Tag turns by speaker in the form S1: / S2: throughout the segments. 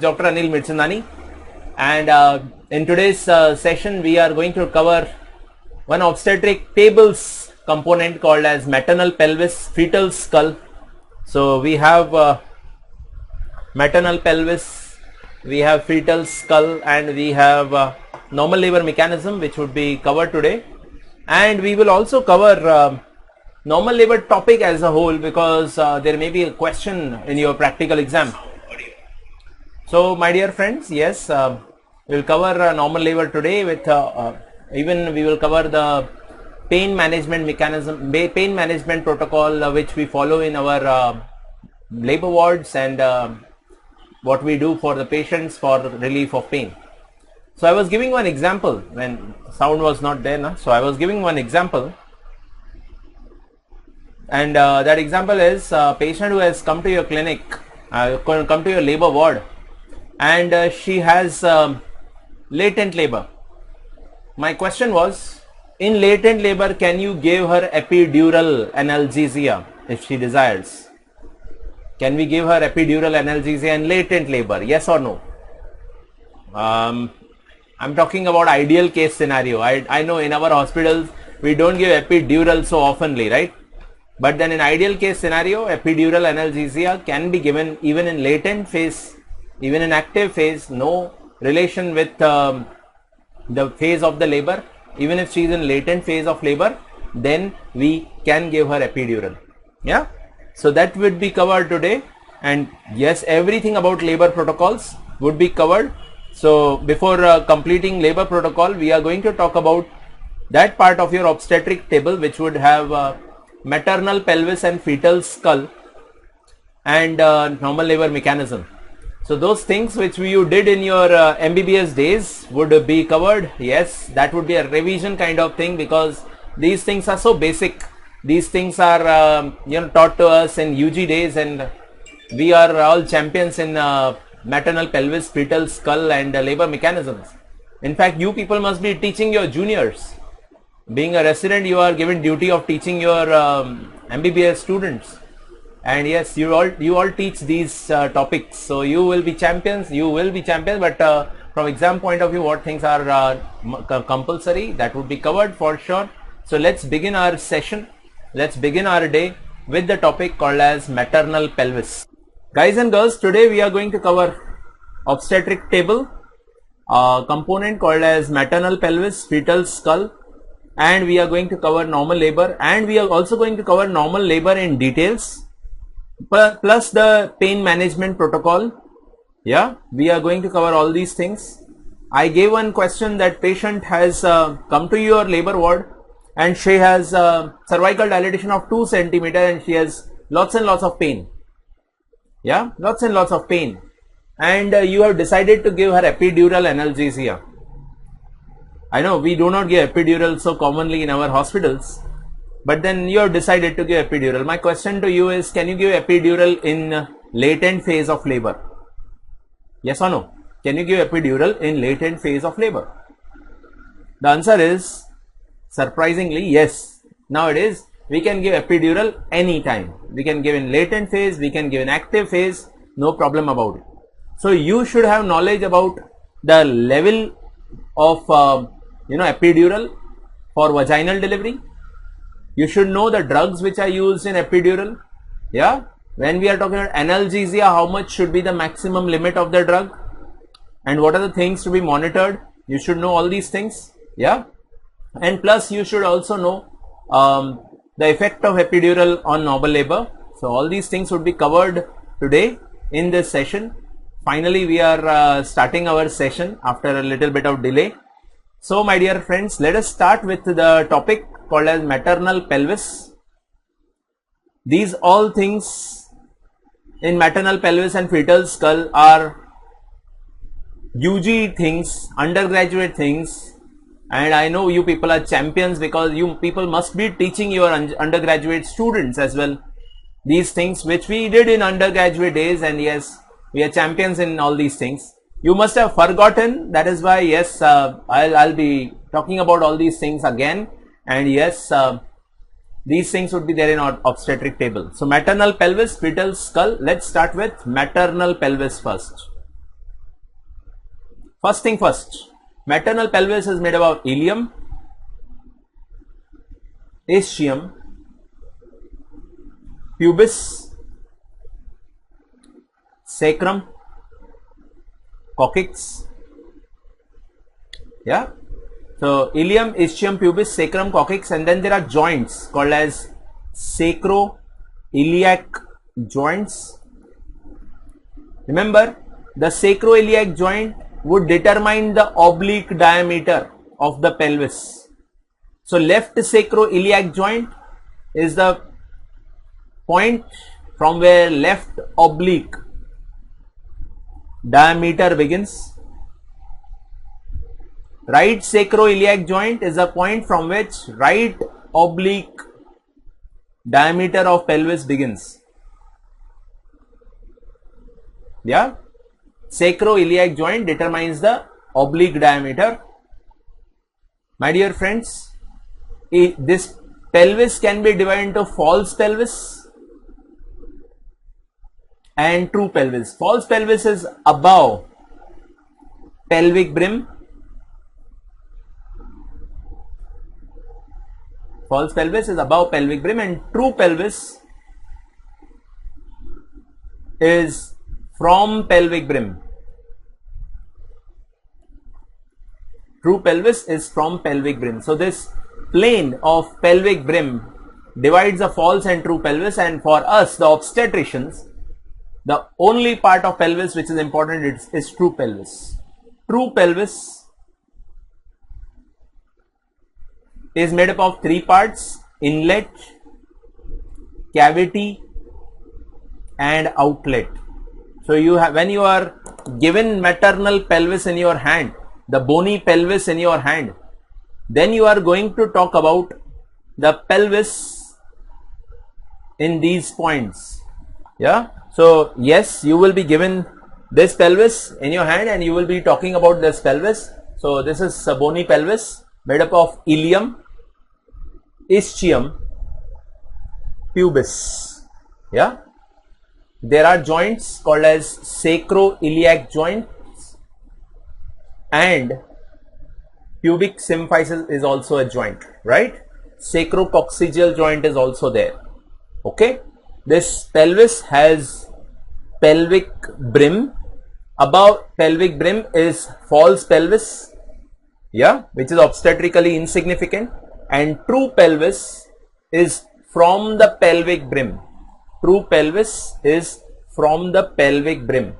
S1: Dr. Anil Mirchandani, and in today's session we are going to cover one obstetric tables component called as maternal pelvis, fetal skull. So we have maternal pelvis, we have fetal skull, and we have normal labor mechanism, which would be covered today. And we will also cover normal labor topic as a whole, because there may be a question in your practical exam. So my dear friends, yes, we will cover normal labor today with even we will cover the pain management mechanism, pain management protocol which we follow in our labor wards, and what we do for the patients for relief of pain. So I was giving one example when sound was not there, no? So I was giving one example, and that example is a patient who has come to your clinic, come to your labor ward, and she has latent labor. My question was, in latent labor, can you give her epidural analgesia if she desires? Can we give her epidural analgesia in latent labor? Yes or no? I'm talking about ideal case scenario. I know in our hospitals we don't give epidural so oftenly, right? But then in ideal case scenario, epidural analgesia can be given even in latent phase, even in active phase, no relation with the phase of the labor. Even if she is in latent phase of labor, then we can give her epidural. Yeah. So that would be covered today, and yes, everything about labor protocols would be covered. So before completing labor protocol, we are going to talk about that part of your obstetric table which would have maternal pelvis and fetal skull and normal labor mechanism. So those things which you did in your MBBS days would be covered. Yes, that would be a revision kind of thing, because these things are so basic. These things are taught to us in UG days, and we are all champions in maternal pelvis, fetal skull, and labor mechanisms. In fact, you people must be teaching your juniors. Being a resident, you are given duty of teaching your MBBS students, and yes, you all teach these topics. So you will be champions. But from exam point of view, what things are compulsory, that would be covered for sure. So let's begin our session. Let's begin our day with the topic called as maternal pelvis. Guys and girls, today we are going to cover obstetric table, component called as maternal pelvis, fetal skull, and we are going to cover normal labor, and we are also going to cover normal labor in details, plus the pain management protocol. Yeah, we are going to cover all these things. I gave one question that patient has come to your labor ward, and she has cervical dilatation of 2 centimeter, and she has lots and lots of pain. Yeah, lots and lots of pain, and you have decided to give her epidural analgesia. I know we do not give epidural so commonly in our hospitals, but then you have decided to give epidural. My question to you is, can you give epidural in latent phase of labor? Yes or no? Can you give epidural in latent phase of labor? The answer is surprisingly yes. Nowadays we can give epidural anytime. We can give in latent phase, we can give in active phase, no problem about it. So you should have knowledge about the level of epidural for vaginal delivery. You should know the drugs which are used in epidural. Yeah, when we are talking about analgesia, how much should be the maximum limit of the drug, and what are the things to be monitored. You should know all these things. Yeah, and plus you should also know the effect of epidural on normal labor. So all these things would be covered today in this session. Finally, we are starting our session after a little bit of delay. So my dear friends, let us start with the topic called as maternal pelvis. These all things in maternal pelvis and fetal skull are UG things, undergraduate things, and I know you people are champions, because you people must be teaching your undergraduate students as well these things which we did in undergraduate days, and yes, we are champions in all these things. You must have forgotten, that is why yes, I'll be talking about all these things again, and yes, these things would be there in our obstetric table. So maternal pelvis, fetal skull. Let's start with maternal pelvis first. First thing first, maternal pelvis is made up of ilium, ischium, pubis, sacrum, coccyx. Yeah. So ilium, ischium, pubis, sacrum, coccyx, and then there are joints called as sacroiliac joints. Remember, the sacroiliac joint would determine the oblique diameter of the pelvis. So left sacroiliac joint is the point from where left oblique diameter begins. Right sacroiliac joint is the point from which right oblique diameter of pelvis begins. Yeah, sacroiliac joint determines the oblique diameter. My dear friends, this pelvis can be divided into false pelvis and true pelvis. False pelvis is above pelvic brim. False pelvis is above pelvic brim, and true pelvis is from pelvic brim. True pelvis is from pelvic brim. So this plane of pelvic brim divides the false and true pelvis, and for us, the obstetricians, the only part of pelvis which is important is true pelvis. True pelvis is made up of three parts: inlet, cavity, and outlet. So you have, when you are given maternal pelvis in your hand, the bony pelvis in your hand, then you are going to talk about the pelvis in these points. Yeah. So yes, you will be given this pelvis in your hand and you will be talking about this pelvis. So this is a bony pelvis made up of ilium, ischium, pubis. Yeah. There are joints called as sacroiliac joints, and pubic symphysis is also a joint, right? Sacrococcygeal joint is also there. Okay. This pelvis has pelvic brim. Above pelvic brim is false pelvis, yeah, which is obstetrically insignificant, and true pelvis is from the pelvic brim. True pelvis is from the pelvic brim.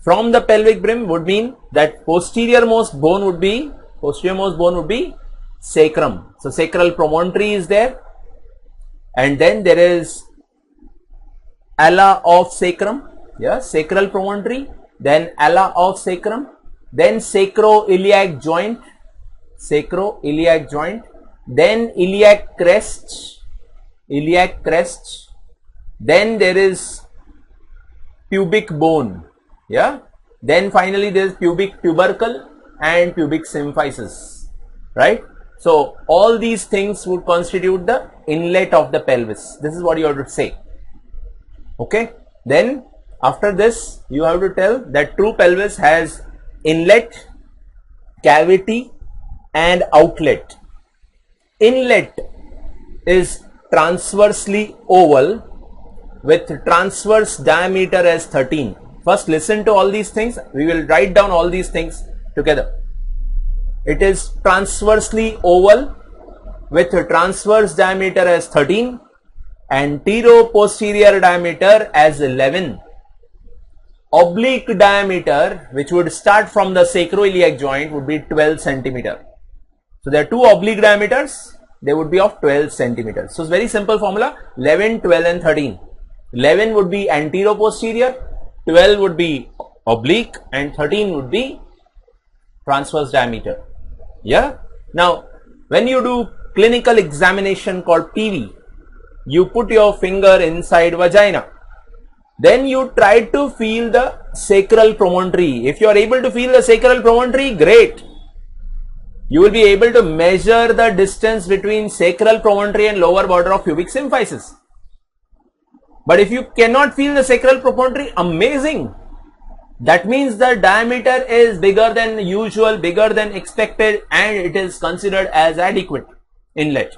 S1: From the pelvic brim would mean that posterior most bone would be sacrum. So sacral promontory is there, and then there is ala of sacrum, yeah, sacral promontory, then ala of sacrum, then sacroiliac joint, then iliac crest, then there is pubic bone, yeah, then finally there is pubic tubercle and pubic symphysis, right? So all these things would constitute the inlet of the pelvis. This is what you have to say. Okay. Then after this you have to tell that true pelvis has inlet, cavity, and outlet. Inlet is transversely oval with transverse diameter as 13. First listen to all these things. We will write down all these things together. It is transversely oval with transverse diameter as 13, antero-posterior diameter as 11, oblique diameter, which would start from the sacroiliac joint, would be 12 centimeter. So there are two oblique diameters, they would be of 12 centimeters. So it's very simple formula: 11, 12 and 13. 11 would be antero-posterior, 12 would be oblique, and 13 would be transverse diameter. Yeah. Now when you do clinical examination called PV, you put your finger inside vagina, then you try to feel the sacral promontory. If you are able to feel the sacral promontory, great. You will be able to measure the distance between sacral promontory and lower border of pubic symphysis. But if you cannot feel the sacral promontory, amazing. That means the diameter is bigger than usual, bigger than expected, and it is considered as adequate inlet.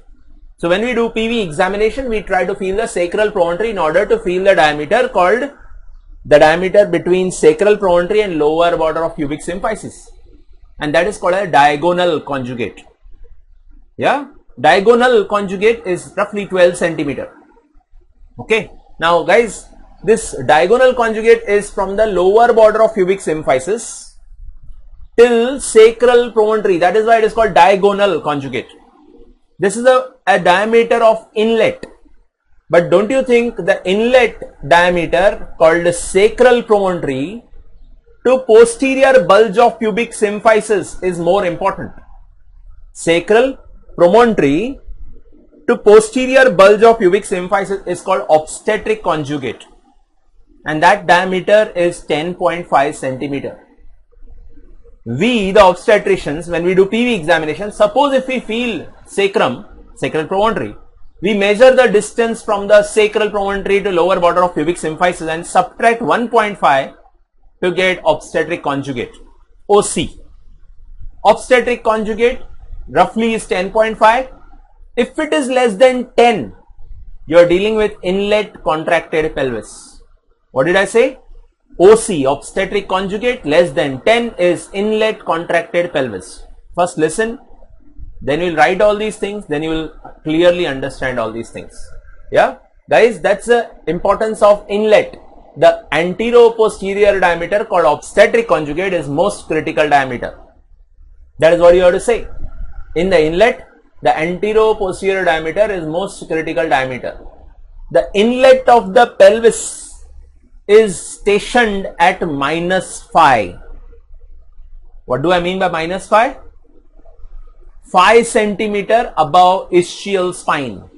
S1: So when we do PV examination, we try to feel the sacral promontory in order to feel the diameter called the diameter between sacral promontory and lower border of pubic symphysis, and that is called a diagonal conjugate. Yeah, diagonal conjugate is roughly 12 centimeter. Okay, now guys, this diagonal conjugate is from the lower border of pubic symphysis till sacral promontory. That is why it is called diagonal conjugate. This is a diameter of inlet. But don't you think the inlet diameter called sacral promontory to posterior bulge of pubic symphysis is more important? Sacral promontory to posterior bulge of pubic symphysis is called obstetric conjugate, and that diameter is 10.5 centimeter. We, the obstetricians, when we do PV examination, suppose if we feel sacral promontory, we measure the distance from the sacral promontory to lower border of pubic symphysis and subtract 1.5 to get obstetric conjugate, OC. Obstetric conjugate roughly is 10.5. If it is less than 10, you are dealing with inlet contracted pelvis. What did I say? OC, obstetric conjugate, less than 10 is inlet contracted pelvis. First listen, then you will write all these things, then you will clearly understand all these things. Yeah, guys, that's the importance of inlet. The antero-posterior diameter called obstetric conjugate is most critical diameter. That is what you have to say. In the inlet, the antero-posterior diameter is most critical diameter. The inlet of the pelvis is stationed at -5. What do I mean by -5? 5 centimeter above ischial spine.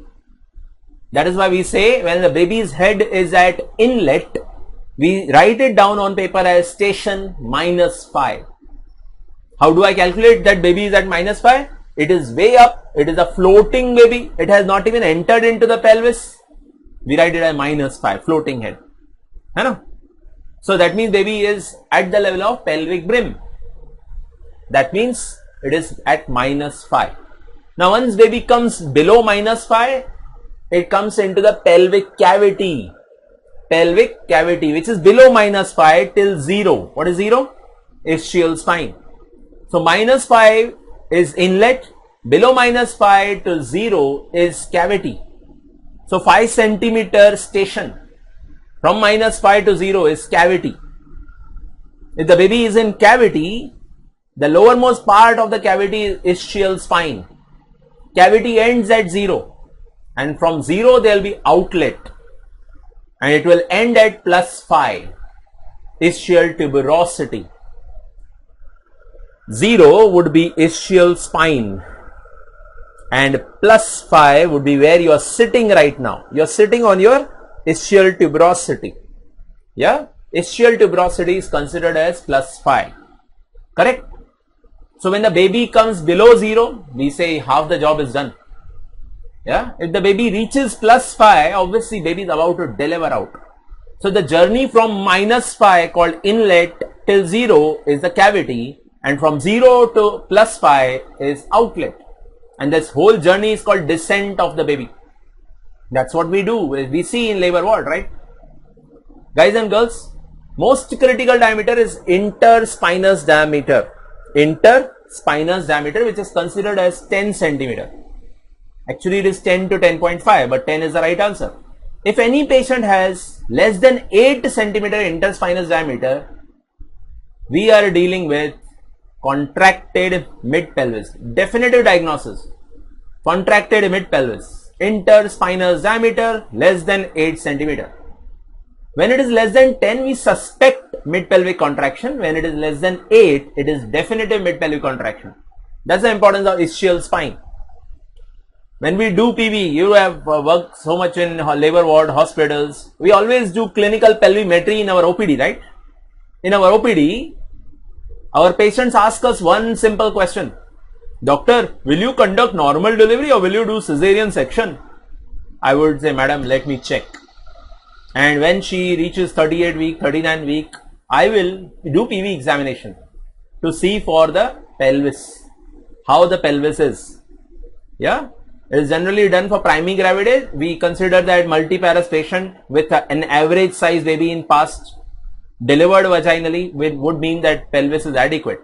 S1: That is why we say when the baby's head is at inlet, we write it down on paper as station -5. How do I calculate that baby is at -5? It is way up, it is a floating baby, it has not even entered into the pelvis. We write it as -5, floating head. I know. So that means baby is at the level of pelvic brim. That means it is at -5. Now once baby comes below -5, it comes into the pelvic cavity. Pelvic cavity, which is below -5 till 0. What is 0? Ischial spine. So -5 is inlet, below -5 to 0 is cavity. So 5 centimeter station from -5 to 0 is cavity. If the baby is in cavity, the lowermost part of the cavity is ischial spine. Cavity ends at 0, and from 0 there will be outlet, and it will end at +5, ischial tuberosity. 0 would be ischial spine, and +5 would be where you are sitting right now. You are sitting on your ischial tuberosity. Yeah, ischial tuberosity is considered as +5. Correct? So when the baby comes below 0, we say half the job is done. Yeah, if the baby reaches +5, obviously baby is about to deliver out. So the journey from -5 called inlet till 0 is the cavity, and from 0 to +5 is outlet, and this whole journey is called descent of the baby. That's what we do, we see in labor ward, right? Guys and girls, most critical diameter is interspinous diameter. Interspinous diameter, which is considered as 10 centimeter. Actually it is 10 to 10.5, but 10 is the right answer. If any patient has less than 8 centimeter interspinous diameter, we are dealing with contracted mid pelvis. Definitive diagnosis: contracted mid pelvis. Interspinous diameter less than 8 centimeter. When it is less than 10, we suspect mid pelvic contraction. When it is less than 8, it is definitive mid pelvic contraction. That's the importance of ischial spine. When we do PV, you have worked so much in labor ward, hospitals. We always do clinical pelvimetry in our OPD, right? In our OPD, our patients ask us one simple question: Doctor, will you conduct normal delivery or will you do cesarean section? I would say, madam, let me check. And when she reaches 38 week, 39 week, I will do PV examination to see for the pelvis, how the pelvis is. Yeah, it is generally done for primary gravidity. We consider that multiparous patient with an average size baby in past delivered vaginally would mean that pelvis is adequate.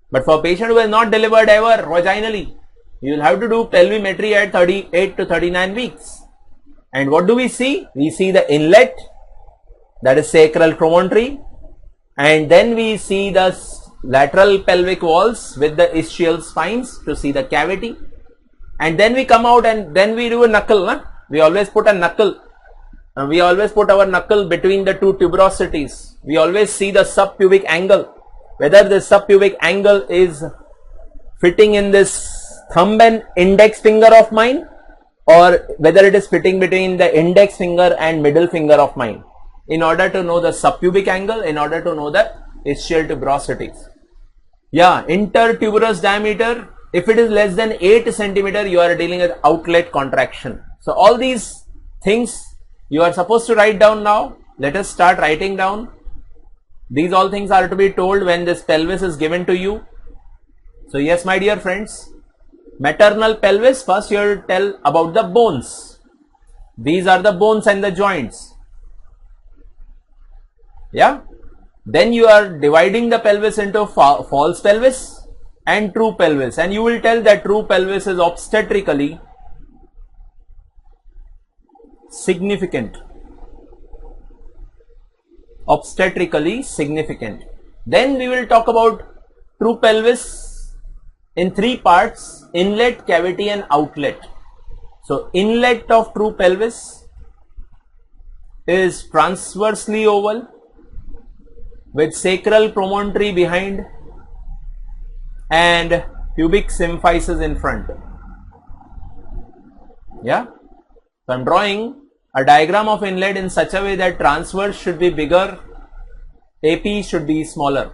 S1: But for patient who has not delivered ever vaginally, you will have to do pelvimetry at 38 to 39 weeks. And what do we see? We see the inlet, that is sacral promontory, and then we see the lateral pelvic walls with the ischial spines to see the cavity. And then we come out and then we do a knuckle. We always put a knuckle. We always put our knuckle between the two tuberosities. We always see the subpubic angle. Whether the subpubic angle is fitting in this thumb and index finger of mine, or whether it is fitting between the index finger and middle finger of mine, in order to know the subpubic angle, in order to know the ischial tuberosities. Yeah, intertuberous diameter, if it is less than 8 centimeter, you are dealing with outlet contraction. So all these things you are supposed to write down now. Let us start writing down. These all things are to be told when this pelvis is given to you. So yes, my dear friends, maternal pelvis, first you will tell about the bones. These are the bones and the joints. Yeah. Then you are dividing the pelvis into false pelvis and true pelvis, and you will tell that true pelvis is obstetrically significant. Obstetrically significant. Then we will talk about true pelvis in 3 parts: inlet, cavity and outlet. So inlet of true pelvis is transversely oval with sacral promontory behind and pubic symphysis in front. Yeah. So I am drawing a diagram of inlet in such a way that transverse should be bigger, AP should be smaller,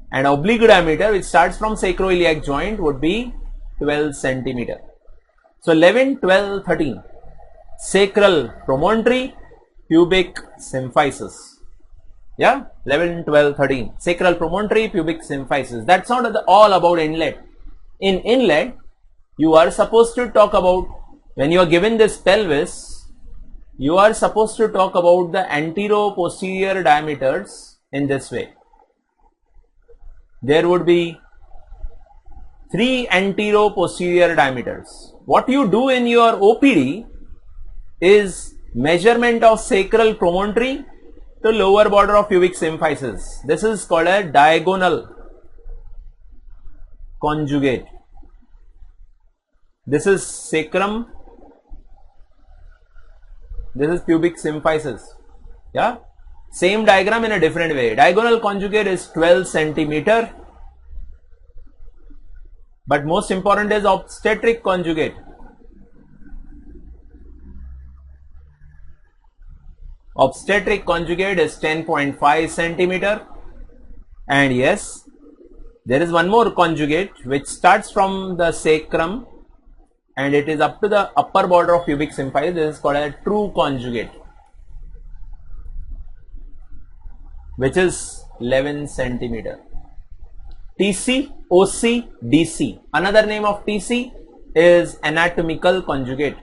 S1: and oblique diameter, which starts from sacroiliac joint, would be 12 centimeter. So 11, 12, 13. Sacral promontory, pubic symphysis. Yeah, 11, 12, 13. Sacral promontory, pubic symphysis. That's not all about inlet. In inlet, you are supposed to talk about, when you are given this pelvis, you are supposed to talk about the antero-posterior diameters in this way. There would be 3 antero-posterior diameters. What you do in your OPD is measurement of sacral promontory to lower border of pubic symphysis. This is called a diagonal conjugate. This is sacrum, this is pubic symphysis. Yeah, same diagram in a different way. Diagonal conjugate is 12 centimeter, but most important is obstetric conjugate. Obstetric conjugate is 10.5 centimeter, and yes, there is one more conjugate which starts from the sacrum and it is up to the upper border of pubic symphysis. This is called a true conjugate, which is 11 centimeter. TC, OC, DC. Another name of TC is anatomical conjugate,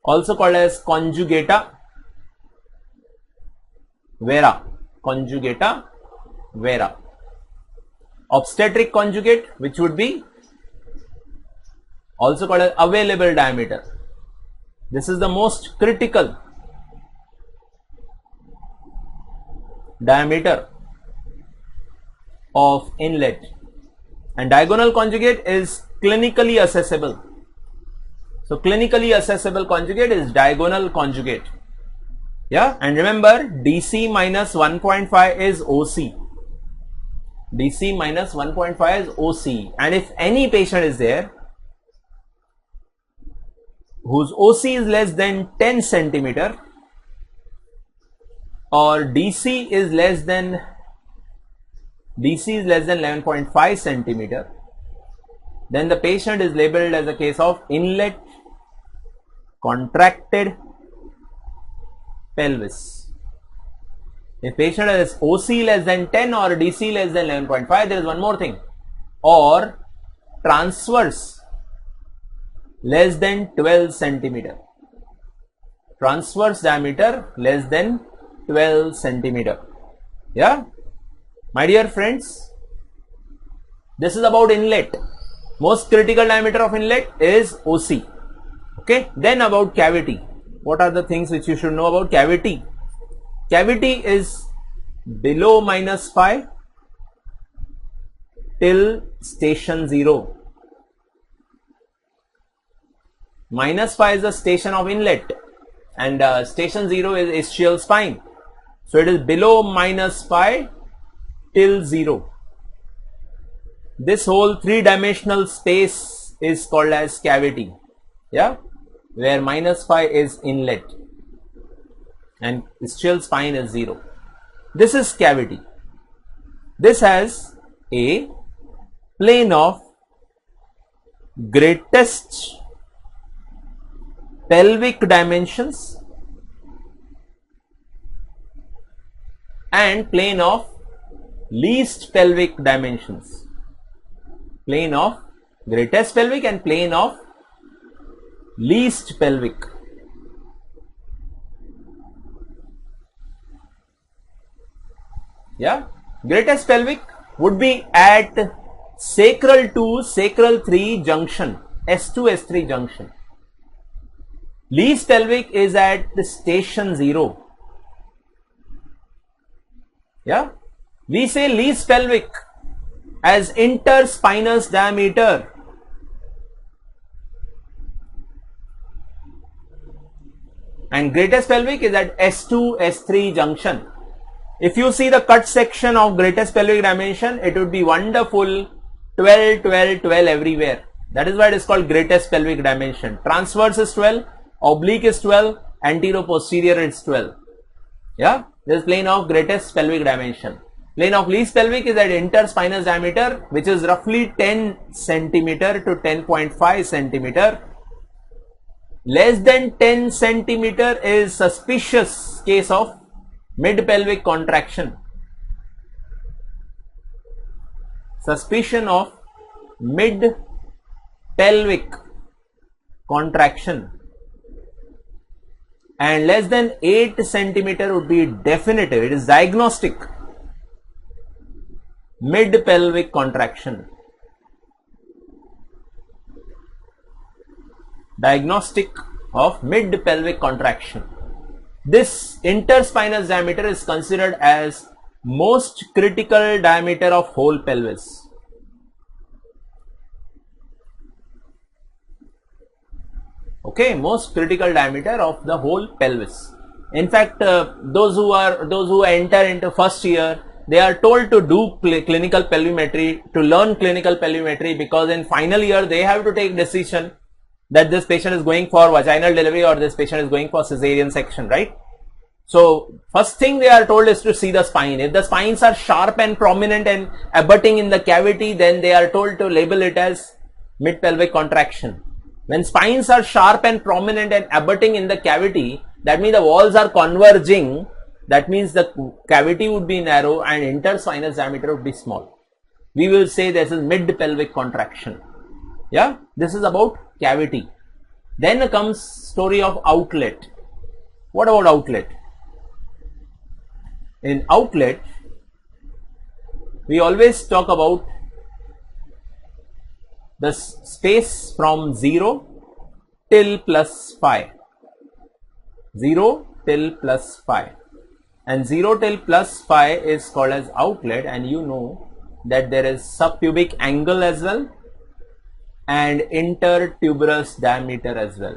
S1: also called as conjugata vera. Conjugata vera. Obstetric conjugate, which would be also called as available diameter. This is the most critical diameter of inlet, and diagonal conjugate is clinically accessible. So clinically accessible conjugate is diagonal conjugate. Yeah, and remember, DC minus 1.5 is OC. DC minus 1.5 is OC, and if any patient is there whose OC is less than 10 centimeter or DC is less than 11.5 centimeter, then the patient is labeled as a case of inlet contracted pelvis. If patient has OC less than 10 or DC less than 11.5, there is one more thing, or transverse less than 12 centimeter. Transverse diameter less than 12 centimeter. Yeah, my dear friends, this is about inlet. Most critical diameter of inlet is OC. Okay, then about cavity. What are the things which you should know about cavity? Cavity is below -5 till station 0. -5 is the station of inlet, and station 0 is ischial spine. So it is below -5 till 0. This whole three-dimensional space is called as cavity. Yeah, where -5 is inlet and ischial spine is 0. This is cavity. This has a plane of greatest pelvic dimensions and plane of least pelvic dimensions. Plane of greatest pelvic and plane of least pelvic. Yeah, greatest pelvic would be at sacral 2, sacral 3 junction, S2, S3 junction. Least pelvic is at the station 0. Yeah, we say least pelvic as interspinous diameter. And greatest pelvic is at S2, S3 junction. If you see the cut section of greatest pelvic dimension, it would be wonderful 12, 12, 12 everywhere. That is why it is called greatest pelvic dimension. Transverse is 12, oblique is 12, anterior posterior is 12. Yeah, this is plane of greatest pelvic dimension. Plane of least pelvic is at interspinous diameter, which is roughly 10 centimeter to 10.5 centimeter. Less than 10 centimeter is suspicious case of mid pelvic contraction. Suspicion of mid pelvic contraction. And less than 8 centimeter would be definitive, it is diagnostic mid pelvic contraction. Diagnostic of mid pelvic contraction. This interspinous diameter is considered as most critical diameter of whole pelvis. Okay, most critical diameter of the whole pelvis. In fact, those who enter into first year, they are told to do clinical pelvimetry, to learn clinical pelvimetry, because in final year they have to take decision that this patient is going for vaginal delivery or this patient is going for cesarean section, right? So first thing they are told is to see the spine. If the spines are sharp and prominent and abutting in the cavity, then they are told to label it as mid pelvic contraction. When spines are sharp and prominent and abutting in the cavity, that means the walls are converging. That means the cavity would be narrow and interspinous diameter would be small. We will say this is mid pelvic contraction. Yeah, this is about cavity. Then comes story of outlet. What about outlet? In outlet, we always talk about the space from 0 till +5. 0 till +5. And 0 till +5 is called as outlet, and you know that there is subpubic angle as well and intertuberous diameter as well.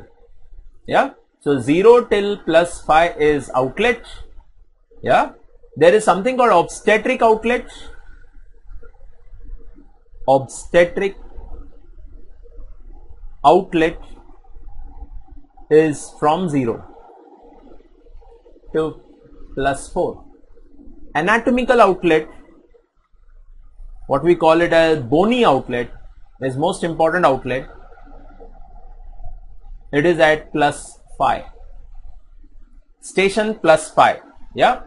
S1: Yeah, so 0 till +5 is outlet. Yeah, there is something called obstetric outlet. Obstetric outlet is from 0 to +4. Anatomical outlet, what we call it as bony outlet, is most important outlet. It is at +5. station plus phi. Yeah,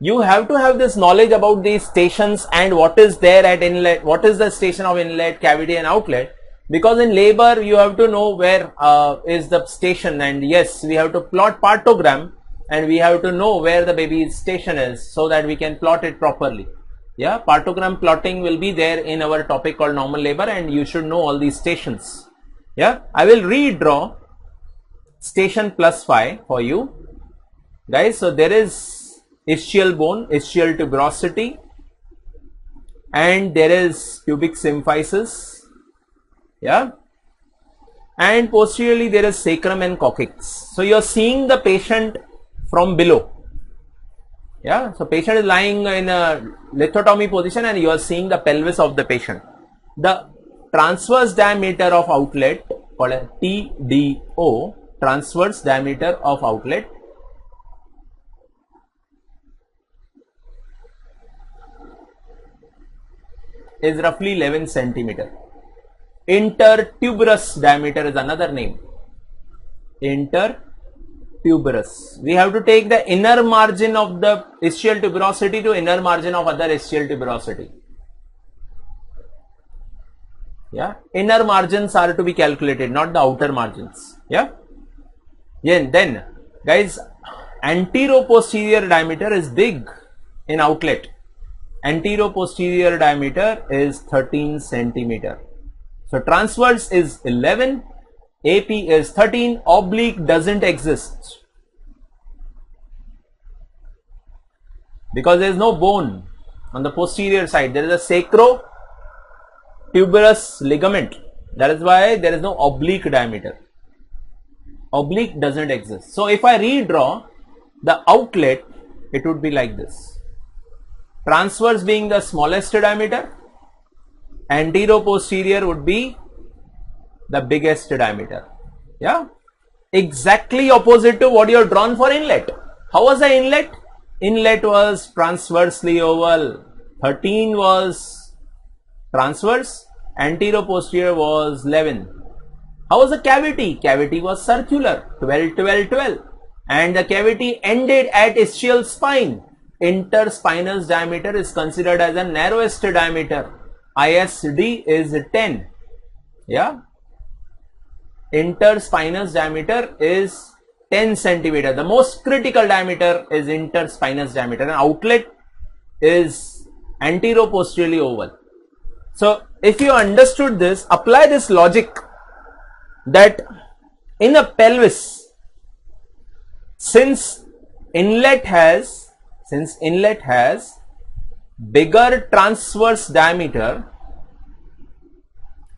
S1: you have to have this knowledge about these stations and what is there at inlet, what is the station of inlet, cavity and outlet, because in labor you have to know where is the station, and yes, we have to plot partogram and we have to know where the baby's station is so that we can plot it properly. Yeah, partogram plotting will be there in our topic called normal labor, and you should know all these stations. Yeah, I will redraw station plus phi for you guys. So there is ischial bone, ischial tuberosity, and there is pubic symphysis. Yeah, and posteriorly there is sacrum and coccyx. So you are seeing the patient from below. Yeah, so patient is lying in a lithotomy position and you are seeing the pelvis of the patient. The transverse diameter of outlet, called a TDO, transverse diameter of outlet, is roughly 11 centimeter. Intertuberous diameter is another name. Intertuberous. We have to take the inner margin of the ischial tuberosity to inner margin of other ischial tuberosity. Yeah, inner margins are to be calculated, not the outer margins. Yeah. Then guys, antero-posterior diameter is big in outlet. Antero-posterior diameter is 13 centimeter. So transverse is 11, AP is 13, oblique doesn't exist because there is no bone on the posterior side. There is a sacro-tuberous ligament. That is why there is no oblique diameter. Oblique doesn't exist. So if I redraw the outlet, it would be like this. Transverse being the smallest diameter, antero-posterior would be the biggest diameter. Yeah, exactly opposite to what you have drawn for inlet. How was the inlet? Inlet was transversely oval. 13 was transverse, antero-posterior was 11. How was the cavity? Cavity was circular, 12, 12, 12, and the cavity ended at ischial spine. Interspinous diameter is considered as the narrowest diameter. ISD is 10. Yeah, interspinous diameter is 10 centimeter. The most critical diameter is interspinous diameter, and outlet is antero-posteriorly oval. So if you understood this, apply this logic that in a pelvis, since inlet has bigger transverse diameter,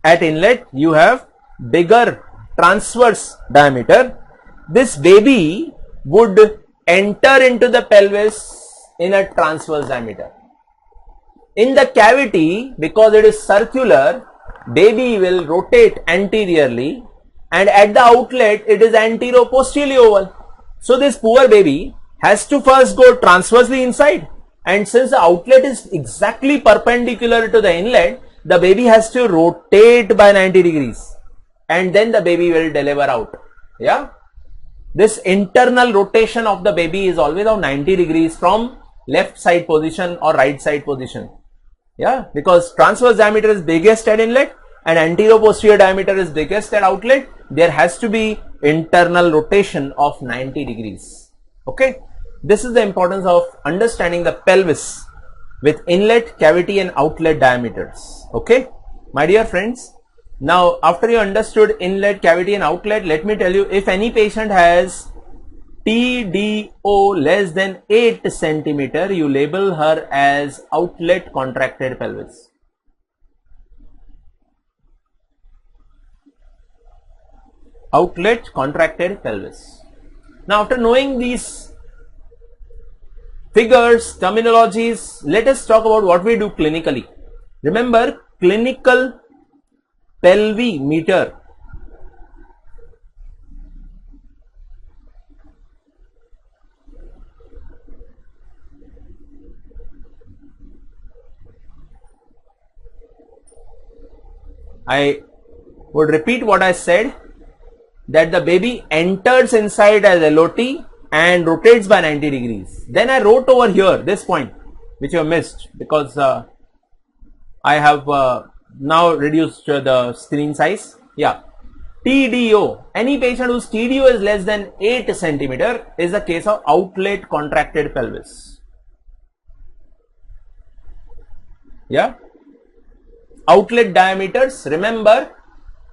S1: at inlet you have bigger transverse diameter, this baby would enter into the pelvis in a transverse diameter. In the cavity, because it is circular, baby will rotate anteriorly, and at the outlet it is antero-posteriorly oval. So this poor baby has to first go transversely inside, and since the outlet is exactly perpendicular to the inlet, the baby has to rotate by 90 degrees and then the baby will deliver out. Yeah, this internal rotation of the baby is always of 90 degrees from left side position or right side position. Yeah, because transverse diameter is biggest at inlet and antero-posterior diameter is biggest at outlet, there has to be internal rotation of 90 degrees. Okay, this is the importance of understanding the pelvis with inlet, cavity and outlet diameters. Okay, my dear friends, now after you understood inlet, cavity and outlet, let me tell you, if any patient has TDO less than 8 centimeter, you label her as outlet contracted pelvis. Outlet contracted pelvis. Now after knowing these figures, terminologies, let us talk about what we do clinically. Remember, clinical pelvimeter I would repeat what I said, that the baby enters inside as LOT and rotates by 90 degrees. Then I wrote over here this point which you have missed because I have now reduced the screen size. Yeah, TDO. Any patient whose TDO is less than 8 centimeter is a case of outlet contracted pelvis. Yeah, outlet diameters. Remember,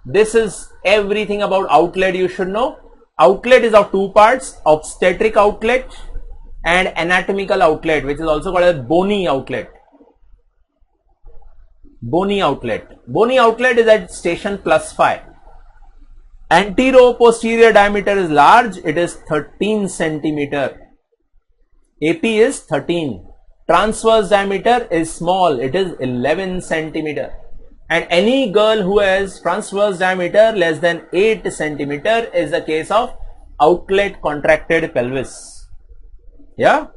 S1: this is everything about outlet you should know. Outlet is of two parts: obstetric outlet and anatomical outlet, which is also called as bony outlet. Bony outlet. Bony outlet is at station +5. Antero-posterior diameter is large. It is 13 centimeter. AP is 13. Transverse diameter is small. It is 11 centimeter. And any girl who has transverse diameter less than 8 centimeter is a case of outlet contracted pelvis. Yeah.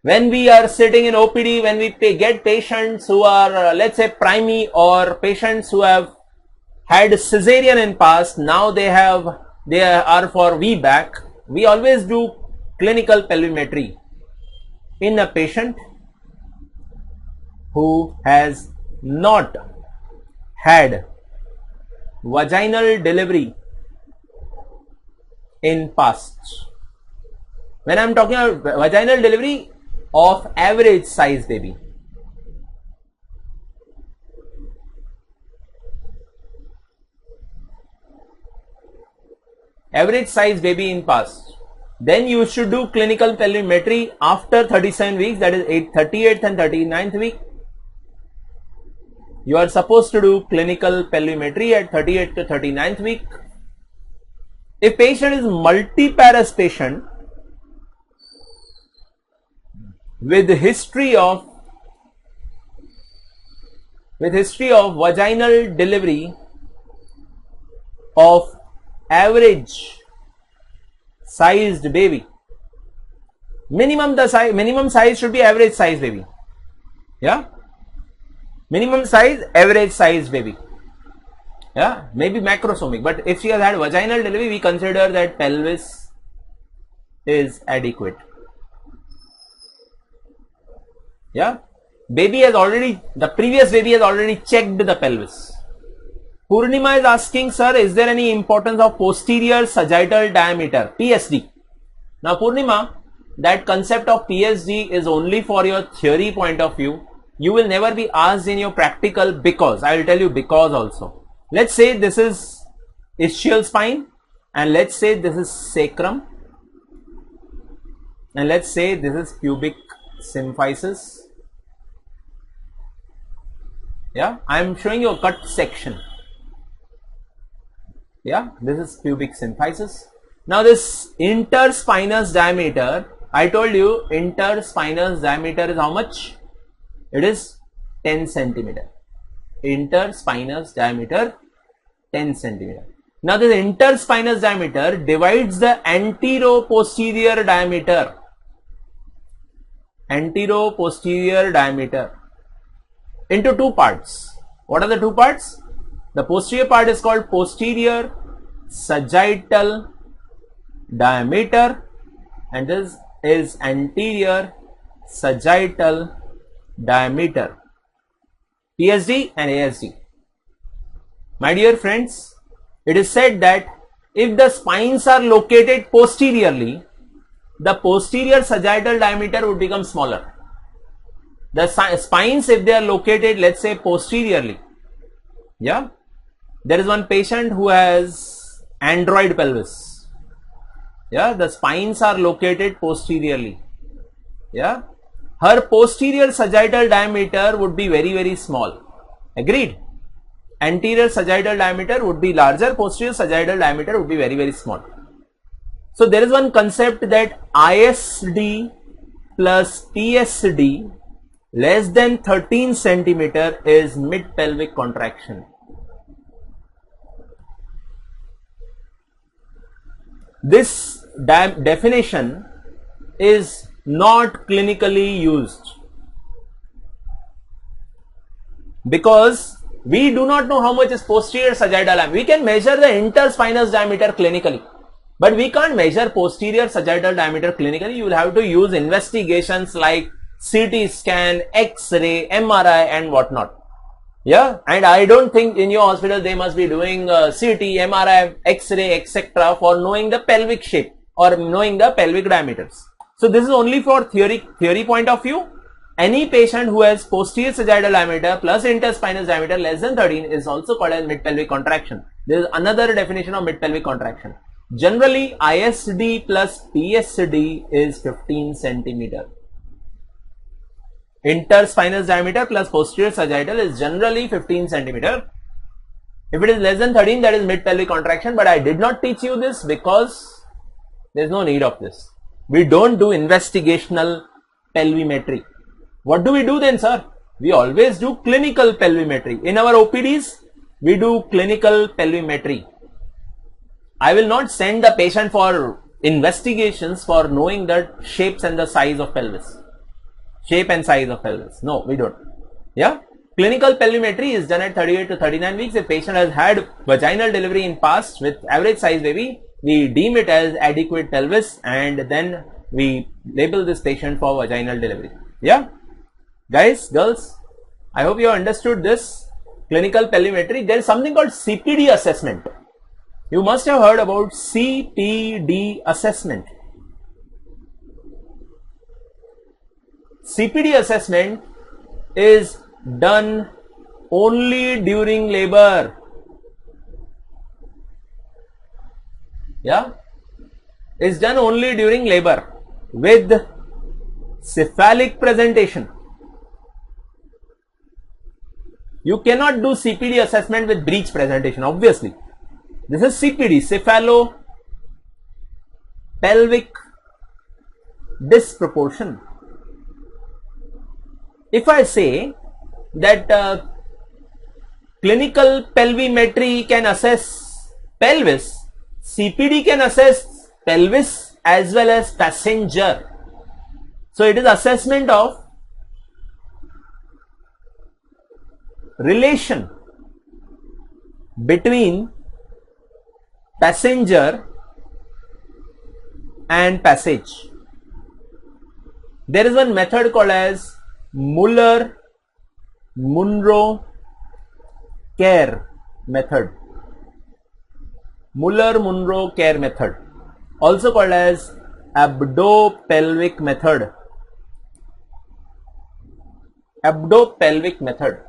S1: When we are sitting in OPD, when we get patients who are let's say primary or patients who have had cesarean in past, now they are for VBAC, we always do clinical pelvimetry in a patient who has not had vaginal delivery in past. When I am talking about vaginal delivery of average size baby. Average size baby in past. Then you should do clinical pelvimetry after 37 weeks, that is 38th and 39th week. You are supposed to do clinical pelvimetry at 38th to 39th week. If patient is multiparous patient with history of vaginal delivery of average sized baby, minimum size should be average size baby. Yeah, minimum size average size baby. Yeah, maybe macrosomic, but if she has had vaginal delivery, we consider that pelvis is adequate. Yeah, the previous baby has already checked the pelvis. Purnima is asking, sir, is there any importance of posterior sagittal diameter, PSD? Now Purnima, that concept of PSD is only for your theory point of view. You will never be asked in your practical, because I will tell you because also. Let's say this is ischial spine, and let's say this is sacrum, and let's say this is pubic symphysis. Yeah, I am showing you a cut section. Yeah, this is pubic symphysis. Now this interspinous diameter, I told you interspinous diameter is how much? It is 10 centimeter. Interspinous diameter 10 centimeter. Now this interspinous diameter divides the antero-posterior diameter. Antero-posterior diameter into two parts. What are the two parts? The posterior part is called posterior sagittal diameter, and this is anterior sagittal diameter, PSD and ASD. My dear friends, it is said that if the spines are located posteriorly, the posterior sagittal diameter would become smaller. The spines, if they are located, let's say posteriorly, yeah, there is one patient who has android pelvis. Yeah, the spines are located posteriorly. Yeah, her posterior sagittal diameter would be very, very small. Agreed? Anterior sagittal diameter would be larger, posterior sagittal diameter would be very, very small. So there is one concept that ISD plus PSD less than 13 centimeter is mid pelvic contraction. This definition is not clinically used because we do not know how much is posterior sagittal diameter. We can measure the interspinous diameter clinically. But we can't measure posterior sagittal diameter clinically. You will have to use investigations like CT scan, X-ray, MRI and whatnot. Yeah, and I don't think in your hospital they must be doing CT, MRI, X-ray, etc. for knowing the pelvic shape or knowing the pelvic diameters. So this is only for theory point of view. Any patient who has posterior sagittal diameter plus interspinous diameter less than 13 is also called as mid-pelvic contraction. There is another definition of mid-pelvic contraction. Generally, ISD plus PSD is 15 centimeter. Interspinous diameter plus posterior sagittal is generally 15 centimeter. If it is less than 13, that is mid-pelvic contraction, but I did not teach you this because there is no need of this. We don't do investigational pelvimetry. What do we do then, sir? We always do clinical pelvimetry. In our OPDs, we do clinical pelvimetry. I will not send the patient for investigations for knowing the shapes and the size of pelvis. Shape and size of pelvis. No, we don't. Yeah. Clinical pelvimetry is done at 38 to 39 weeks. If patient has had vaginal delivery in past with average size baby, we deem it as adequate pelvis and then we label this patient for vaginal delivery. Yeah. Guys, girls, I hope you understood this clinical pelvimetry. There is something called CPD assessment. You must have heard about CPD assessment. CPD assessment is done only during labor. Yeah, it's done only during labor with cephalic presentation. You cannot do CPD assessment with breech presentation, obviously. This is CPD, cephalopelvic disproportion. If I say that clinical pelvimetry can assess pelvis, CPD can assess pelvis as well as passenger. So it is assessment of relation between passenger and passage. There is one method called as Muller-Munro-Kerr method. Muller-Munro-Kerr method, also called as abdo-pelvic method. Abdo-pelvic method.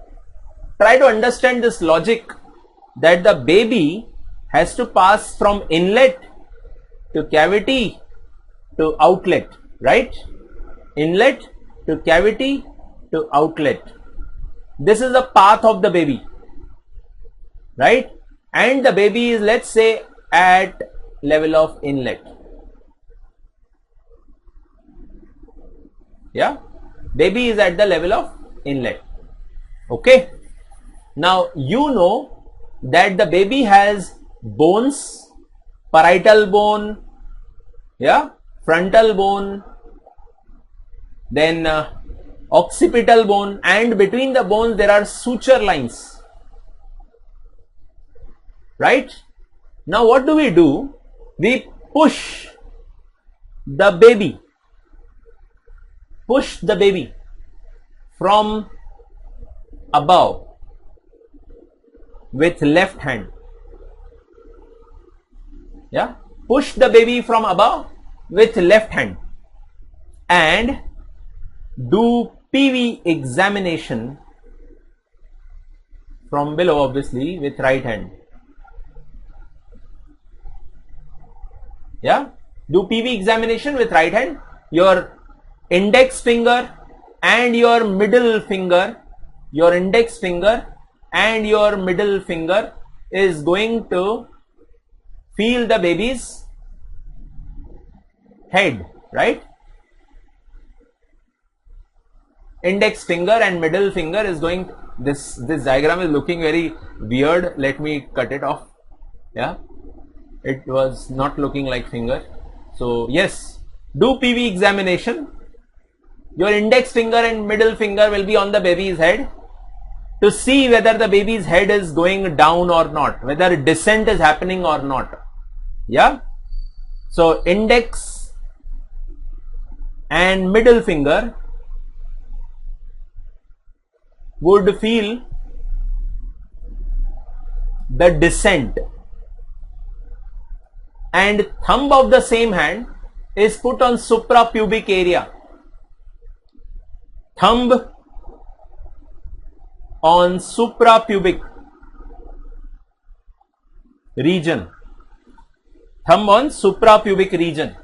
S1: Try to understand this logic that the baby has to pass from inlet to cavity to outlet, right? Inlet to cavity to outlet. This is the path of the baby, right? And the baby is, let's say, at level of inlet. Yeah, baby is at the level of inlet. Okay. Now you know that the baby has bones, parietal bone, yeah, frontal bone, then occipital bone, and between the bones there are suture lines, right? Now what do? We push the baby from above with left hand. Yeah, push the baby from above with left hand and do PV examination from below, obviously with right hand. Yeah, do PV examination with right hand. Your index finger and your middle finger, your index finger and your middle finger is going to feel the baby's head, right? Index finger and middle finger is going, this diagram is looking very weird. Let me cut it off. Yeah, it was not looking like finger. So yes, do PV examination. Your index finger and middle finger will be on the baby's head to see whether the baby's head is going down or not, whether descent is happening or not. Yeah, So index and middle finger would feel the descent, and thumb of the same hand is put on suprapubic area. Thumb on suprapubic region. Thumb on suprapubic region.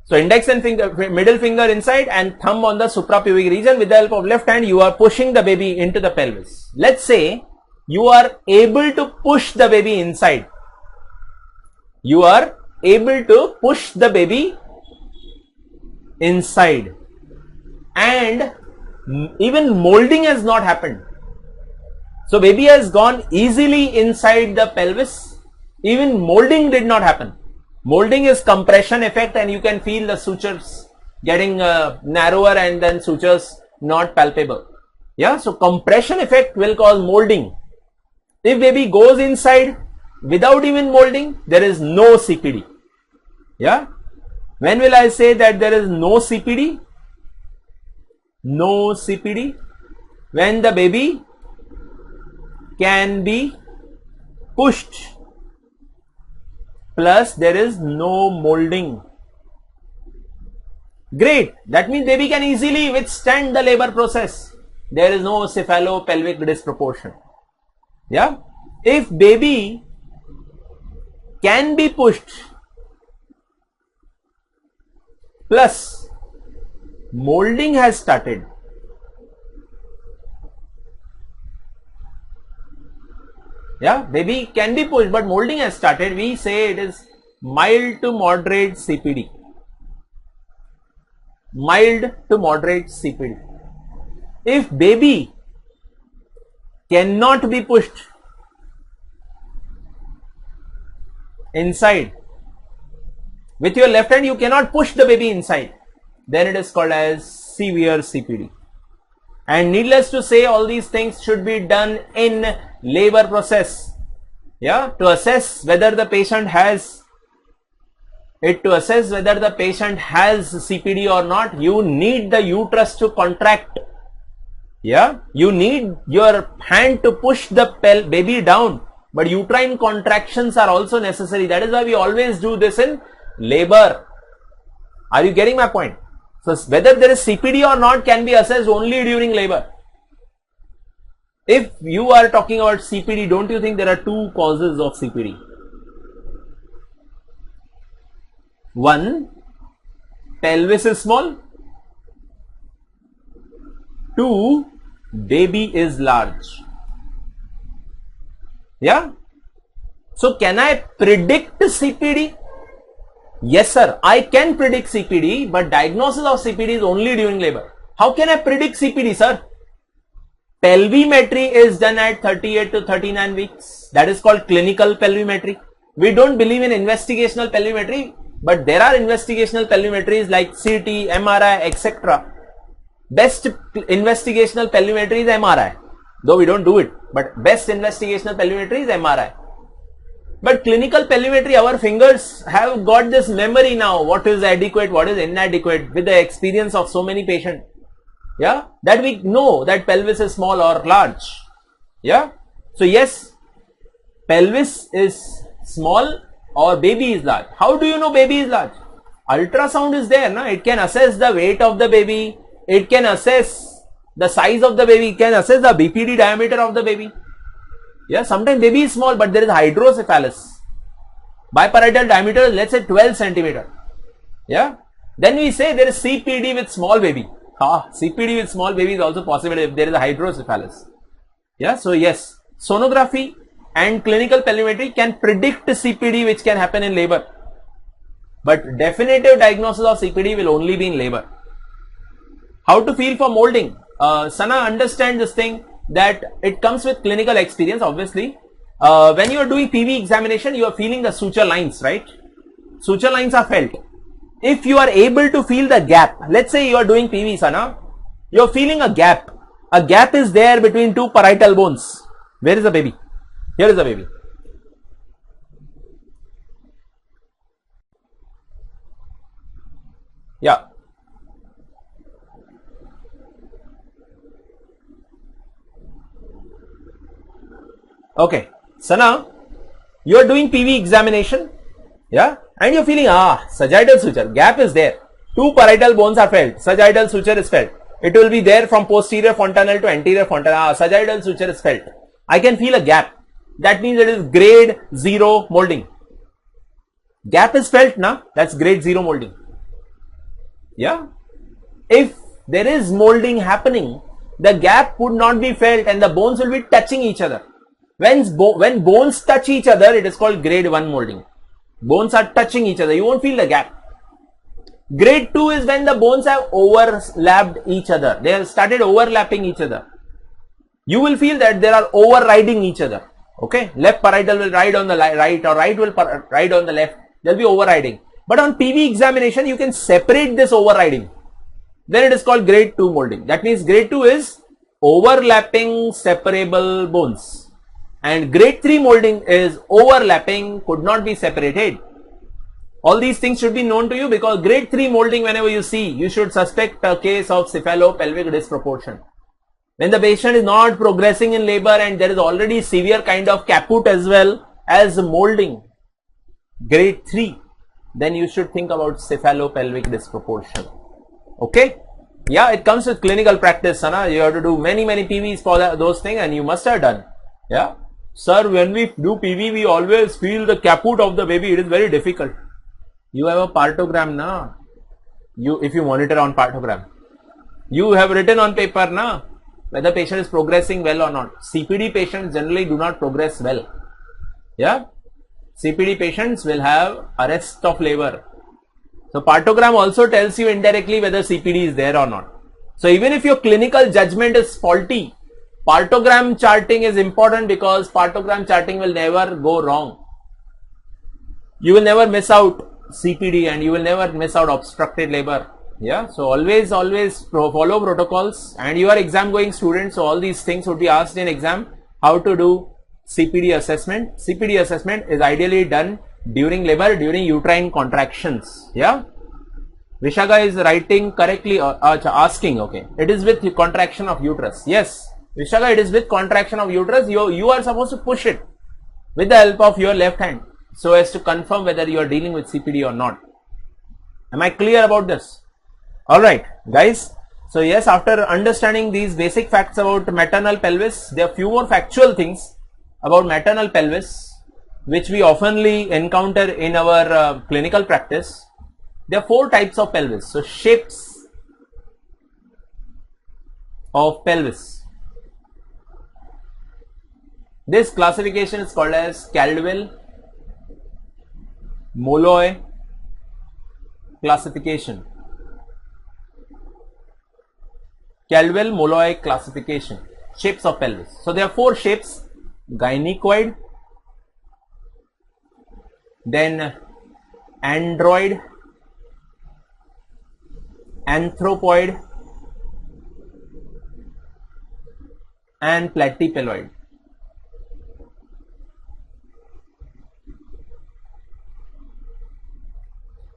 S1: So index and middle finger inside and thumb on the suprapubic region. With the help of left hand, you are pushing the baby into the pelvis. Let's say you are able to push the baby inside. You are able to push the baby inside, and even molding has not happened. So baby has gone easily inside the pelvis. Even molding did not happen. Molding is compression effect, and you can feel the sutures getting narrower and then sutures not palpable. Yeah, so compression effect will cause molding. If baby goes inside without even molding, there is no CPD. Yeah, when will I say that there is no CPD? No CPD when the baby can be pushed plus there is no molding. Great, that means baby can easily withstand the labor process. There is no cephalopelvic disproportion. Yeah, if baby can be pushed plus molding has started, yeah, baby can be pushed but molding has started, we say it is mild to moderate CPD. Mild to moderate CPD. If baby cannot be pushed inside, with your left hand you cannot push the baby inside, then it is called as severe CPD. And needless to say, all these things should be done in labor process. Yeah, to assess whether the patient has CPD or not, you need the uterus to contract. Yeah, you need your hand to push the baby down, but uterine contractions are also necessary. That is why we always do this in labor. Are you getting my point? So whether there is CPD or not can be assessed only during labor. If you are talking about CPD, don't you think there are two causes of CPD? One, pelvis is small. Two, baby is large. Yeah. So can I predict CPD? Yes sir, I can predict CPD, but diagnosis of CPD is only during labor. How can I predict CPD, sir? Pelvimetry is done at 38 to 39 weeks. That is called clinical pelvimetry. We don't believe in investigational pelvimetry, but there are investigational pelvimetries like CT, MRI, etc. Best investigational pelvimetry is MRI, though we don't do it, but best investigational pelvimetry is MRI. But clinical pelvimetry, our fingers have got this memory now, what is adequate, what is inadequate, with the experience of so many patients. Yeah, that we know that pelvis is small or large. Yeah, so yes, pelvis is small or baby is large. How do you know baby is large? Ultrasound is there, no? It can assess the weight of the baby, it can assess the size of the baby, it can assess the BPD diameter of the baby. Yeah, sometimes baby is small but there is hydrocephalus. Biparietal diameter, let's say 12 centimeter. Yeah, then we say there is CPD with small baby. CPD with small baby is also possible if there is a hydrocephalus. Yeah, so yes, sonography and clinical pelvimetry can predict CPD which can happen in labor. But definitive diagnosis of CPD will only be in labor. How to feel for molding? Sana, understand this thing that it comes with clinical experience obviously. When you are doing PV examination, you are feeling the suture lines, right? Suture lines are felt. If you are able to feel the gap, let's say you are doing PV, Sana, you are feeling a gap. A gap is there between two parietal bones. Where is the baby? Here is the baby. Yeah. Okay. So now you are doing PV examination. Yeah. And you're feeling, sagittal suture, gap is there. Two parietal bones are felt. Sagittal suture is felt. It will be there from posterior fontanelle to anterior fontanelle. Sagittal suture is felt. I can feel a gap. That means it is grade 0 molding. Gap is felt, na? That's grade 0 molding. Yeah. If there is molding happening, the gap would not be felt and the bones will be touching each other. When bones touch each other, it is called grade 1 molding. Bones are touching each other. You won't feel the gap. Grade 2 is when the bones have overlapped each other. They have started overlapping each other. You will feel that they are overriding each other. Okay. Left parietal will ride on the right or right will ride on the left. There will be overriding. But on PV examination, you can separate this overriding. Then it is called grade 2 molding. That means grade 2 is overlapping separable bones. And grade 3 molding is overlapping, could not be separated. All these things should be known to you because grade 3 molding, whenever you see, you should suspect a case of cephalopelvic disproportion. When the patient is not progressing in labor and there is already severe kind of caput as well as molding, grade 3, then you should think about cephalopelvic disproportion. Okay? Yeah, it comes with clinical practice, Sana. You have to do many PVs for those things and you must have done. Yeah. Sir, when we do PV, we always feel the caput of the baby. It is very difficult. You have a partogram, na? If you monitor on partogram, you have written on paper, na, whether patient is progressing well or not. CPD patients generally do not progress well. Yeah. CPD patients will have arrest of labor. So partogram also tells you indirectly whether CPD is there or not. So even if your clinical judgment is faulty, partogram charting is important because partogram charting will never go wrong. You will never miss out CPD and you will never miss out obstructed labor. Yeah. So always follow protocols, and you are exam going student. So all these things would be asked in exam. How to do CPD assessment. CPD assessment is ideally done during labor, during uterine contractions. Yeah. Vishaka is writing correctly, asking, okay, it is with contraction of uterus. Yes, Vishaka, it is with contraction of uterus. You are supposed to push it with the help of your left hand so as to confirm whether you are dealing with CPD or not. Am I clear about this? Alright, guys. So yes, after understanding these basic facts about maternal pelvis, there are few more factual things about maternal pelvis which we oftenly encounter in our clinical practice. There are 4 types of pelvis. So shapes of pelvis. This classification is called as Caldwell Molloy classification. Caldwell Molloy classification. Shapes of pelvis. So there are 4 shapes: gynecoid, then android, anthropoid, and platypeloid.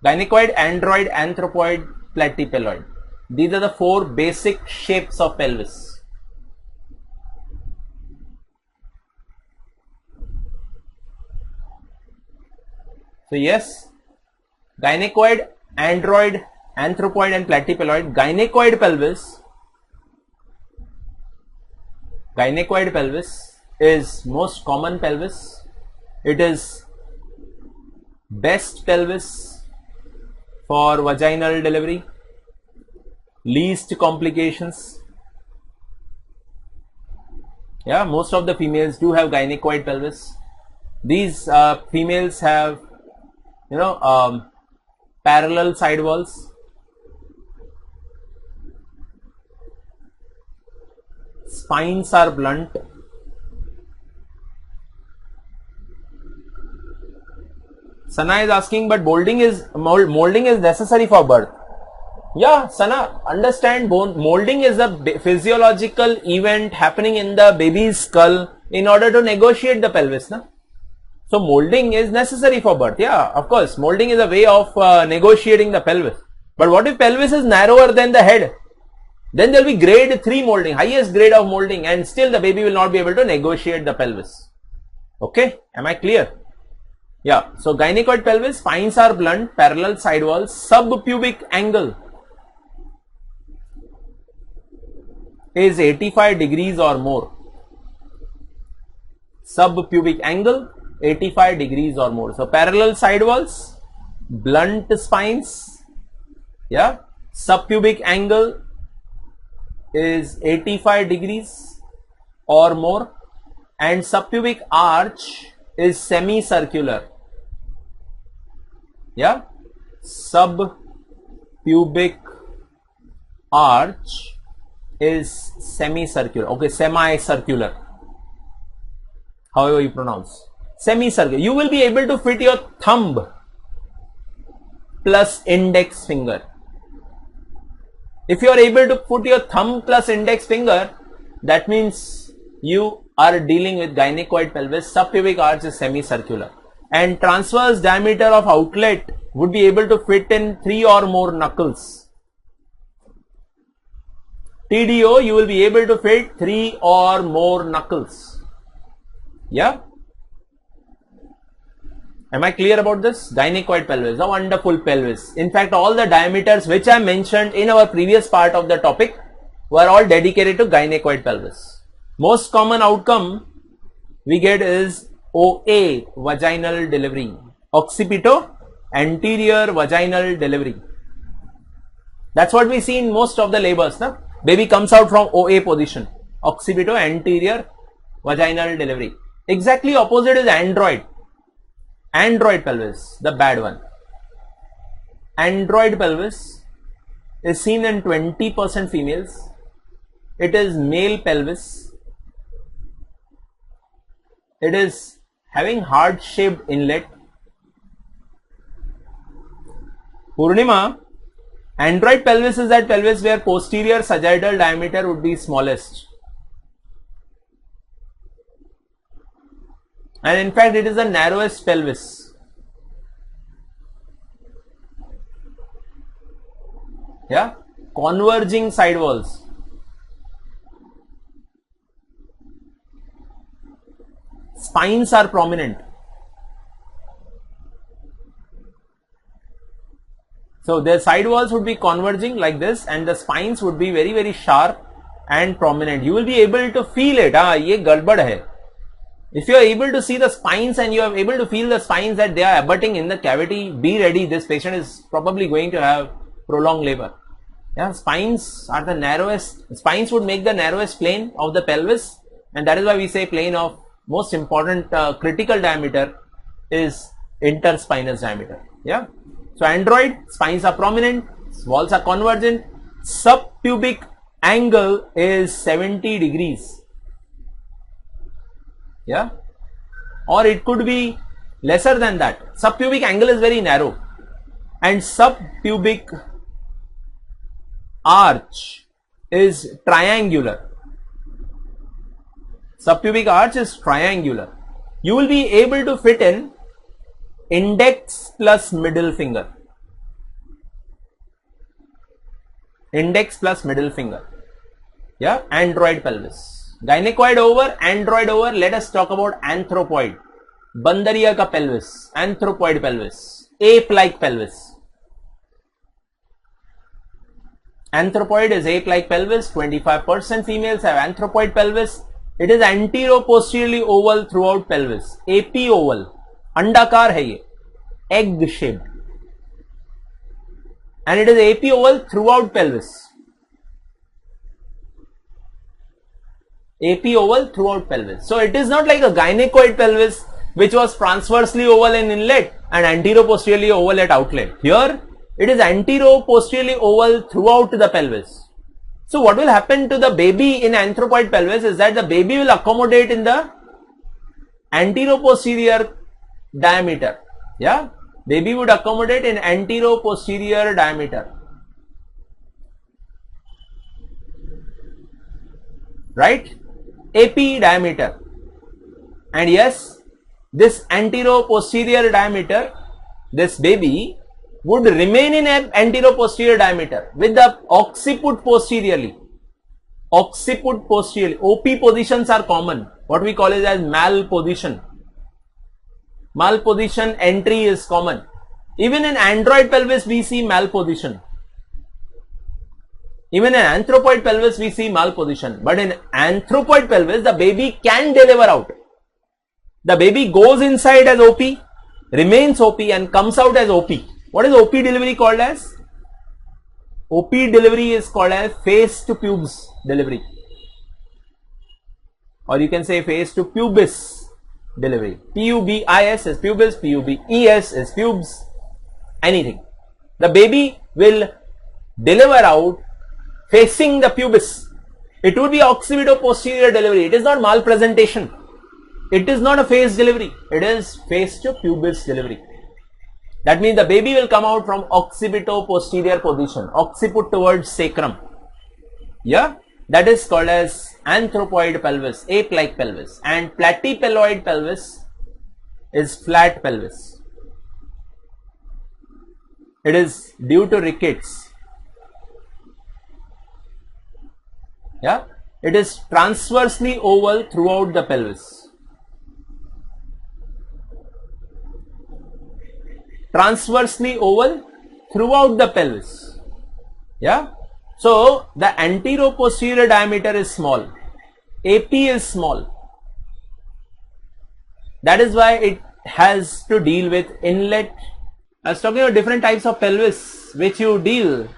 S1: Gynecoid, android, anthropoid, platypeloid. These are the 4 basic shapes of pelvis. So yes, gynecoid, android, anthropoid and platypeloid. Gynecoid pelvis is most common pelvis. It is best pelvis for vaginal delivery, least complications. Yeah, most of the females do have gynecoid pelvis. These females have, parallel side walls, spines are blunt, Sana is asking, but molding is necessary for birth. Yeah, Sana, understand, molding is a physiological event happening in the baby's skull in order to negotiate the pelvis. Na? So molding is necessary for birth. Yeah, of course, molding is a way of negotiating the pelvis. But what if pelvis is narrower than the head? Then there will be grade 3 molding, highest grade of molding, and still the baby will not be able to negotiate the pelvis. Okay, am I clear? Yeah, so gynecoid pelvis, spines are blunt, parallel side walls, subpubic angle is 85 degrees or more. Subpubic angle 85 degrees or more. So parallel side walls, blunt spines, yeah, subpubic angle is 85 degrees or more, and subpubic arch is semicircular. Yeah, subpubic arch is semicircular. Okay, semicircular, however you pronounce. Semicircular. You will be able to fit your thumb plus index finger. If you are able to put your thumb plus index finger, that means you are dealing with gynecoid pelvis. Subpubic arch is semicircular, and transverse diameter of outlet would be able to fit in 3 or more knuckles. TDO, you will be able to fit 3 or more knuckles. Yeah. Am I clear about this? Gynecoid pelvis, a wonderful pelvis. In fact, all the diameters which I mentioned in our previous part of the topic were all dedicated to gynecoid pelvis. Most common outcome we get is OA, vaginal delivery. Occipito, anterior vaginal delivery. That's what we see in most of the labors. Na? Baby comes out from OA position. Occipito, anterior vaginal delivery. Exactly opposite is android. Android pelvis, the bad one. Android pelvis is seen in 20% females. It is male pelvis. It is having heart-shaped inlet. Purnima, android pelvis is that pelvis where posterior sagittal diameter would be smallest. And in fact, it is the narrowest pelvis. Yeah, converging side walls. Spines are prominent. So their side walls would be converging like this, and the spines would be very, very sharp and prominent. You will be able to feel it. Ye gadbad hai. If you are able to see the spines and you are able to feel the spines that they are abutting in the cavity, be ready. This patient is probably going to have prolonged labor. Yeah, spines are the narrowest. Spines would make the narrowest plane of the pelvis, and that is why we say plane of most important critical diameter is interspinous diameter. Yeah. So android, spines are prominent, walls are convergent, subpubic angle is 70 degrees. Yeah, or it could be lesser than that. Subpubic angle is very narrow, and subpubic arch is triangular. Subpubic arch is triangular. You will be able to fit in index plus middle finger. Index plus middle finger. Yeah, android pelvis. Gynecoid over, android over. Let us talk about anthropoid. Bandariya ka pelvis. Anthropoid pelvis. Ape-like pelvis. Anthropoid is ape-like pelvis. 25% females have anthropoid pelvis. It is antero-posteriorly oval throughout pelvis. Api-oval. Andakar hai ye. Egg shaped. And it is api-oval throughout pelvis. Api-oval throughout pelvis. So it is not like a gynecoid pelvis which was transversely oval in inlet and antero-posteriorly oval at outlet. Here it is antero-posteriorly oval throughout the pelvis. So what will happen to the baby in anthropoid pelvis is that the baby will accommodate in the antero-posterior diameter. Yeah, baby would accommodate in antero-posterior diameter. Right? AP diameter. And yes, this antero-posterior diameter, this baby would remain in an anteroposterior diameter with the occiput posteriorly. Occiput posteriorly. OP positions are common. What we call it as malposition. Malposition entry is common. Even in android pelvis we see malposition. Even in anthropoid pelvis we see malposition. But in anthropoid pelvis the baby can deliver out. The baby goes inside as OP, remains OP and comes out as OP. What is OP delivery called as? OP delivery is called as face to pubes delivery. Or you can say face to pubis delivery. P-U-B-I-S is pubis, P-U-B-E-S is pubes, anything. The baby will deliver out facing the pubis. It would be occipito-posterior delivery. It is not malpresentation. It is not a face delivery. It is face to pubis delivery. That means the baby will come out from occipito-posterior position, occiput towards sacrum. Yeah, that is called as anthropoid pelvis, ape-like pelvis, and platypeloid pelvis is flat pelvis. It is due to rickets. Yeah, it is transversely oval throughout the pelvis. Transversely oval throughout the pelvis. Yeah. So the anteroposterior diameter is small. AP is small. That is why it has to deal with inlet. I was talking about different types of pelvis which you deal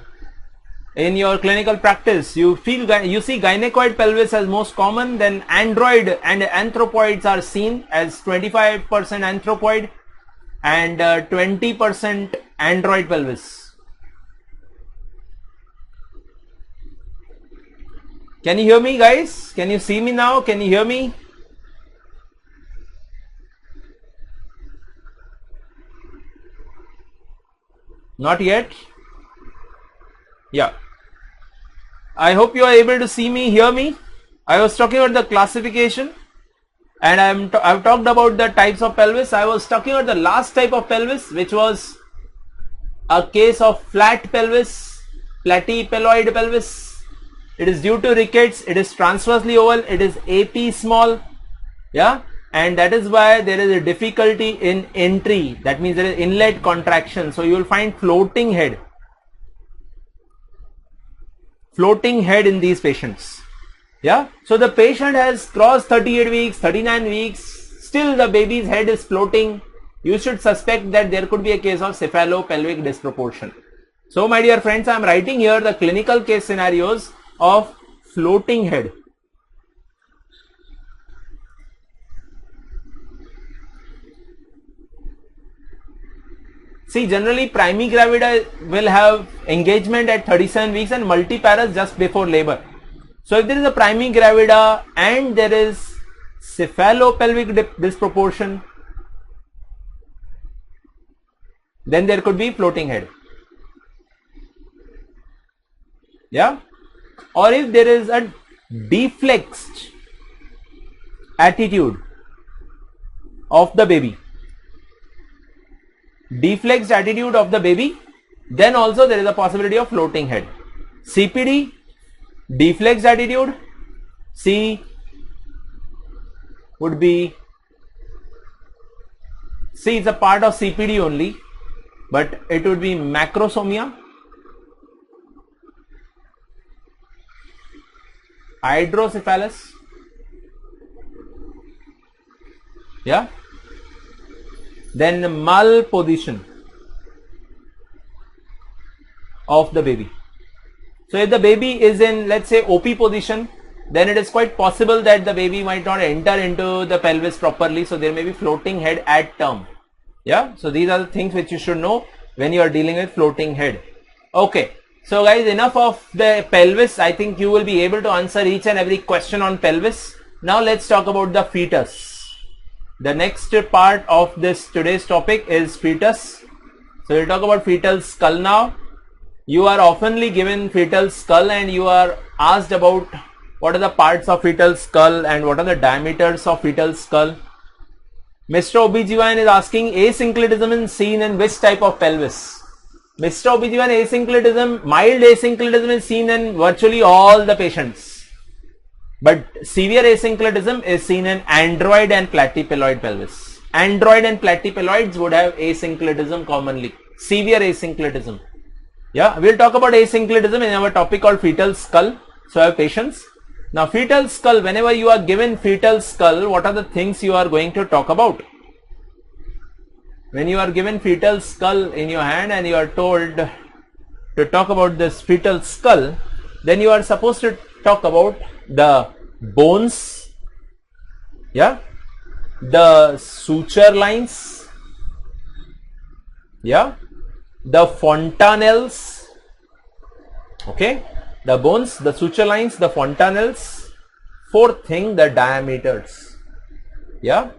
S1: in your clinical practice. You see gynecoid pelvis as most common, then android and anthropoids are seen as 25% anthropoid and 20% android pelvis. Can you hear me, guys? Can you see me now? Can you hear me? Not yet? Yeah. I hope you are able to see me, hear me. I was talking about the classification. And I've talked about the types of pelvis. I was talking about the last type of pelvis, which was a case of flat pelvis, platypeloid pelvis. It is due to rickets. It is transversely oval. It is AP small. Yeah. And that is why there is a difficulty in entry. That means there is inlet contraction. So you will find floating head. Floating head in these patients. Yeah, so the patient has crossed 38 weeks, 39 weeks, still the baby's head is floating. You should suspect that there could be a case of cephalopelvic disproportion. So my dear friends, I am writing here the clinical case scenarios of floating head. See, generally primigravida will have engagement at 37 weeks and multiparous just before labor. So if there is a primigravida and there is cephalopelvic disproportion, then there could be floating head. Yeah. Or if there is a deflexed attitude of the baby, deflexed attitude of the baby, then also there is a possibility of floating head. CPD, deflexed attitude. C would be, C is a part of CPD only, but it would be macrosomia, hydrocephalus. Yeah. Then malposition of the baby. So if the baby is in, let's say, OP position, then it is quite possible that the baby might not enter into the pelvis properly. So there may be floating head at term. Yeah. So these are the things which you should know when you are dealing with floating head. Okay. So guys, enough of the pelvis. I think you will be able to answer each and every question on pelvis. Now let's talk about the fetus. The next part of this today's topic is fetus. So we'll talk about fetal skull now. You are oftenly given fetal skull and you are asked about what are the parts of fetal skull and what are the diameters of fetal skull. Mr. OBGYN is asking, asynclitism is seen in which type of pelvis? Mr. OBGYN, asynclitism, mild asynclitism is seen in virtually all the patients. But severe asynclitism is seen in android and platypelloid pelvis. Android and platypelloids would have asynclitism commonly. Severe asynclitism. Yeah, we'll talk about asynclitism in our topic called fetal skull. So have patience. Now fetal skull, whenever you are given fetal skull, what are the things you are going to talk about? When you are given fetal skull in your hand and you are told to talk about this fetal skull, then you are supposed to talk about the bones, yeah, the suture lines, yeah, the fontanelles, okay, the bones, the suture lines, the fontanelles. Fourth thing, the diameters, yeah,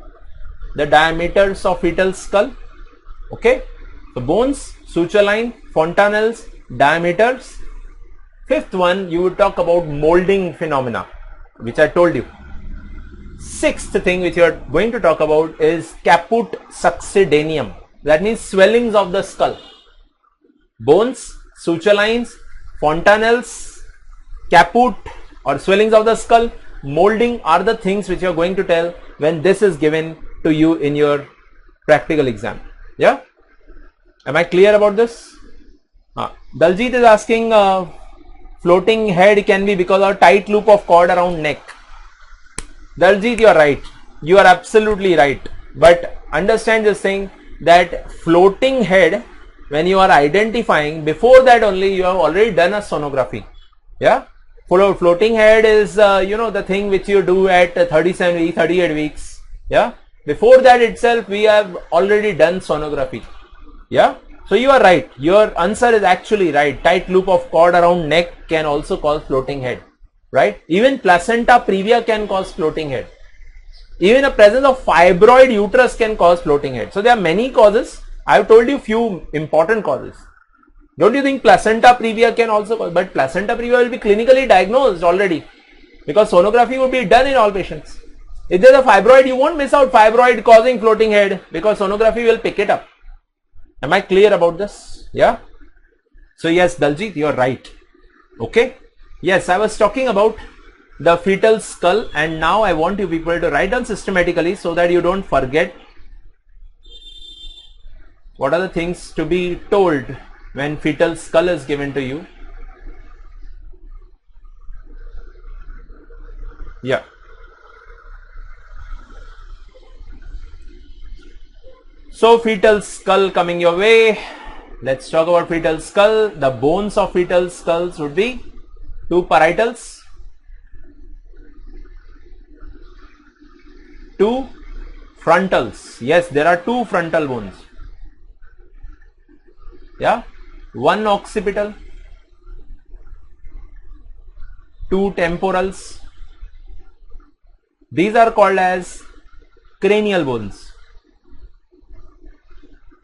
S1: the diameters of fetal skull, okay. So bones, suture line, fontanelles, diameters. Fifth one, you would talk about molding phenomena, which I told you. Sixth thing which you are going to talk about is caput succedaneum. That means swellings of the skull. Bones, suture lines, fontanelles, caput or swellings of the skull, molding are the things which you are going to tell when this is given to you in your practical exam. Yeah? Am I clear about this? Daljit is asking, floating head can be because of tight loop of cord around neck. Daljit, you are right. You are absolutely right. But understand this thing, that floating head, when you are identifying, before that only you have already done a sonography. Yeah. Floating head is, the thing which you do at 37 weeks, 38 weeks. Yeah. Before that itself, we have already done sonography. Yeah. So you are right. Your answer is actually right. Tight loop of cord around neck can also cause floating head, right? Even placenta previa can cause floating head. Even the presence of fibroid uterus can cause floating head. So there are many causes. I have told you few important causes. Don't you think placenta previa can also cause? But placenta previa will be clinically diagnosed already, because sonography would be done in all patients. If there is a fibroid, you won't miss out fibroid causing floating head, because sonography will pick it up. Am I clear about this? Yeah. So yes, Daljit, you are right. Okay. Yes, I was talking about the fetal skull, and now I want you people to write down systematically so that you don't forget what are the things to be told when fetal skull is given to you. Yeah. So fetal skull coming your way. Let's talk about fetal skull. The bones of fetal skulls would be two parietals, two frontals. Yes, there are two frontal bones. Yeah, one occipital, two temporals. These are called as cranial bones.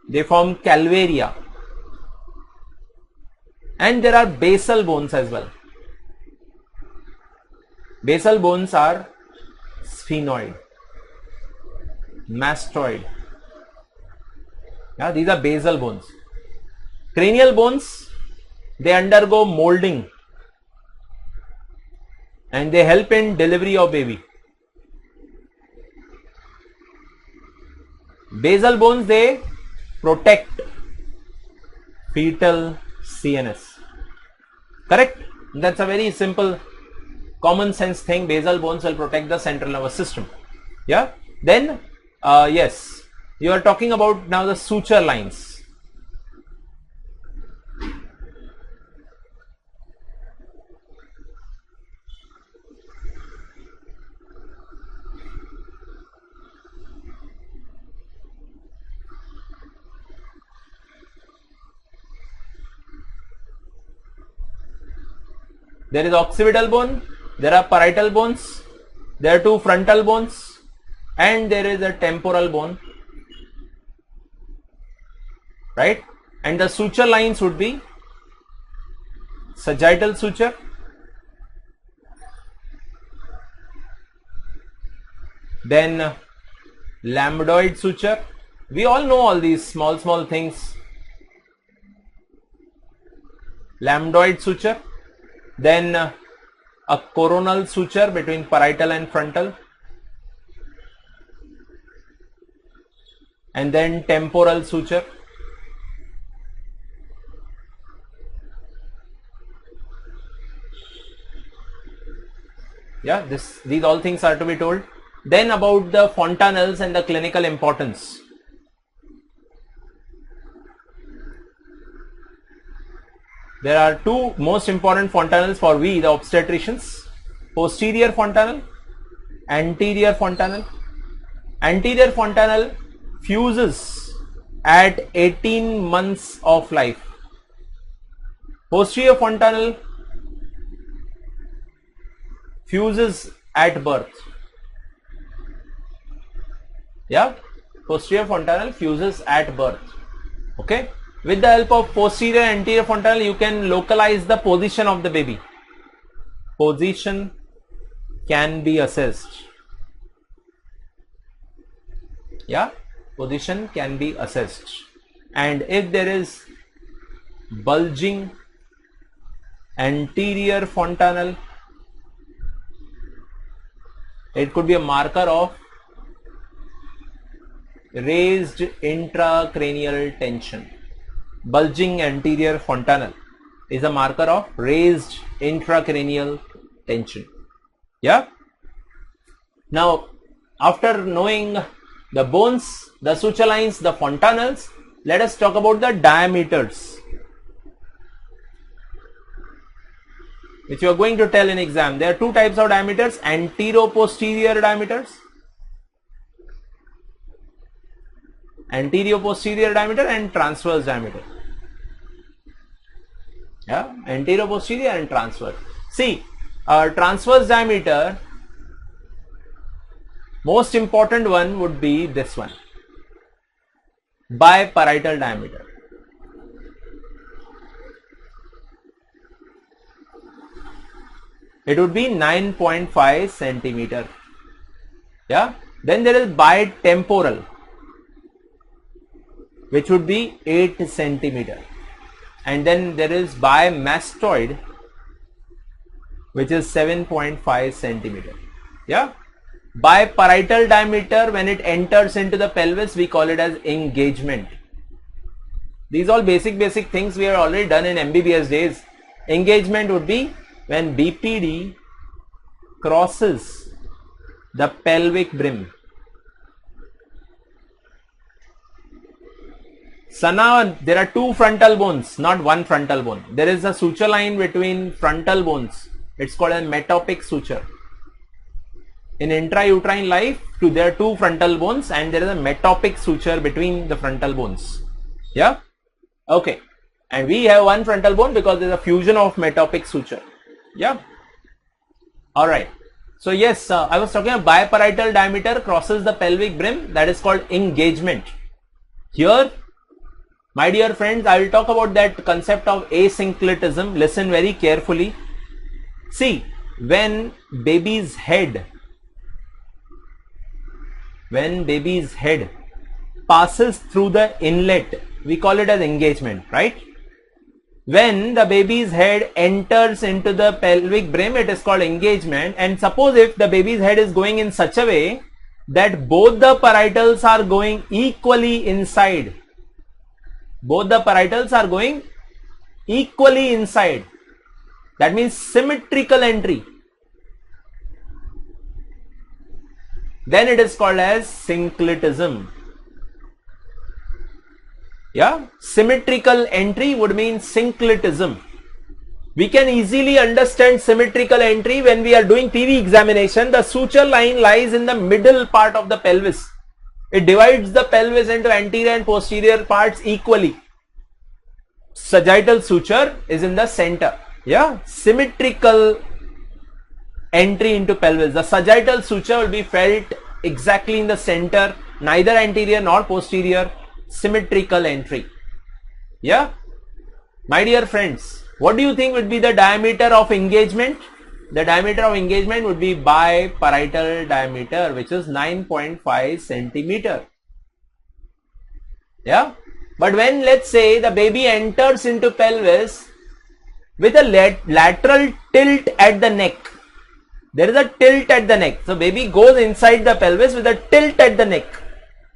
S1: They form calvaria. And there are basal bones as well. Basal bones are sphenoid, mastoid. Yeah, these are basal bones. Cranial bones, they undergo molding and they help in delivery of baby. Basal bones, they protect fetal CNS. Correct? That's a very simple common sense thing. Basal bones will protect the central nervous system. Yeah. Then yes, you are talking about now the suture lines. There is occipital bone, there are parietal bones, there are two frontal bones, and there is a temporal bone, right? And the suture lines would be sagittal suture, then lambdoid suture. We all know all these small things. lambdoid suture, then a coronal suture between parietal and frontal, and then temporal suture. Yeah, these all things are to be told. Then about the fontanelles and the clinical importance. There are two most important fontanelles for we, the obstetricians: posterior fontanelle, anterior fontanelle. Anterior fontanelle fuses at 18 months of life. Posterior fontanelle fuses at birth. Yeah, posterior fontanelle fuses at birth. Okay. With the help of posterior and anterior fontanelle, you can localize the position of the baby. Position can be assessed. Yeah, position can be assessed. And if there is bulging anterior fontanelle, it could be a marker of raised intracranial tension. Bulging anterior fontanelle is a marker of raised intracranial tension. Yeah. Now, after knowing the bones, the suture lines, the fontanelles, let us talk about the diameters, which you are going to tell in exam. There are two types of diameters: antero-posterior diameters, anterior-posterior diameter, and transverse diameter. Yeah, antero-posterior and transverse. See, transverse diameter, most important one would be this one, biparietal diameter. It would be 9.5 centimeter. Yeah. Then there is bitemporal, which would be 8 centimeter. And then there is bimastoid, which is 7.5 centimeter. Yeah. Biparietal diameter, when it enters into the pelvis, we call it as engagement. These all basic things we have already done in MBBS days. Engagement would be when BPD crosses the pelvic brim. So now there are two frontal bones, not one frontal bone. There is a suture line between frontal bones. It's called a metopic suture. In intrauterine life, there are two frontal bones and there is a metopic suture between the frontal bones. Yeah. Okay. And we have one frontal bone because there is a fusion of metopic suture. Yeah. All right. So yes, I was talking about biparietal diameter crosses the pelvic brim. That is called engagement. Here, my dear friends, I will talk about that concept of asynclitism. Listen very carefully. See, when baby's head passes through the inlet, we call it as engagement, right? When the baby's head enters into the pelvic brim, it is called engagement. And suppose if the baby's head is going in such a way that both the parietals are going equally inside. Both the parietals are going equally inside. That means symmetrical entry. Then it is called as synclitism. Yeah, symmetrical entry would mean synclitism. We can easily understand symmetrical entry when we are doing PV examination. The suture line lies in the middle part of the pelvis. It divides the pelvis into anterior and posterior parts equally. Sagittal suture is in the center. Yeah, symmetrical entry into pelvis. The sagittal suture will be felt exactly in the center, neither anterior nor posterior. Symmetrical entry. Yeah, my dear friends, what do you think would be the diameter of engagement? The diameter of engagement would be biparietal diameter, which is 9.5 centimeter. Yeah, but when, let's say, the baby enters into pelvis, with a lateral tilt at the neck. There is a tilt at the neck. So baby goes inside the pelvis with a tilt at the neck,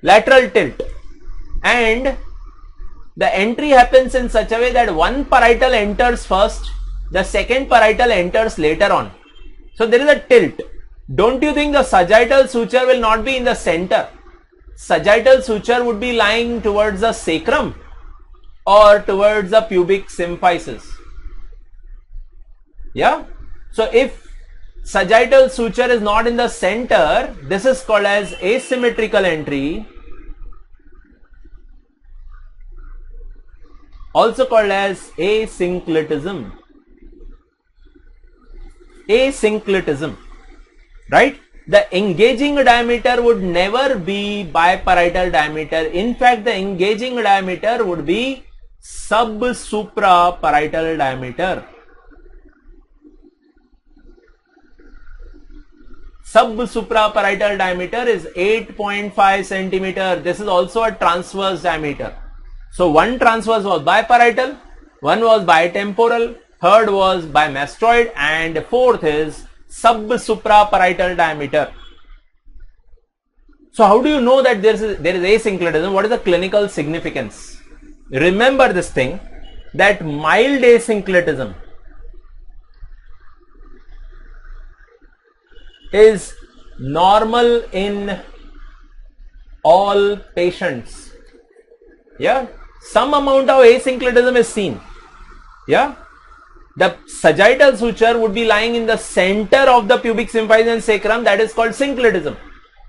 S1: lateral tilt, and the entry happens in such a way that one parietal enters first, the second parietal enters later on. So there is a tilt. Don't you think the sagittal suture will not be in the center? Sagittal suture would be lying towards the sacrum or towards the pubic symphysis. Yeah. So if sagittal suture is not in the center, this is called as asymmetrical entry, also called as asynclitism. Asynclitism, right? The engaging diameter would never be biparietal diameter. In fact, the engaging diameter would be sub-supraparietal diameter. Sub-supraparietal diameter is 8.5 centimeter. This is also a transverse diameter. So one transverse was biparietal, one was bitemporal, third was bimastoid, and fourth is sub-supraparietal diameter. So how do you know that there is asynclitism? What is the clinical significance? Remember this thing, that mild asynclitism is normal in all patients. Yeah, some amount of asynclitism is seen. Yeah, the sagittal suture would be lying in the center of the pubic symphysis and sacrum. That is called synclitism.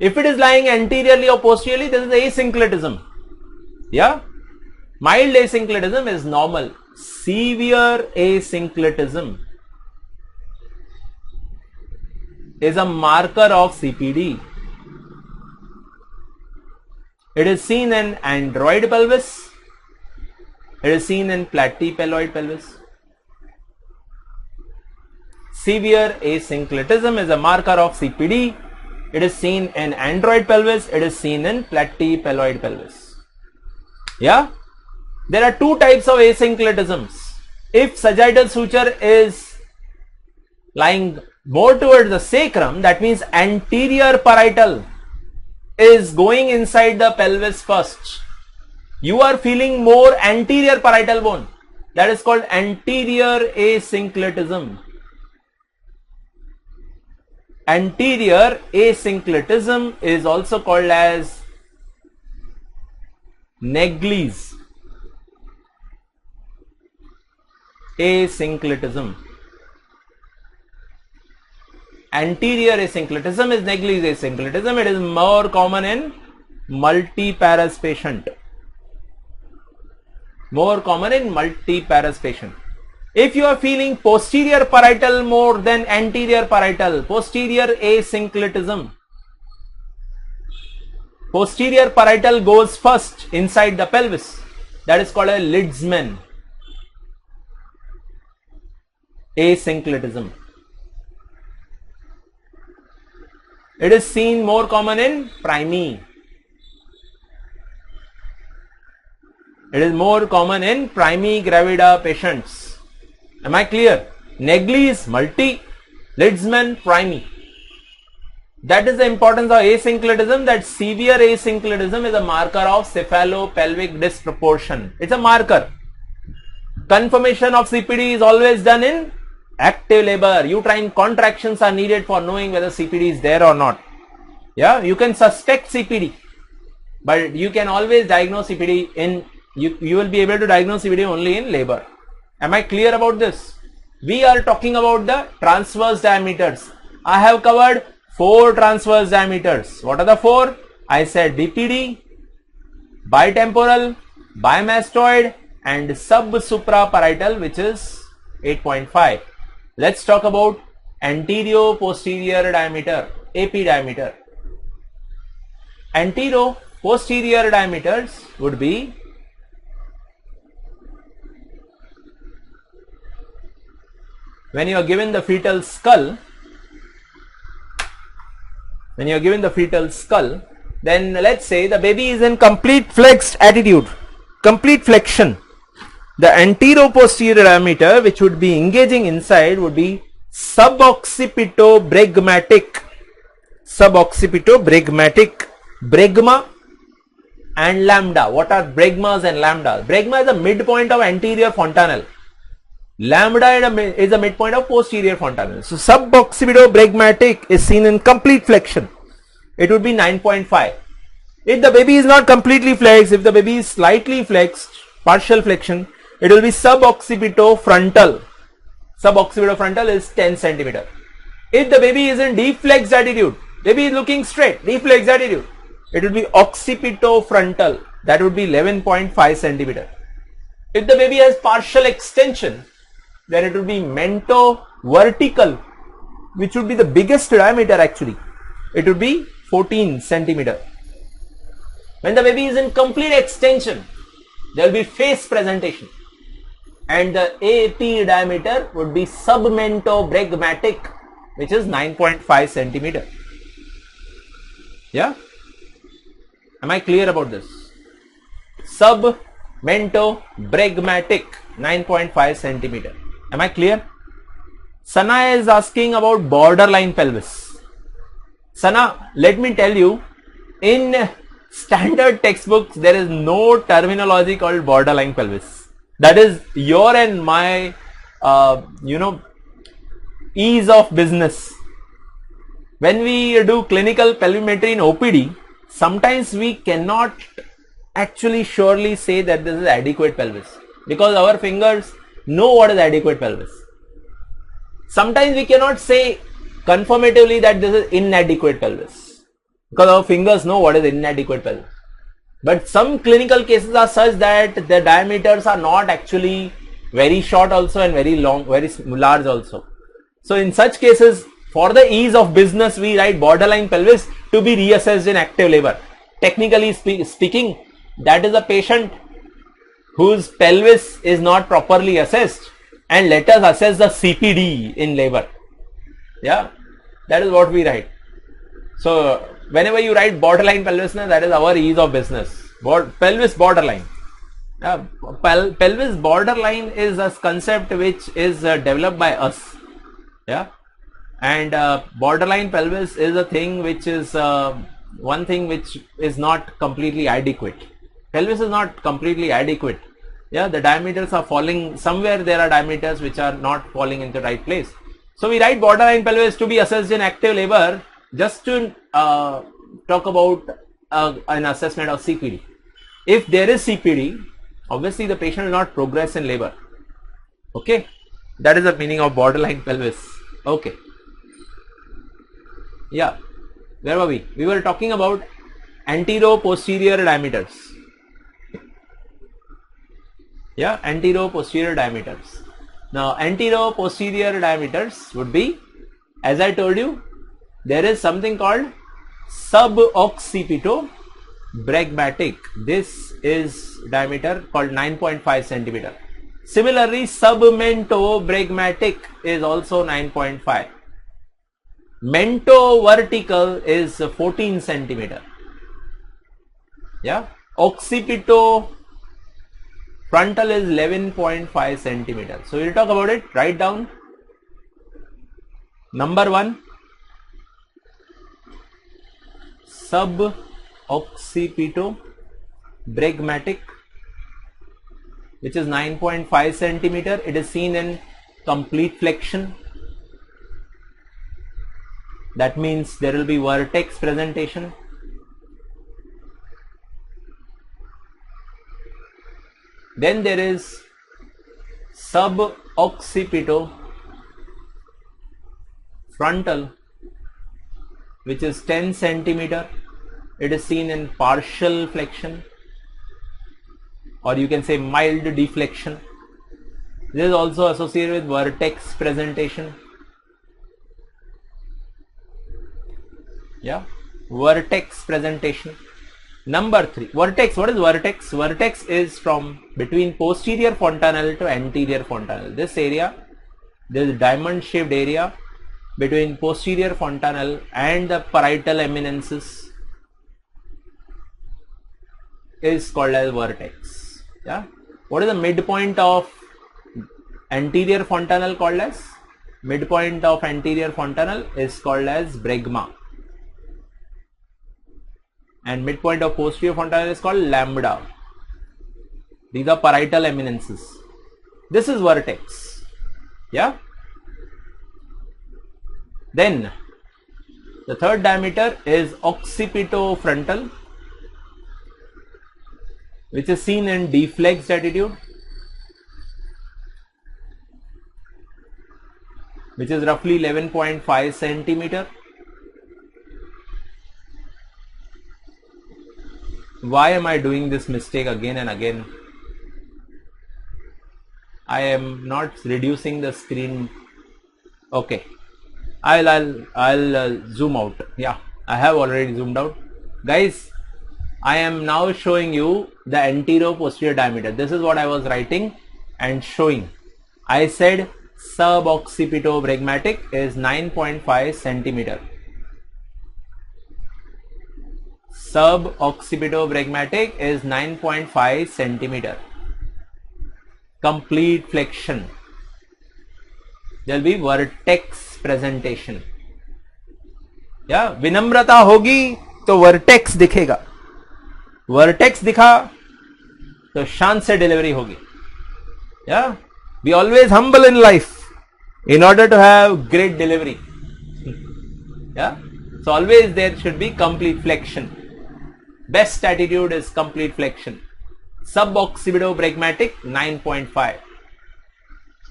S1: If it is lying anteriorly or posteriorly, this is asynclitism. Yeah, mild asynclitism is normal. Severe asynclitism is a marker of CPD. It is seen in android pelvis. It is seen in platypeloid pelvis. Severe asynclitism is a marker of CPD. It is seen in android pelvis. It is seen in platypeloid pelvis. Yeah? There are two types of asynclitisms. If sagittal suture is lying more towards the sacrum, that means anterior parietal is going inside the pelvis first. You are feeling more anterior parietal bone. That is called anterior asynclitism. Anterior asynclitism is also called as Naegeli's asynclitism. Anterior asynclitism is Naegeli's asynclitism. It is more common in multiparous patient. More common in multiparous patient. If you are feeling posterior parietal more than anterior parietal, posterior asynclitism. Posterior parietal goes first inside the pelvis. That is called a Lidsman asynclitism. It is seen more common in primary. It is more common in primary gravida patients. Am I clear? Naegeli's multi, Lidsman primary. That is the importance of asynclitism, that severe asynclitism is a marker of cephalopelvic disproportion. It's a marker. Confirmation of CPD is always done in active labor. Uterine contractions are needed for knowing whether CPD is there or not. Yeah, you can suspect CPD, but you can always diagnose CPD in, you will be able to diagnose CPD only in labor. Am I clear about this? We are talking about the transverse diameters. I have covered 4 transverse diameters. What are the 4? I said BPD, bitemporal, bimastoid, and sub-supraparietal, which is 8.5. Let's talk about anterior-posterior diameter, AP diameter. Antero-posterior diameters would be when you are given the fetal skull. When you are given the fetal skull, then let's say the baby is in complete flexed attitude, complete flexion. the anteroposterior diameter which would be engaging inside would be suboccipitobregmatic, bregma and lambda. What are bregmas and lambda? Bregma is the midpoint of anterior fontanelle. Lambda is the midpoint of posterior fontanelle. So suboccipitobregmatic is seen in complete flexion. It would be 9.5. If the baby is not completely flexed, if the baby is slightly flexed, partial flexion, it will be suboccipitofrontal. Suboccipitofrontal is 10 centimeter. If the baby is in deep flexed attitude, baby is looking straight, deep flexed attitude, it will be occipitofrontal. That would be 11.5 centimeter. If the baby has partial extension, then it will be mentovertical, which would be the biggest diameter actually. It would be 14 centimeter. When the baby is in complete extension, there will be face presentation, and the AP diameter would be submentobregmatic, which is 9.5 centimeter. Yeah? Am I clear about this? Submentobregmatic, 9.5 centimeter. Am I clear? Sana is asking about borderline pelvis. Sana, let me tell you, in standard textbooks there is no terminology called borderline pelvis. That is your and my ease of business. When we do clinical pelvimetry in OPD, sometimes we cannot actually surely say that this is adequate pelvis, because our fingers know what is adequate pelvis. Sometimes we cannot say confirmatively that this is inadequate pelvis, because our fingers know what is inadequate pelvis. But some clinical cases are such that the diameters are not actually very short also and very long, very large also. So in such cases, for the ease of business, we write borderline pelvis to be reassessed in active labor. Technically speaking, that is a patient whose pelvis is not properly assessed, and let us assess the CPD in labor. Yeah, that is what we write. So whenever you write borderline pelvis, that is our ease of business. Pelvis borderline. Pelvis borderline is a concept which is developed by us. Yeah, and borderline pelvis is a thing which is one thing which is not completely adequate. Pelvis is not completely adequate. Yeah, the diameters are falling somewhere. There are diameters which are not falling into the right place. So we write borderline pelvis to be assessed in active labor, just to talk about an assessment of CPD. If there is CPD, obviously the patient will not progress in labor. Okay, that is the meaning of borderline pelvis. Okay. Yeah, where were we? We were talking about antero-posterior diameters. Yeah, antero-posterior diameters. Now, antero-posterior diameters would be, as I told you, there is something called suboccipitobregmatic. This is diameter called 9.5 centimeter. Similarly, submentobregmatic is also 9.5. Mentovertical is 14 centimeter. Yeah, occipitofrontal is 11.5 centimeter. So we'll talk about it. Write down. Number 1, suboccipitobregmatic, which is 9.5 centimeter. It is seen in complete flexion. That means there will be vertex presentation. Then there is suboccipitofrontal, which is 10 centimeter. It is seen in partial flexion, or you can say mild deflection. This is also associated with vertex presentation. Yeah, vertex presentation. Number 3, vertex. What is vertex? Vertex is from between posterior fontanelle to anterior fontanelle. This area, this diamond shaped area between posterior fontanelle and the parietal eminences is called as vertex. Yeah, What is the midpoint of anterior fontanelle called as? Midpoint of anterior fontanelle is called as bregma. And midpoint of posterior fontanelle is called lambda. These are parietal eminences. This is vertex. Yeah. Then the third diameter is occipitofrontal, which is seen in deflexed attitude, which is roughly 11.5 centimeter. Why am I doing this mistake again and again? I am not reducing the screen. Okay, I'll zoom out. Yeah, I have already zoomed out. Guys, I am now showing you the anterior posterior diameter. This is what I was writing and showing. I said suboccipitobregmatic is 9.5 centimeter. Suboccipitobregmatic is 9.5 centimeter. Complete flexion. There will be vertex presentation. या विनम्रता होगी तो vertex दिखेगा, vertex दिखा तो शान से delivery होगी. Yeah, be always humble in life in order to have great delivery. Yeah, so always there should be complete flexion. Best attitude is complete flexion. Suboccipitobregmatic 9.5.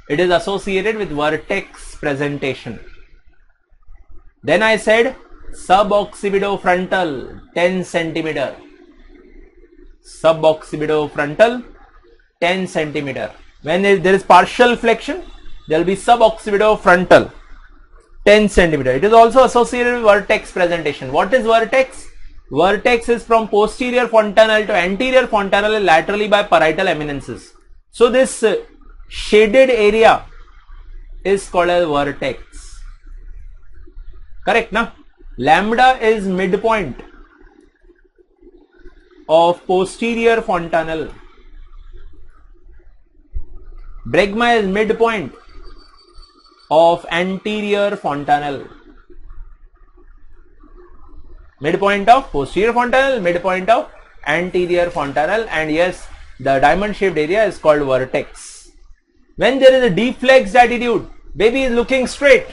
S1: It is associated with vertex presentation. Then I said suboccipitofrontal 10 centimeter. Suboccipitofrontal 10 centimeter. When there is partial flexion, there will be suboccipitofrontal 10 centimeter. It is also associated with vertex presentation. What is vertex? Vertex is from posterior fontanelle to anterior fontanelle laterally by parietal eminences. So this shaded area is called as vertex. Correct, na? Lambda is midpoint of posterior fontanelle. Bregma is midpoint of anterior fontanelle. Midpoint of posterior fontanelle, midpoint of anterior fontanelle, and yes, the diamond shaped area is called vertex. When there is a deflexed attitude, baby is looking straight,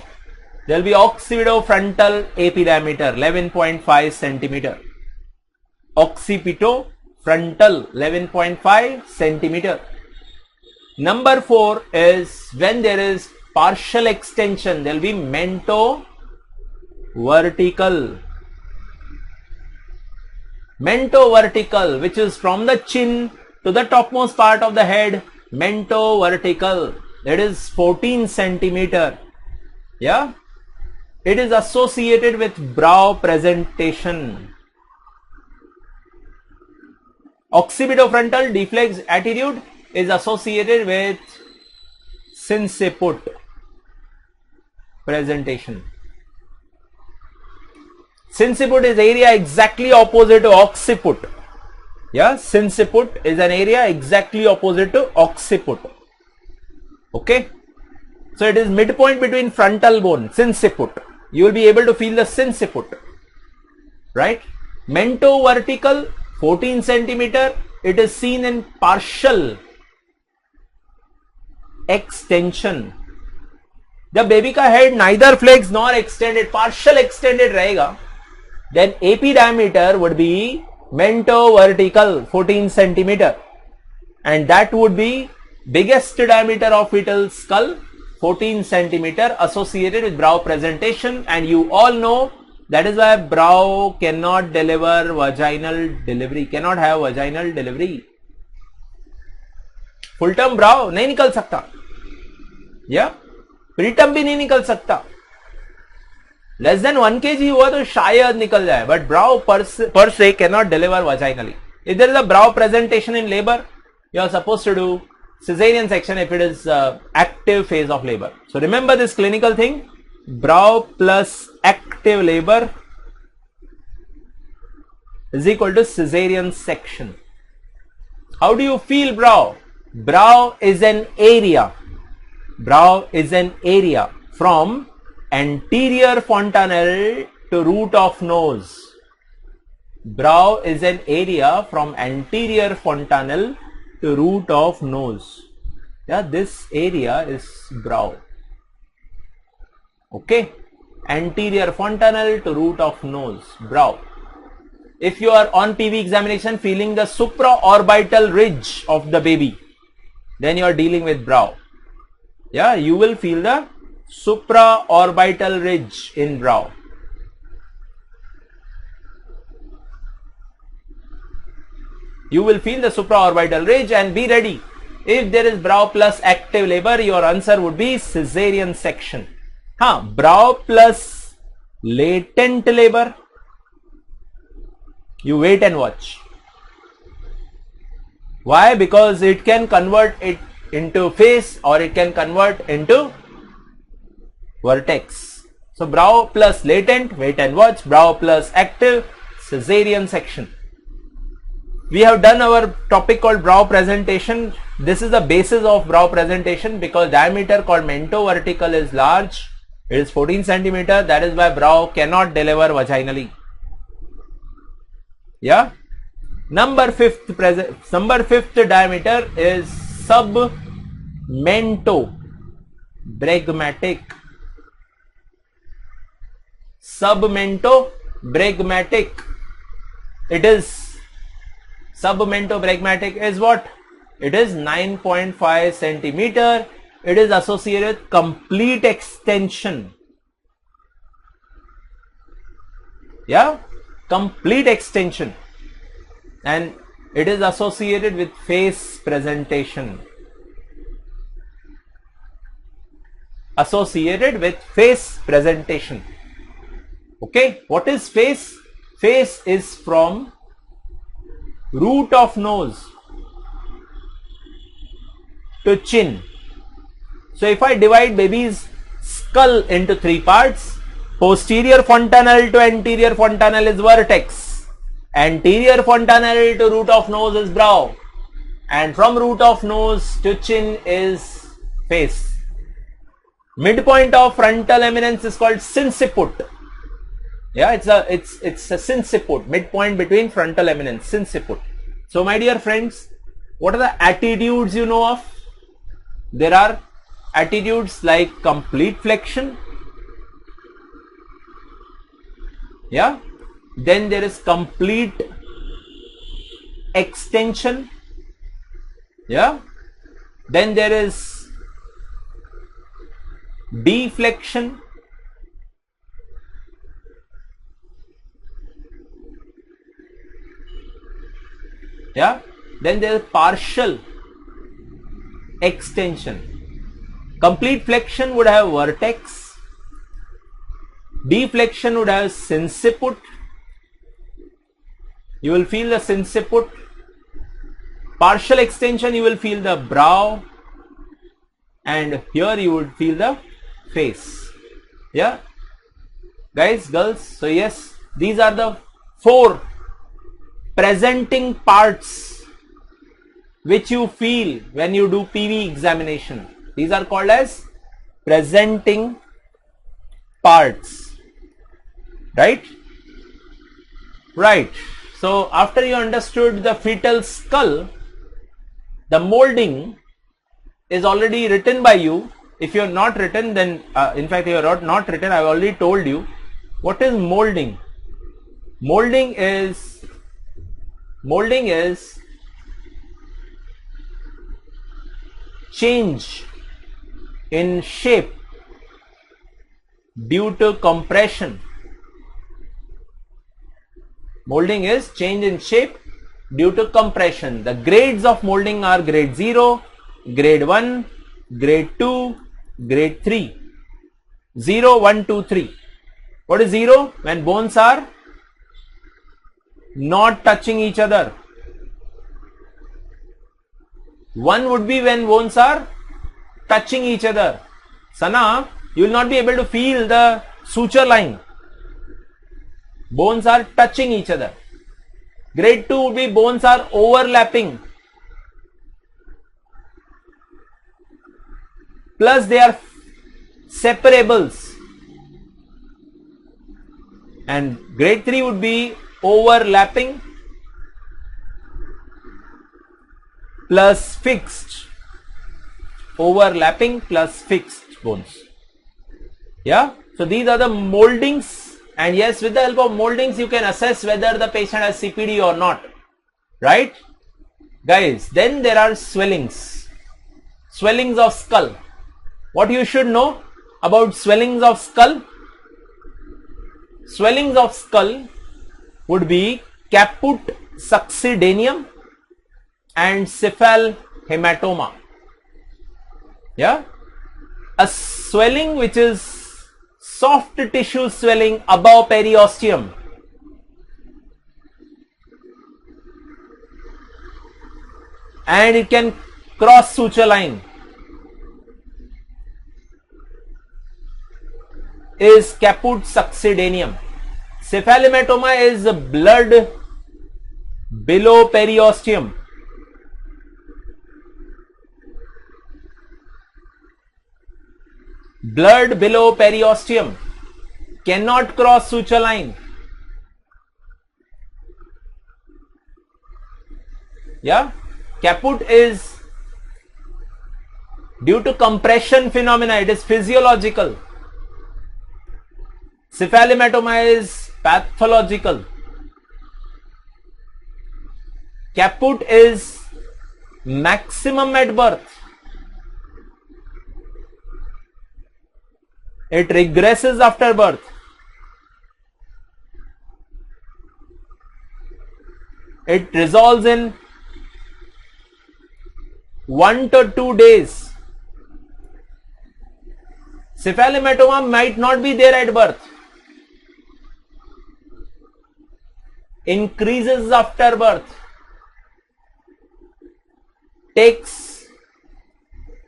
S1: there will be occipitofrontal AP diameter 11.5 centimeter. Occipitofrontal 11.5 centimeter. Number 4 is when there is partial extension, there will be mento-vertical. Mento-vertical, which is from the chin to the topmost part of the head. Mento-vertical, that is 14 centimeter. Yeah, it is associated with brow presentation. Occipitofrontal deflexed attitude is associated with sinciput presentation. Sinciput is area exactly opposite to occiput. Yeah, sinciput is an area exactly opposite to occiput. Okay, so it is midpoint between frontal bone, sinciput. You will be able to feel the sinciput, right? Mento-vertical 14 centimeter. It is seen in partial extension. The baby का head neither flexed nor extended, partial extended रहेगा. Then AP diameter would be mento-vertical 14 centimeter, and that would be biggest diameter of fetal skull 14 centimeter, associated with brow presentation. And you all know that is why brow cannot deliver vaginal delivery, cannot have vaginal delivery. Full term brow नहीं निकल सकता, या preterm भी नहीं निकल सकता. Less than 1 kg हुआ तो शायद निकल जाए, बट ब्राउ पर से cannot deliver vaginally. If there is a brow presentation in labor, you are supposed to do cesarean section if it is active phase of labor. So remember this clinical thing: brow plus active labor is equal to cesarean section. How do you feel brow? Brow is an area. Brow is an area from anterior fontanelle to root of nose. Brow is an area from anterior fontanelle to root of nose. Yeah, this area is brow. Okay, anterior fontanelle to root of nose, brow. If you are on PV examination feeling the supraorbital ridge of the baby, then you are dealing with brow. Yeah, you will feel the supraorbital ridge in brow. You will feel the supraorbital ridge, and be ready. If there is brow plus active labor, your answer would be cesarean section. Brow plus latent labor. You wait and watch. Why? Because it can convert it into face or it can convert into vertex. So brow plus latent, wait and watch. Brow plus active, cesarean section. We have done our topic called brow presentation. This is the basis of brow presentation because diameter called mentovertical is large. It is 14 centimeter. That is why brow cannot deliver vaginally. Yeah. Number fifth diameter is submentobregmatic. Submentobregmatic. It is submentobregmatic is what? It is 9.5 centimeter. It is associated with complete extension. Yeah, complete extension. And it is associated with face presentation. Associated with face presentation. Okay, what is face? Face is from root of nose to chin. So if I divide baby's skull into three parts, posterior fontanelle to anterior fontanelle is vertex, anterior fontanelle to root of nose is brow, and from root of nose to chin is face. Midpoint of frontal eminence is called sinciput. Yeah, it's a sinciput, midpoint between frontal eminence, sinciput. So my dear friends, what are the attitudes you know of? There are attitudes like complete flexion. Yeah. Then there is complete extension. Yeah. Then there is deflection. Yeah. Then there is partial extension. Complete flexion would have vertex. Deflection would have sinciput. You will feel the sinciput. Partial extension, you will feel the brow. And here you would feel the face. Yeah. Guys, girls. So yes, these are the 4 presenting parts which you feel when you do PV examination. These are called as presenting parts. Right? Right. So after you understood the fetal skull, the molding is already written by you. If you are not written, then in fact you are not written, I have already told you. What is molding? Molding is change in shape due to compression. Molding is change in shape due to compression. The grades of molding are grade 0, grade 1, grade 2, grade 3. 0, 1, 2, 3. What is 0? When bones are not touching each other. 1 would be when bones are touching each other. Sana, you will not be able to feel the suture line. Bones are touching each other. Grade 2 would be bones are overlapping. plus they are separables. And grade 3 would be overlapping plus fixed. Overlapping plus fixed bones. Yeah. So these are the moldings, and yes, with the help of moldings you can assess whether the patient has CPD or not. Right? Guys, then there are swellings. Swellings of skull. What you should know about swellings of skull? Swellings of skull would be caput succedaneum and cephalhematoma. Yeah, a swelling which is soft tissue swelling above periosteum. And it can cross suture line is caput succedaneum. Cephalhematoma is blood below periosteum. Blood below periosteum cannot cross suture line. Yeah, caput is due to compression phenomena, it is physiological. Cephalhematoma is pathological. Caput is maximum at birth. It regresses after birth. It resolves in 1 to 2 days. Cephalhematoma might not be there at birth. Increases after birth. Takes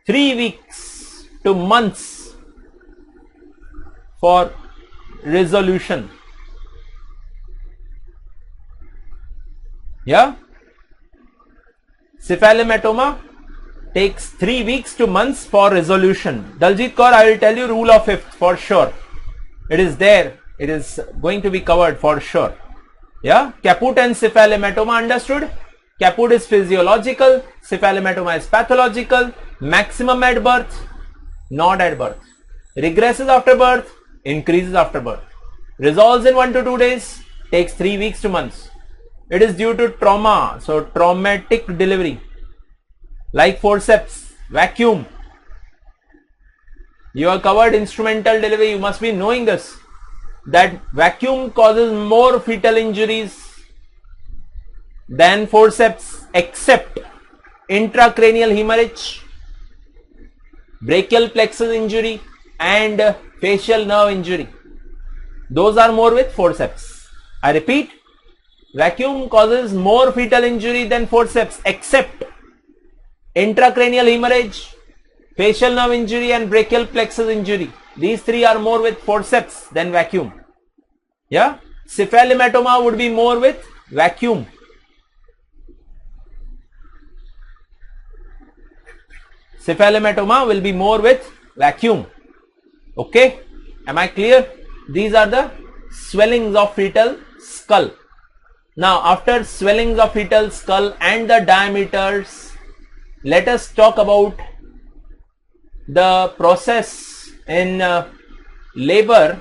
S1: 3 weeks to months for resolution. Yeah, cephalhematoma takes 3 weeks to months for resolution. Daljit Kaur, I will tell you rule of fifth for sure. It is there. It is going to be covered for sure. Yeah, caput and cephalhematoma understood. Caput is physiological, cephalhematoma is pathological. Maximum at birth, not at birth. Regresses after birth, increases after birth. Resolves in 1 to 2 days, takes 3 weeks to months. It is due to trauma, so traumatic delivery, like forceps, vacuum. You are covered instrumental delivery, you must be knowing this, that vacuum causes more fetal injuries than forceps, except intracranial hemorrhage, brachial plexus injury and facial nerve injury. Those are more with forceps. I repeat, vacuum causes more fetal injury than forceps, except intracranial hemorrhage, facial nerve injury and brachial plexus injury. These three are more with forceps than vacuum. Yeah, cephalhematoma would be more with vacuum. Cephalhematoma will be more with vacuum. Okay, am I clear? These are the swellings of fetal skull. Now, after swellings of fetal skull and the diameters, let us talk about the process in labor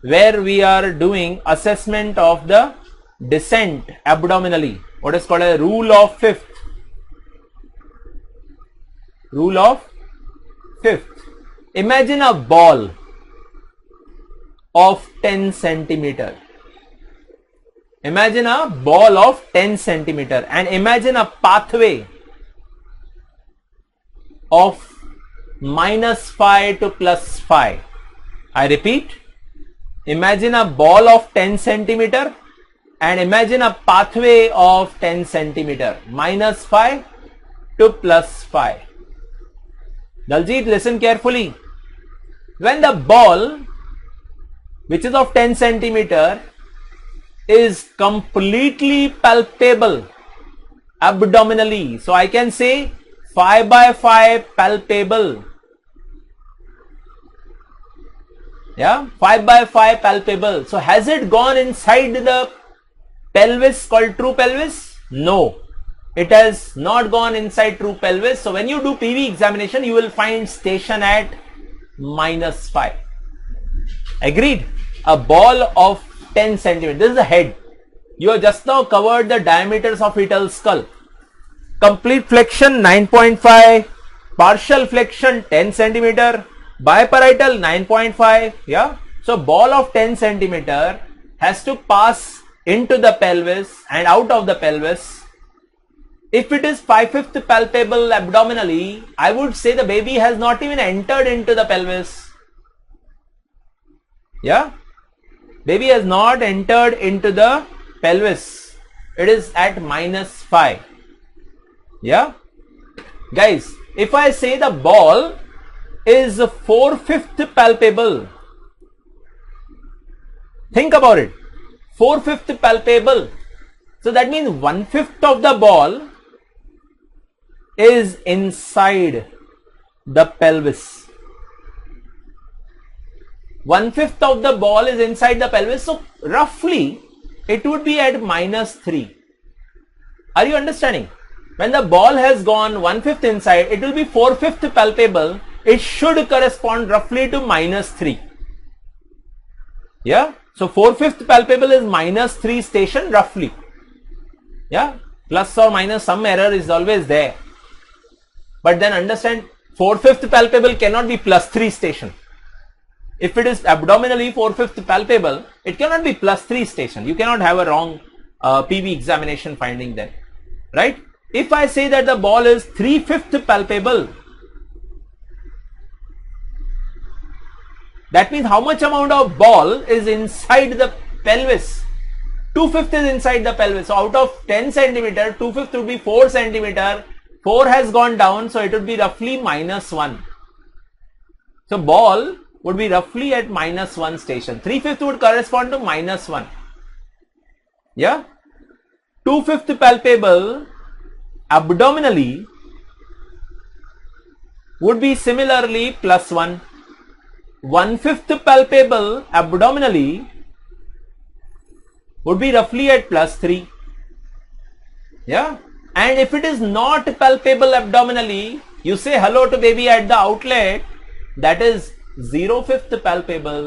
S1: where we are doing assessment of the descent abdominally. What is called a rule of fifth. Rule of fifth. Imagine a ball of 10 centimeter. Imagine a ball of 10 centimeter and imagine a pathway of -5 to +5. I repeat, imagine a ball of 10 centimeter and imagine a pathway of 10 centimeter, -5 to +5. Daljit, listen carefully. When the ball, which is of 10 centimeter, is completely palpable abdominally, so I can say 5 by 5 palpable Yeah, 5 by 5 palpable. So has it gone inside the pelvis called true pelvis? No, it has not gone inside true pelvis. So when you do PV examination, you will find station at -5. Agreed? A ball of 10 centimeters. This is the head. You have just now covered the diameters of fetal skull. Complete flexion 9.5, partial flexion 10 centimeter, biparietal 9.5. Yeah. So ball of 10 centimeter has to pass into the pelvis and out of the pelvis. If it is 5/5 palpable abdominally, I would say the baby has not even entered into the pelvis. Yeah. Baby has not entered into the pelvis. It is at -5. Yeah. Guys, if I say the ball is 4/5 palpable, think about it. 4/5 palpable. So that means 1/5 of the ball is inside the pelvis. 1/5 of the ball is inside the pelvis. So roughly it would be at -3. Are you understanding? When the ball has gone 1/5 inside, it will be 4/5 palpable. It should correspond roughly to -3. Yeah. So 4/5 palpable is -3 station roughly. Yeah. Plus or minus some error is always there. But then understand 4/5 palpable cannot be +3 station. If it is abdominally 4/5 palpable, it cannot be +3 station. You cannot have a wrong PV examination finding then. Right? If I say that the ball is 3/5 palpable, that means how much amount of ball is inside the pelvis? 2/5 is inside the pelvis. So out of 10 centimeter, 2/5 would be 4 centimeter. 4 has gone down, so it would be roughly -1. So ball would be roughly at -1 station. 3/5 would correspond to -1. Yeah. 2/5 palpable abdominally would be similarly +1. 1/5 palpable abdominally would be roughly at +3. Yeah. And if it is not palpable abdominally, you say hello to baby at the outlet, that is 0/5 palpable.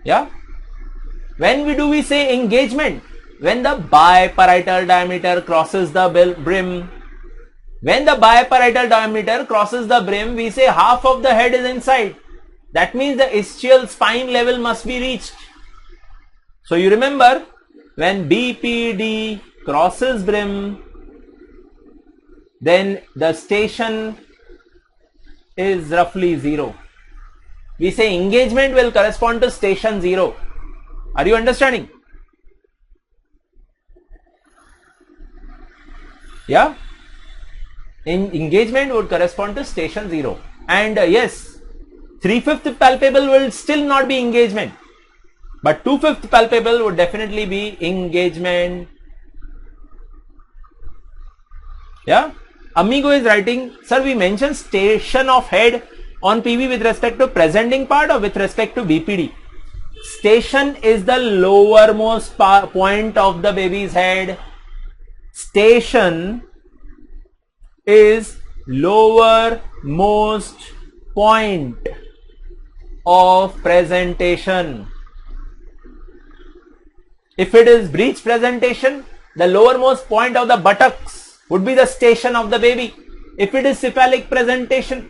S1: Yeah. When we say engagement? When the biparietal diameter crosses the brim. When the biparietal diameter crosses the brim, we say half of the head is inside. That means the ischial spine level must be reached. So you remember, when BPD crosses brim, then the station is roughly 0. We say engagement will correspond to station 0. Are you understanding? Yeah. Engagement would correspond to station 0. And yes, 3/5 palpable will still not be engagement. But 2/5 palpable would definitely be engagement. Yeah. Amigo is writing, sir, we mentioned station of head on PV with respect to presenting part or with respect to BPD? Station is the lowermost point of the baby's head. Station is lowermost point of presentation. If it is breech presentation, the lowermost point of the buttocks would be the station of the baby. If it is cephalic presentation,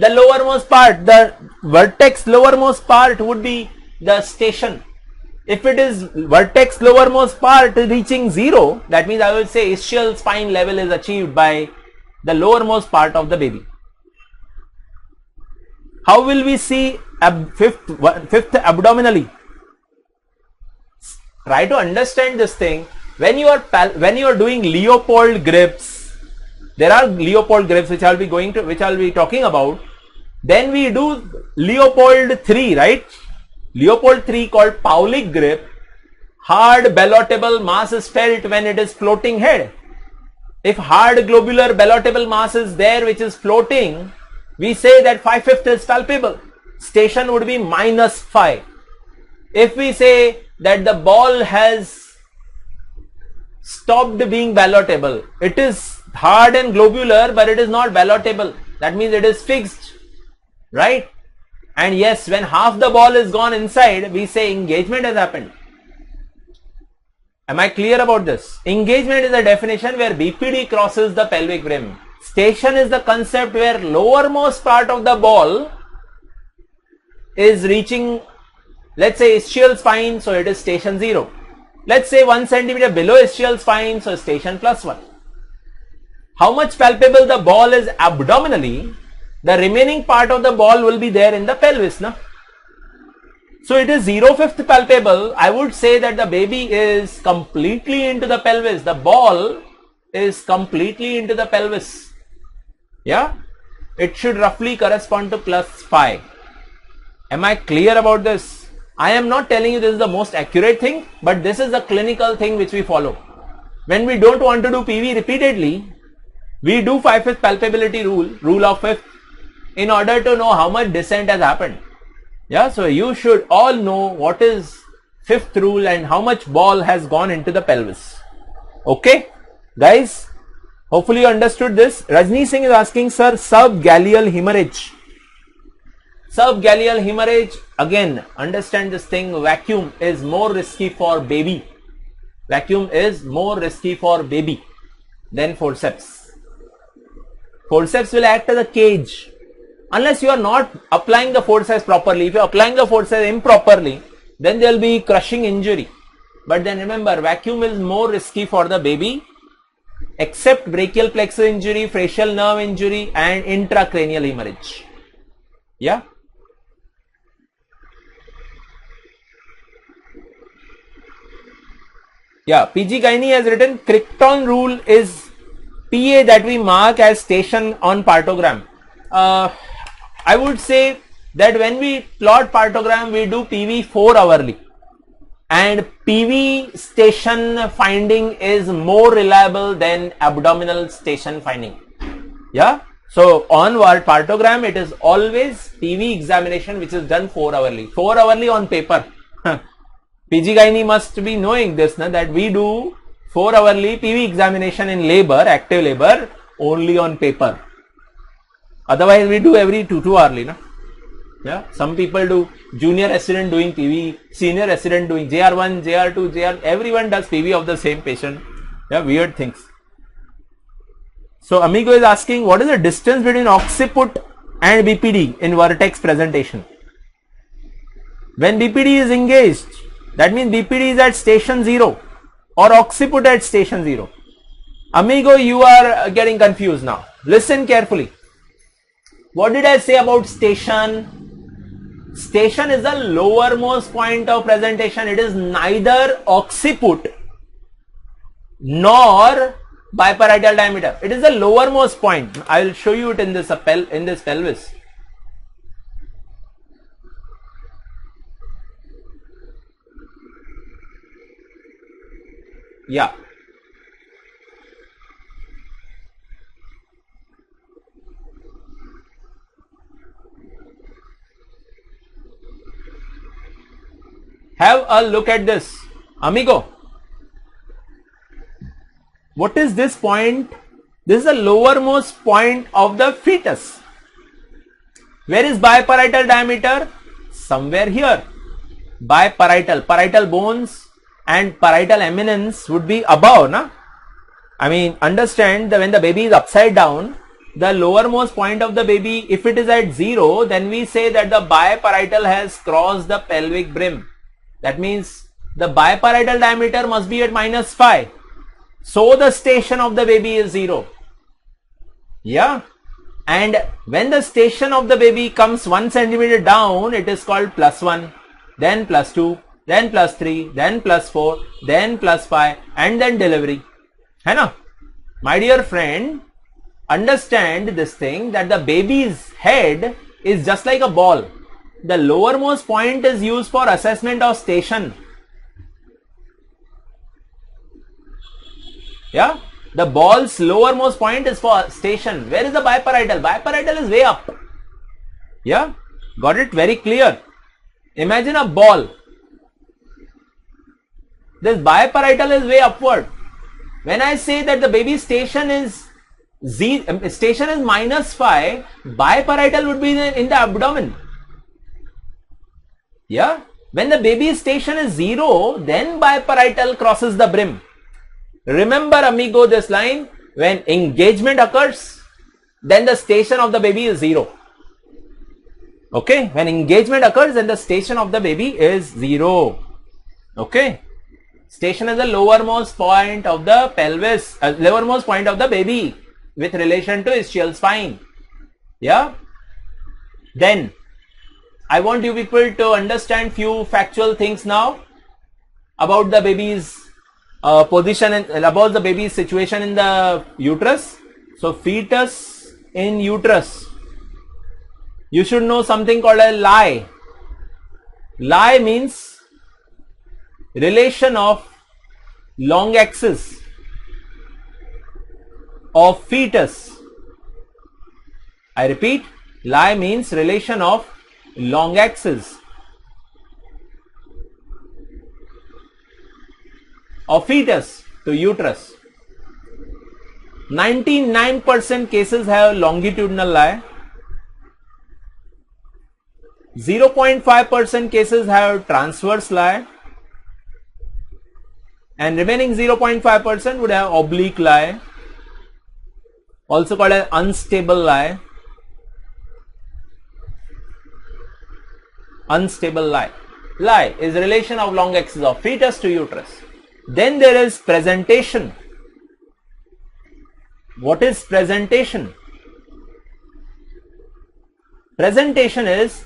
S1: the lowermost part, the vertex lowermost part would be the station. If it is vertex lowermost part reaching 0, that means I will say ischial spine level is achieved by the lowermost part of the baby. How will we see fifth abdominally? Try to understand this thing. When you are doing Leopold grips, there are Leopold grips which I will be talking about. Then we do Leopold 3, right? Leopold 3 called Paulik grip. Hard ballotable mass is felt when it is floating head. If hard globular ballotable mass is there which is floating, we say that 5/5 is palpable. Station would be -5. If we say that the ball has stopped being ballotable, it is hard and globular, but it is not ballotable. That means it is fixed, right? And yes, when half the ball is gone inside, we say engagement has happened. Am I clear about this? Engagement is a definition where BPD crosses the pelvic rim. Station is the concept where lowermost part of the ball is reaching, let's say, ischial spine, so it is station 0. Let's say 1 centimeter below ischial spine, so station +1. How much palpable the ball is abdominally, the remaining part of the ball will be there in the pelvis, no? So it is 0/5 palpable. I would say that the baby is completely into the pelvis. The ball is completely into the pelvis. Yeah, it should roughly correspond to +5. Am I clear about this? I am not telling you this is the most accurate thing, but this is the clinical thing which we follow. When we don't want to do PV repeatedly, we do 5/5 palpability rule of 5th, in order to know how much descent has happened. Yeah, so you should all know what is 5th rule and how much ball has gone into the pelvis. Okay, guys, hopefully you understood this. Rajni Singh is asking, sir, subgaleal hemorrhage. Subgaleal hemorrhage, again, understand this thing, vacuum is more risky for baby. Vacuum is more risky for baby than forceps. Forceps will act as a cage. Unless you are not applying the forceps properly. If you are applying the forceps improperly, then there will be crushing injury. But then remember, vacuum is more risky for the baby, except brachial plexus injury, facial nerve injury and intracranial hemorrhage. Yeah. Yeah, PG Gaini has written, Crichton rule is PA that we mark as station on partogram. I would say that when we plot partogram, we do PV 4 hourly, and PV station finding is more reliable than abdominal station finding. Yeah, so on partogram it is always PV examination which is done 4 hourly. 4 hourly on paper. PG Gaini must be knowing this, na, that we do 4 hourly PV examination in labor, active labor, only on paper. Otherwise we do every 2 hourly, na? Yeah, some people do junior resident doing PV, senior resident doing JR1, JR2, JR, everyone does PV of the same patient. Yeah, weird things. So Amigo is asking, what is the distance between occiput and BPD in vertex presentation? When BPD is engaged, that means BPD is at station 0 or occiput at station 0. Amigo, you are getting confused now. Listen carefully. What did I say about station? Station is the lowermost point of presentation. It is neither occiput nor biparietal diameter. It is the lowermost point. I will show you it in this pelvis. Yeah. Have a look at this, amigo. What is this point? This is the lowermost point of the fetus. Where is biparietal diameter? Somewhere here. Biparietal, parietal bones and parietal eminence would be above, na? I mean, understand that when the baby is upside down, the lowermost point of the baby, if it is at 0, then we say that the biparietal has crossed the pelvic brim. That means the biparietal diameter must be at -5. So the station of the baby is 0. Yeah. And when the station of the baby comes 1 centimeter down, it is called +1, then +2, then +3, then +4, then +5, and then delivery. Hai na? My dear friend, understand this thing, that the baby's head is just like a ball. The lowermost point is used for assessment of station. Yeah, the ball's lowermost point is for station. Where is the biparietal? Biparietal is way up. Yeah, got it very clear. Imagine a ball. This biparietal is way upward. When I say that the baby station is -5, biparietal would be in the abdomen. Yeah, when the baby station is 0, then biparietal crosses the brim. Remember, amigo, this line: when engagement occurs, then the station of the baby is 0. Okay, when engagement occurs, then the station of the baby is 0. Okay, station is the lowermost point of the pelvis, lowermost point of the baby with relation to ischial spine. Yeah, then I want you people to understand few factual things now about the baby's position and about the baby's situation in the uterus. So fetus in uterus, you should know something called a lie. Lie means relation of long axis of fetus. I repeat, lie means relation of long axis of fetus to uterus. 99% cases have longitudinal lie. 0.5% cases have transverse lie, and remaining 0.5% would have oblique lie, also called an unstable lie. Unstable lie. Lie is relation of long axis of fetus to uterus. Then there is presentation. What is presentation? Presentation is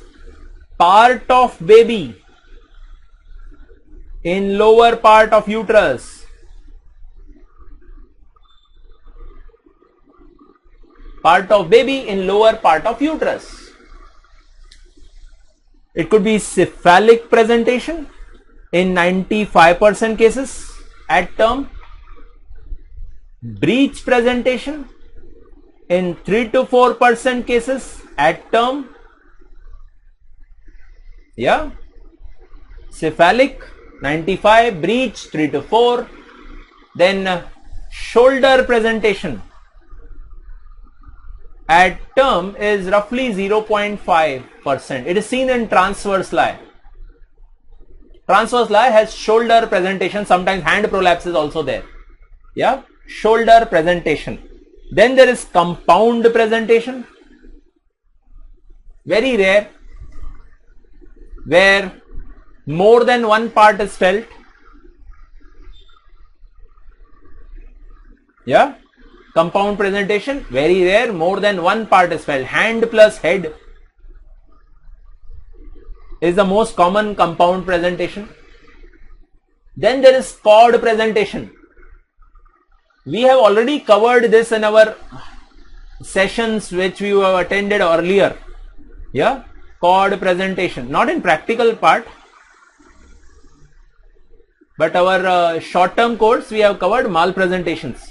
S1: part of baby in lower part of uterus. Part of baby in lower part of uterus. It could be cephalic presentation in 95% cases at term. Breech presentation in 3 to 4% cases at term. Yeah, cephalic 95, breech 3 to 4. Then shoulder presentation at term is roughly 0.5%. It is seen in transverse lie. Transverse lie has shoulder presentation. Sometimes hand prolapse is also there. Yeah, shoulder presentation. Then there is compound presentation. Very rare, where more than one part is felt. Yeah, compound presentation, very rare, more than one part is felt. Hand plus head is the most common compound presentation. Then there is cord presentation. We have already covered this in our sessions which we have attended earlier. Yeah, cord presentation, not in practical part, but our short-term course we have covered malpresentations.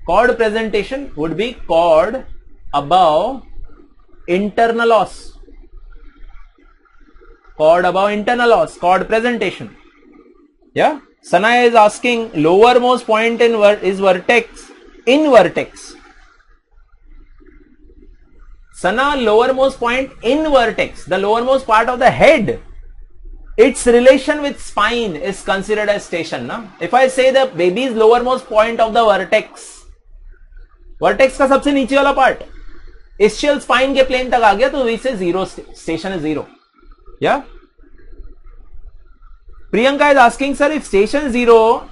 S1: Cord presentation would be cord above internal os. Cord above internal os, cord presentation. Yeah, Sanaya is asking lowermost point in is vertex, in vertex. Sana, lowermost point in vertex, the lowermost part of the head, its relation with spine is considered as station. Na? If I say the baby's lowermost point of the vertex, vertex का सबसे नीचे वाला part, ischial spine के plane तक आ गया तो we say zero, station is 0. Yeah. Priyanka is asking, sir, if station 0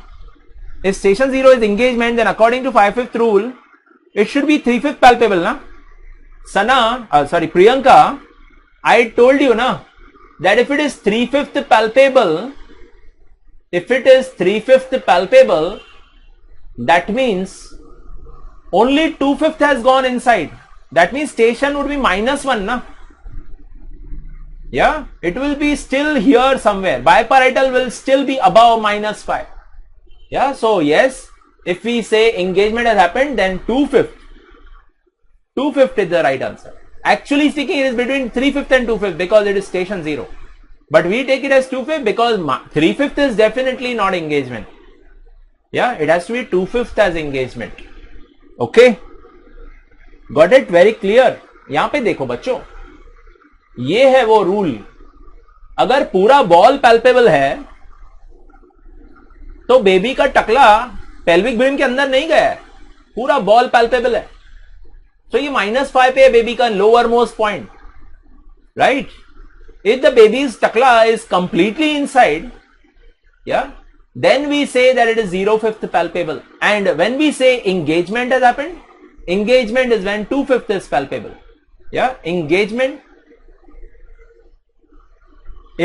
S1: is engagement, then according to 5/5 rule, it should be 3/5 palpable, na? Sana, Priyanka, I told you, na, that if it is 3/5 palpable, that means only 2/5 has gone inside. That means station would be -1, na? Yeah, it will be still here somewhere. Biparietal will still be above -5. Yeah, so yes, if we say engagement has happened, then 2/5 is the right answer. Actually speaking, it is between 3/5 and 2/5 because it is station 0. But we take it as 2/5 because 3/5 is definitely not engagement. Yeah, it has to be 2/5 as engagement. Okay, got it? Very clear. यहां पे देखो बच्चों, ये है वो rule. अगर पूरा ball palpable है तो बेबी का टकला पेल्विक ब्रिम के अंदर नहीं गया है, पूरा बॉल पैल्पेबल है. तो ये -5 पे है बेबी का lower most point, right? If the baby's takla is completely inside, yeah, then we say that it is 0/5 palpable. And when we say engagement has happened, engagement is when 2/5 is palpable. Yeah, engagement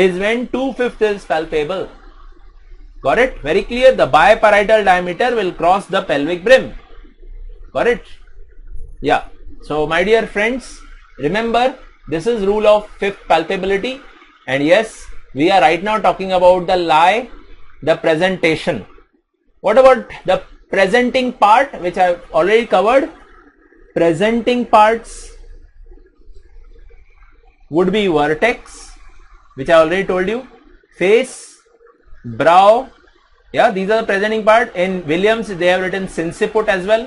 S1: is when 2/5 is palpable. Got it? Very clear. The biparietal diameter will cross the pelvic brim. Got it? Yeah. So my dear friends, remember, this is rule of fifth palpability, and yes, we are right now talking about the lie, the presentation. What about the presenting part, which I have already covered? Presenting parts would be vertex, which I already told you, face, brow. Yeah, these are the presenting part. In Williams, they have written sinciput as well.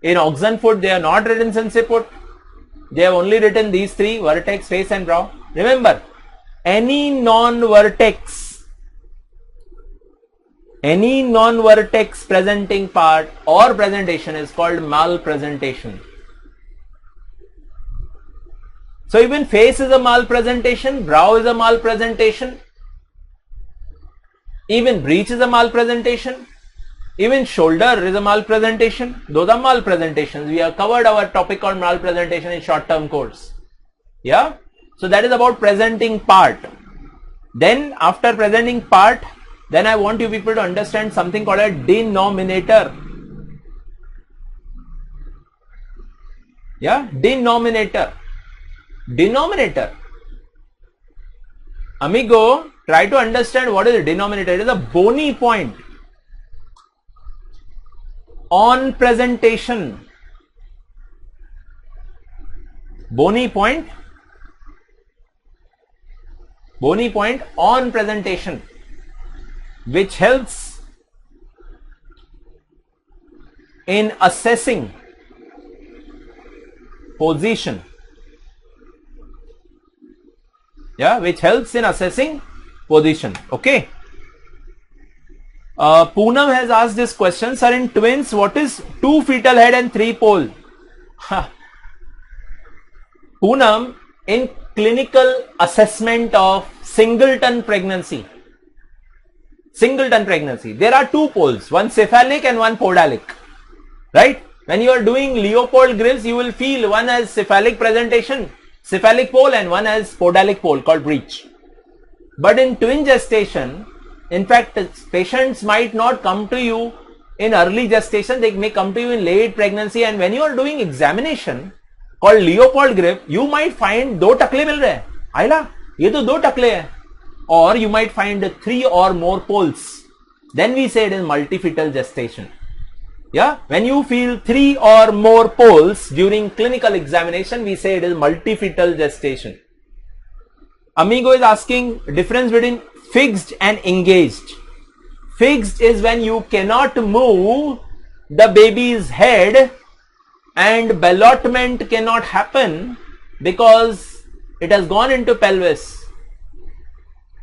S1: In Oxenford, they have not written sinciput. They have only written these three: vertex, face and brow. Remember, any non-vertex presenting part or presentation is called malpresentation. So even face is a malpresentation, brow is a malpresentation, even breech is a malpresentation, even shoulder is a malpresentation. Those are malpresentations. We have covered our topic on malpresentation in short-term course. Yeah. So that is about presenting part. Then after presenting part, then I want you people to understand something called a denominator. Yeah. Denominator. Amigo, try to understand what is a denominator. It is a bony point on presentation. Bony point on presentation, which helps in assessing position. Yeah, which helps in assessing position. Okay. Poonam has asked this question, sir, in twins, what is 2 fetal head and 3 pole? Poonam, in clinical assessment of singleton pregnancy, there are 2 poles, one cephalic and one podalic, right? When you are doing Leopold grills, you will feel one has cephalic presentation, cephalic pole, and one has podalic pole called breech. But in twin gestation, in fact, patients might not come to you in early gestation, they may come to you in late pregnancy, and when you are doing examination called Leopold grip, you might find 2 टकले मिल रहे हैं. आइला, ये तो 2 टकले हैं. Or you might find 3 or more poles. Then we say it is multifetal gestation. Yeah, when you feel 3 or more poles during clinical examination, we say it is multifetal gestation. Amigo is asking difference between fixed and engaged. Fixed is when you cannot move the baby's head and ballotment cannot happen because it has gone into pelvis.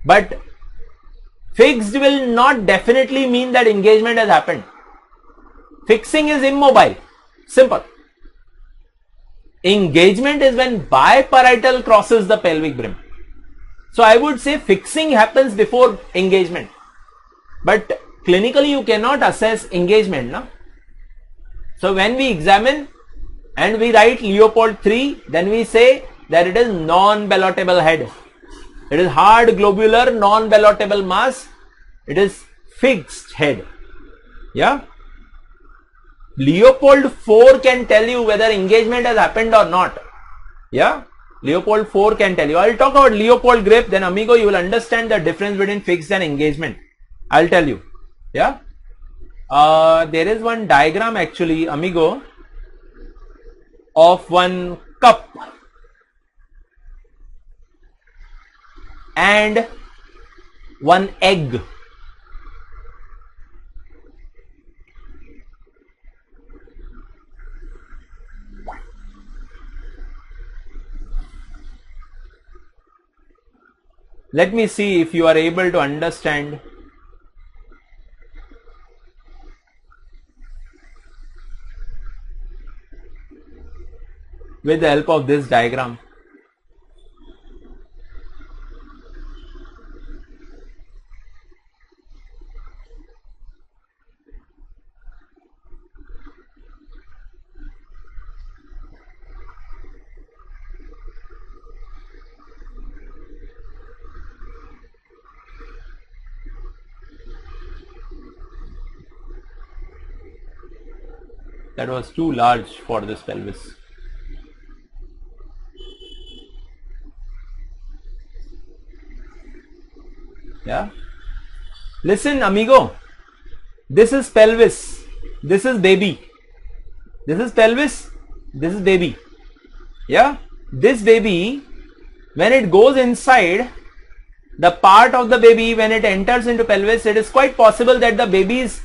S1: But fixed will not definitely mean that engagement has happened. Fixing is immobile, simple. Engagement is when biparietal crosses the pelvic brim. So I would say fixing happens before engagement, but clinically you cannot assess engagement, no? So when we examine and we write Leopold 3, then we say that it is non-ballotable head. It is hard globular non-ballotable mass. It is fixed head. Yeah. Leopold 4 can tell you whether engagement has happened or not. Yeah. Leopold 4 can tell you. I will talk about Leopold grip, then amigo you will understand the difference between fixed and engagement. I will tell you. Yeah. There is one diagram actually, amigo, of one cup. and one egg. Let me see if you are able to understand. With the help of this diagram. That was too large for this pelvis. Yeah. Listen, amigo. This is pelvis. This is baby. This is pelvis. This is baby. Yeah. This baby, when it goes inside, the part of the baby, when it enters into pelvis, it is quite possible that the baby's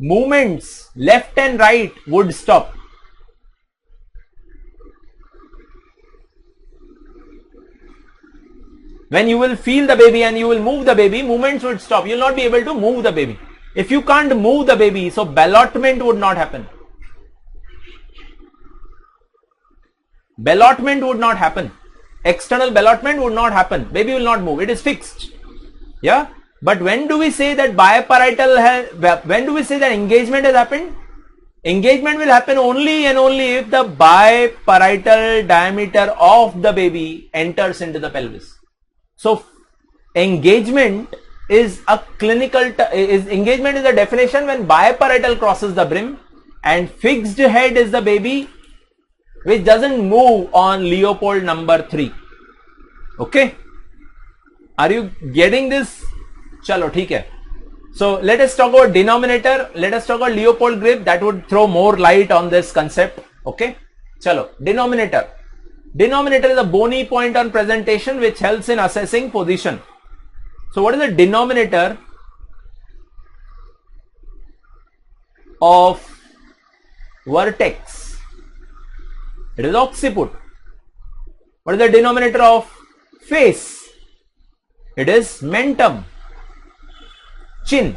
S1: movements left and right would stop. When you will feel the baby and you will move the baby, movements would stop. You will not be able to move the baby. If you can't move the baby, so ballotment would not happen. Ballotment would not happen. External ballotment would not happen. Baby will not move. It is fixed. Yeah. But when do we say that biparietal when do we say that engagement has happened? Engagement will happen only and only if the biparietal diameter of the baby enters into the pelvis. So engagement is a engagement is the definition when biparietal crosses the brim, and fixed head is the baby which doesn't move on Leopold number 3. Okay? Are you getting this? Chalo, theek hai. So let us talk about denominator. Let us talk about Leopold grip. That would throw more light on this concept. Okay? Chalo, denominator. Denominator is a bony point on presentation which helps in assessing position. So what is the denominator of vertex? It is occiput. What is the denominator of face? It is mentum. Chin.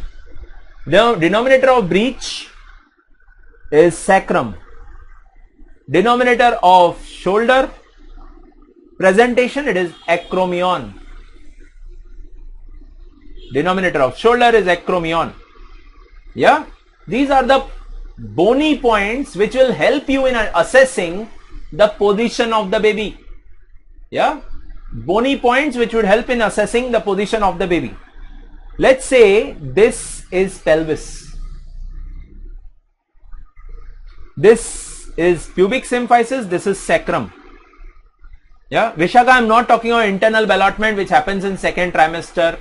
S1: The denominator of breech is sacrum. Denominator of shoulder presentation, it is acromion. Denominator of shoulder is acromion. Yeah, these are the bony points which will help you in assessing the position of the baby. Yeah, bony points which would help in assessing the position of the baby. Let's say this is pelvis. This is pubic symphysis, this is sacrum. Yeah, Vishaka, I am not talking about internal ballotment which happens in second trimester.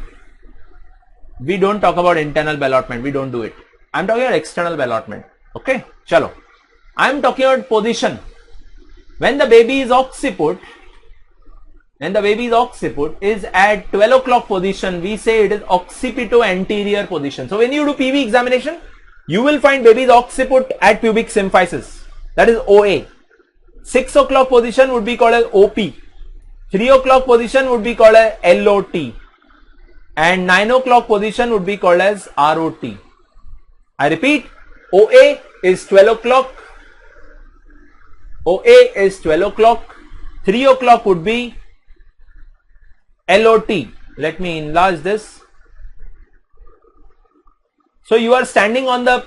S1: We don't talk about internal ballotment, we don't do it. I am talking about external ballotment. Okay, chalo. I am talking about position. When the baby is occiput, is at 12 o'clock position, we say it is occipito anterior position. So when you do PV examination, you will find baby's occiput at pubic symphysis. That is OA. 6 o'clock position would be called as OP. 3 o'clock position would be called as LOT. And 9 o'clock position would be called as ROT. I repeat, OA is 12 o'clock. OA is 12 o'clock. 3 o'clock would be LOT. Let me enlarge this. So you are standing on the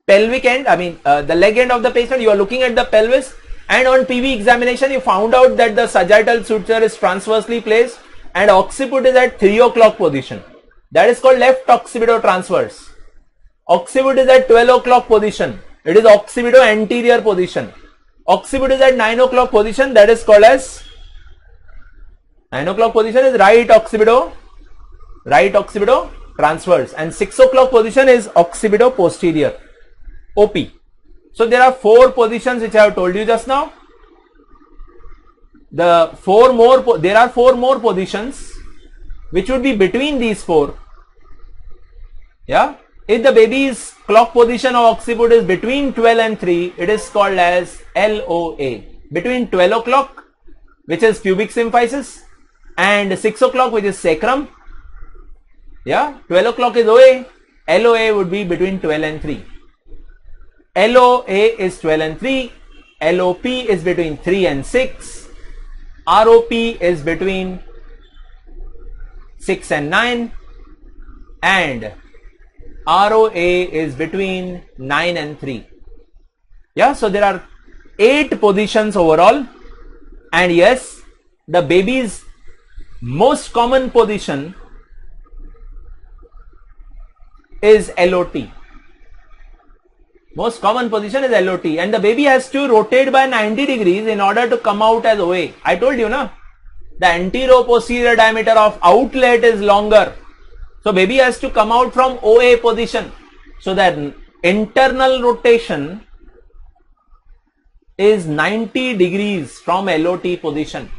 S1: pelvic end, the leg end of the patient, you are looking at the pelvis, and on PV examination you found out that the sagittal suture is transversely placed and occiput is at 3 o'clock position. That is called left occipito transverse. Occiput is at 12 o'clock position. It is occipito anterior position. Occiput is at 9 o'clock position. That is called as 9 o'clock position is right occipito transverse, and 6 o'clock position is occipito posterior, OP. So there are 4 positions which I have told you just now. There are 4 more positions which would be between these four. Yeah. If the baby's clock position of occiput is between 12 and 3, it is called as LOA. Between 12 o'clock, which is pubic symphysis, and 6 o'clock, which is sacrum. Yeah, 12 o'clock is OA. LOA would be between 12 and 3. LOA is 12 and 3. LOP is between 3 and 6. ROP is between 6 and 9. And ROA is between 9 and 3. Yeah, so there are 8 positions overall. And yes, the baby's most common position is LOT. Most common position is LOT, and the baby has to rotate by 90 degrees in order to come out as OA. I told you, na? The antero-posterior diameter of outlet is longer. So baby has to come out from OA position. So that internal rotation is 90 degrees from LOT position.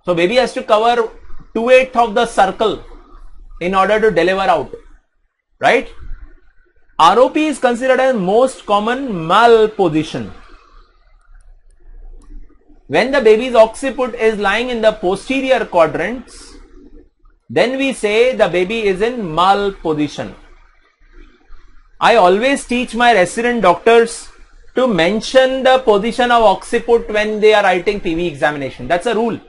S1: So baby has to cover 2/8 of the circle in order to deliver out. Right? ROP is considered as most common malposition. When the baby's occiput is lying in the posterior quadrants, then we say the baby is in malposition. I always teach my resident doctors to mention the position of occiput when they are writing PV examination. That's a rule.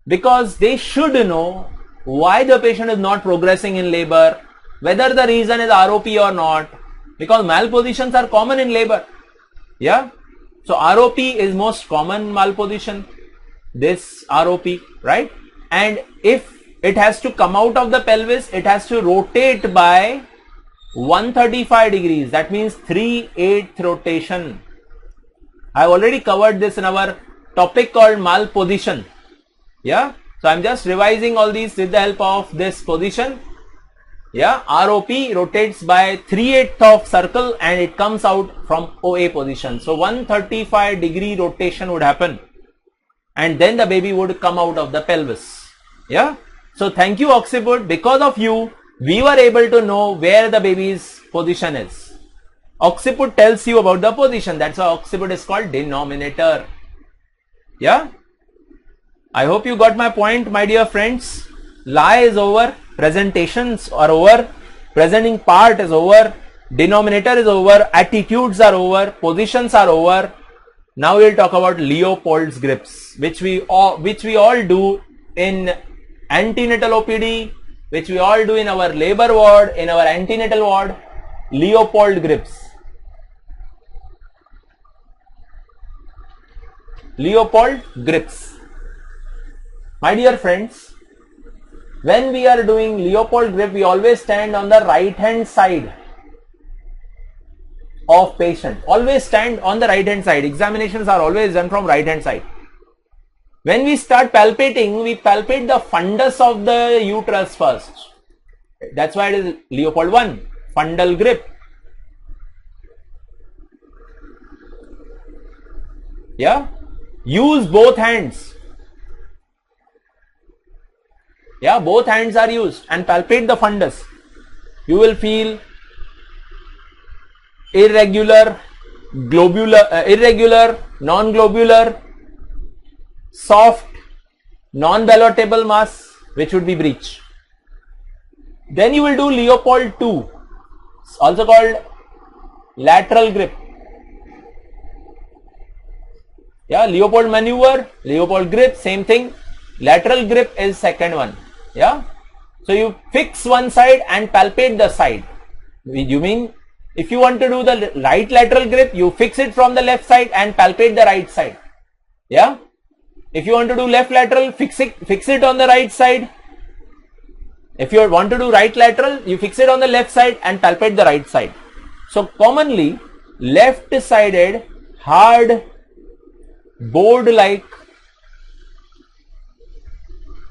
S1: Because they should know why the patient is not progressing in labor, whether the reason is ROP or not, because malpositions are common in labor. Yeah. So ROP is most common malposition. This ROP, right? And if it has to come out of the pelvis, it has to rotate by 135 degrees. That means 3/8 rotation. I have already covered this in our topic called malposition. Yeah. So I'm just revising all these with the help of this position. Yeah, ROP rotates by 3/8 of circle and it comes out from OA position. So 135 degree rotation would happen and then the baby would come out of the pelvis. Yeah. So thank you occiput. Because of you, we were able to know where the baby's position is. Occiput tells you about the position. That's why occiput is called denominator. Yeah. I hope you got my point, my dear friends. Lie is over. Presentations are over, presenting part is over, denominator is over, attitudes are over, positions are over. Now we'll talk about Leopold's grips, which we all do in antenatal OPD, which we all do in our labor ward, in our antenatal ward. Leopold grips. Leopold grips. My dear friends, when we are doing Leopold grip, we always stand on the right hand side of patient. Always stand on the right hand side. Examinations are always done from right hand side. When we start palpating, we palpate the fundus of the uterus first. That's why it is Leopold 1, fundal grip. Yeah. Use both hands. Yeah, both hands are used and palpate the fundus. You will feel irregular, non-globular, soft, non-ballotable mass, which would be breech. Then you will do Leopold 2, also called lateral grip. Yeah, Leopold maneuver, Leopold grip, same thing. Lateral grip is second one. Yeah. So you fix one side and palpate the side. You mean if you want to do the right lateral grip, you fix it from the left side and palpate the right side. Yeah. If you want to do left lateral, fix it on the right side. If you want to do right lateral, you fix it on the left side and palpate the right side. So commonly left sided hard board like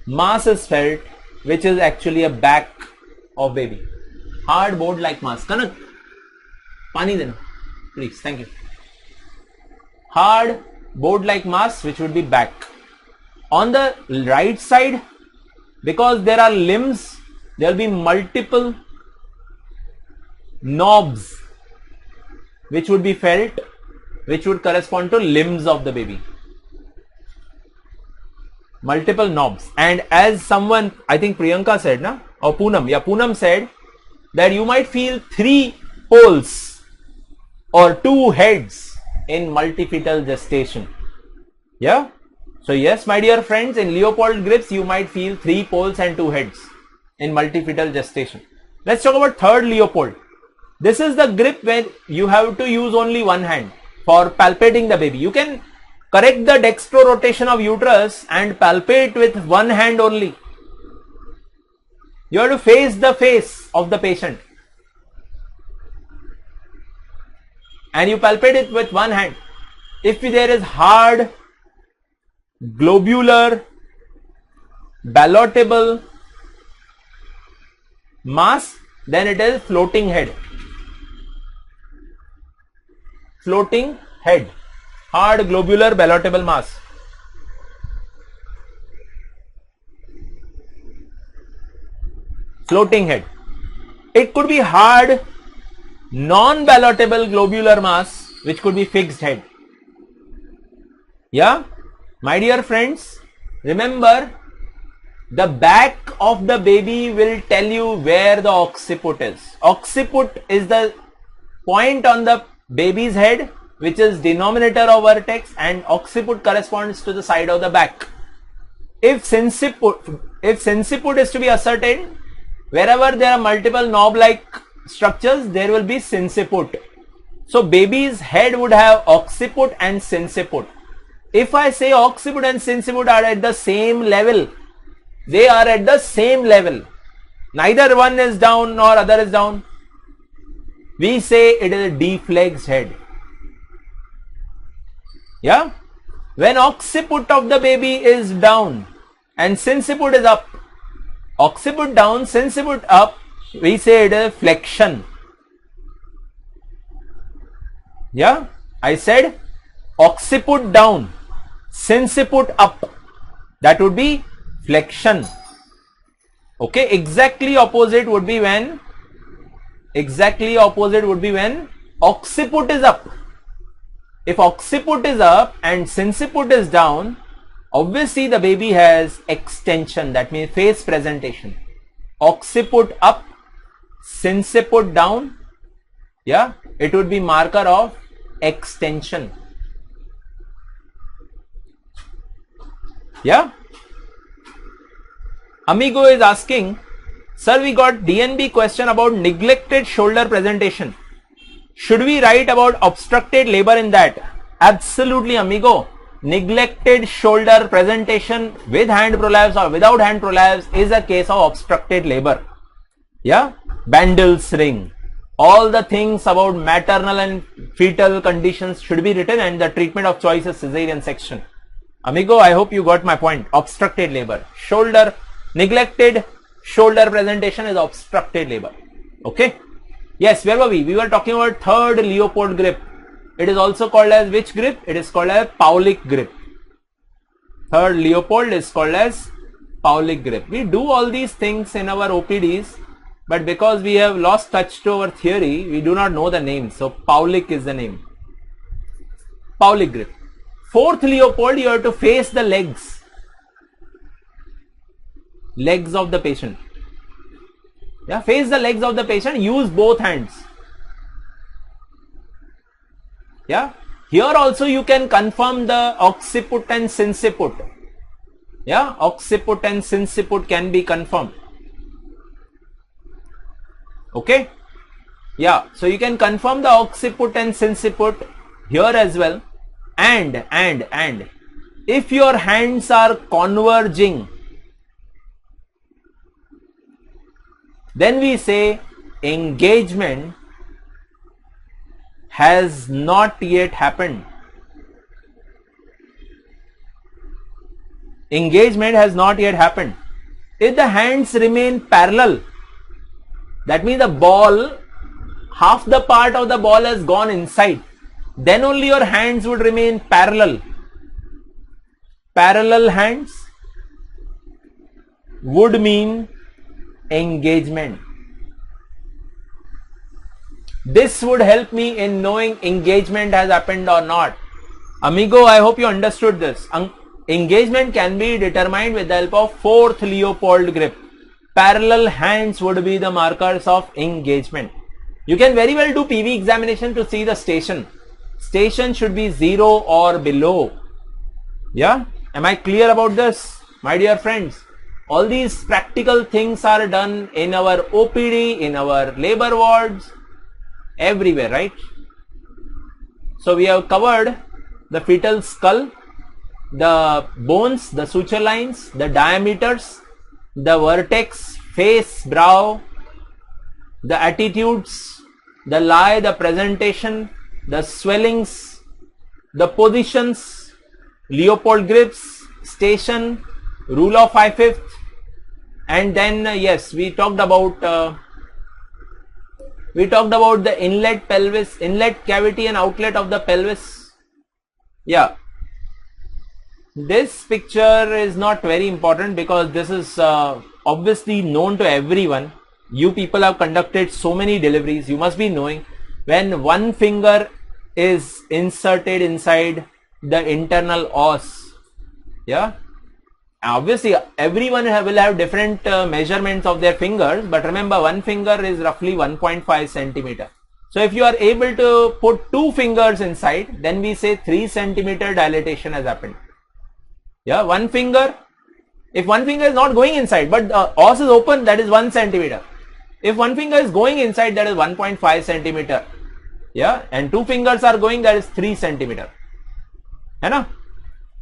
S1: mass is felt, which is actually a back of baby. Hard board like mass. Kanak, pani dena, please. Thank you. Hard board like mass, which would be back. On the right side, Because there are limbs, there will be multiple knobs which would be felt, which would correspond to limbs of the baby. Multiple knobs. And as someone, I think Priyanka said, na? Or Poonam, yeah, Poonam said that you might feel 3 poles or 2 heads in multifetal gestation. Yeah. So yes, my dear friends, in Leopold grips, you might feel 3 poles and 2 heads in multifetal gestation. Let's talk about third Leopold. This is the grip where you have to use only one hand for palpating the baby. You can correct the dextrorotation of uterus and palpate with one hand only. You have to face the face of the patient. And you palpate it with one hand. If there is hard, globular, ballotable mass, then it is floating head. Floating head. Hard, globular, ballotable mass. Floating head. It could be hard, non-ballotable globular mass, which could be fixed head. Yeah? My dear friends, remember, the back of the baby will tell you where the occiput is. Occiput is the point on the baby's head, which is denominator of vertex, and occiput corresponds to the side of the back. If sinciput is to be ascertained, wherever there are multiple knob-like structures, there will be sinciput. So baby's head would have occiput and sinciput. If I say occiput and sinciput are at the same level, they are at the same level. Neither one is down nor other is down. We say it is a deflexed head. Yeah? When occiput of the baby is down and sinciput is up, occiput down, sinciput up, we say it is flexion. Yeah? I said occiput down, sinciput up. That would be flexion. Okay? Exactly opposite would be when occiput is up. If occiput is up and sinciput is down, obviously the baby has extension, that means face presentation. Occiput up, sinciput down, yeah, it would be marker of extension. Yeah. Amigo is asking, sir, we got DNB question about neglected shoulder presentation. Should we write about obstructed labor in that? Absolutely, amigo. Neglected shoulder presentation with hand prolapse or without hand prolapse is a case of obstructed labor. Yeah. Bandel's ring. All the things about maternal and fetal conditions should be written, and the treatment of choice is cesarean section. Amigo, I hope you got my point. Obstructed labor. Shoulder, neglected shoulder presentation is obstructed labor. Okay. Yes, where were we? We were talking about third Leopold grip. It is also called as which grip? It is called as Paulik grip. Third Leopold is called as Paulik grip. We do all these things in our OPDs, but because we have lost touch to our theory, we do not know the name. So Paulik is the name. Paulik grip. Fourth Leopold, you have to face the legs. Legs of the patient. Yeah, face the legs of the patient, use both hands. Yeah, here also you can confirm the occiput and sinciput. Yeah, occiput and sinciput can be confirmed. Okay. Yeah, so you can confirm the occiput and sinciput here as well. And if your hands are converging, then we say engagement has not yet happened. Engagement has not yet happened. If the hands remain parallel, that means the ball, half the part of the ball has gone inside, then only your hands would remain parallel. Parallel hands, would mean engagement. This would help me in knowing engagement has happened or not. Amigo, I hope you understood this. Engagement can be determined with the help of fourth Leopold grip. Parallel hands would be the markers of engagement. You can very well do PV examination to see the station. Station should be 0 or below. Yeah? Am I clear about this? My dear friends, all these practical things are done in our OPD, in our labor wards, everywhere, right? So we have covered the fetal skull, the bones, the suture lines, the diameters, the vertex, face, brow, the attitudes, the lie, the presentation, the swellings, the positions, Leopold grips, station, rule of 5/5, and then yes, we talked about the inlet pelvis, inlet cavity and outlet of the pelvis. Yeah, this picture is not very important because this is obviously known to everyone. You people have conducted so many deliveries, you must be knowing when one finger is inserted inside the internal os. Yeah, obviously everyone will have different measurements of their fingers, but remember one finger is roughly 1.5 centimeter. So if you are able to put two fingers inside, then we say 3 centimeter dilatation has happened. Yeah, one finger, if one finger is not going inside but os is open, that is 1 centimeter. If one finger is going inside, that is 1.5 centimeter. Yeah, and two fingers are going, that is 3 centimeter. You know?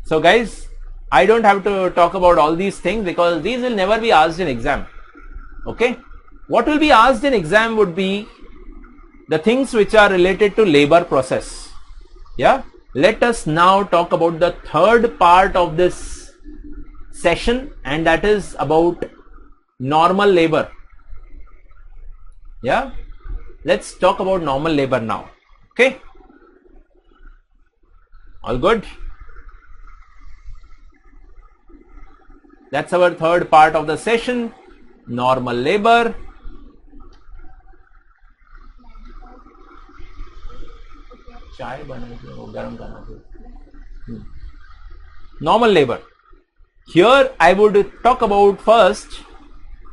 S1: So guys, I don't have to talk about all these things because these will never be asked in exam. Okay, what will be asked in exam would be the things which are related to labor process. Yeah, let us now talk about the third part of this session, and that is about normal labor. Yeah, let's talk about normal labor now. Okay, all good? That's our third part of the session, normal labor. Normal labor. Here I would talk about first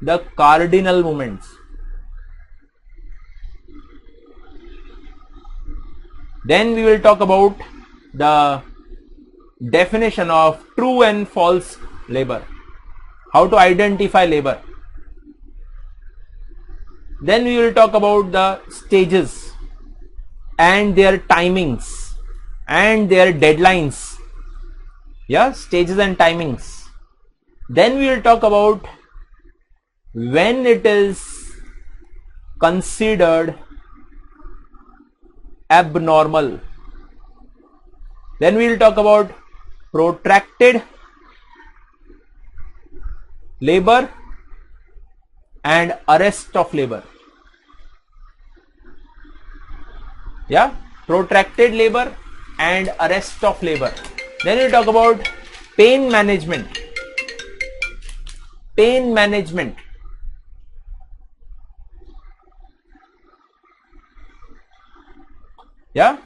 S1: the cardinal movements. Then we will talk about the definition of true and false labor, how to identify labor. Then we will talk about the stages and their timings and their deadlines. Yeah, stages and timings. Then we will talk about when it is considered abnormal. Then we will talk about protracted labor and arrest of labor. Yeah, protracted labor and arrest of labor. Then we talk about pain management. Pain management. Yeah,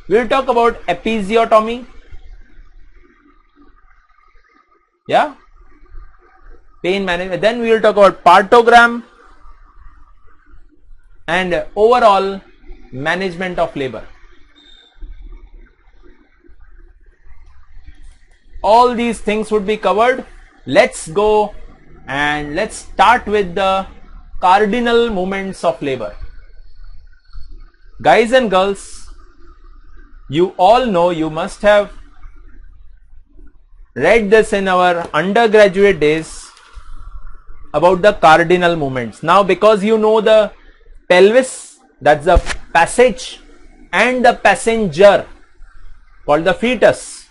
S1: we will talk about episiotomy. Yeah, pain management. Then we will talk about partogram and overall management of labor. All these things would be covered. Let's go and let's start with the cardinal movements of labor. Guys and girls, you all know, you must have read this in our undergraduate days about the cardinal movements. Now because you know the pelvis, that's the passage, and the passenger called the fetus,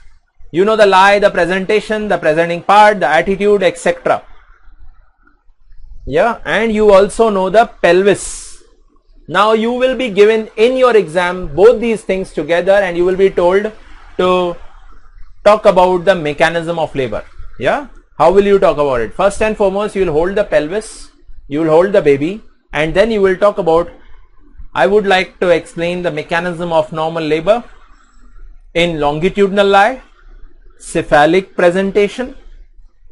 S1: you know the lie, the presentation, the presenting part, the attitude, etc. Yeah, and you also know the pelvis. Now you will be given in your exam both these things together and you will be told to talk about the mechanism of labor. Yeah, How will you talk about it? First and foremost, you will hold the pelvis, you will hold the baby, and then you will talk about, I would like to explain the mechanism of normal labor in longitudinal lie, cephalic presentation,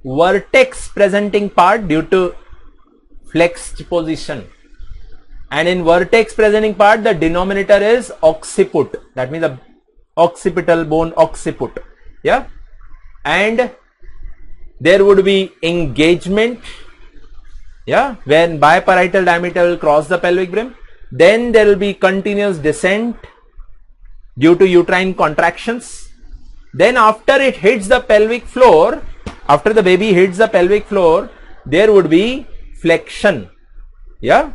S1: vertex presenting part due to flexed position, and in vertex presenting part the denominator is occiput, that means the occipital bone occiput, yeah, and there would be engagement, yeah, when biparietal diameter will cross the pelvic brim. Then there will be continuous descent due to uterine contractions. Then after it hits the pelvic floor, after the baby hits the pelvic floor, there would be flexion, yeah.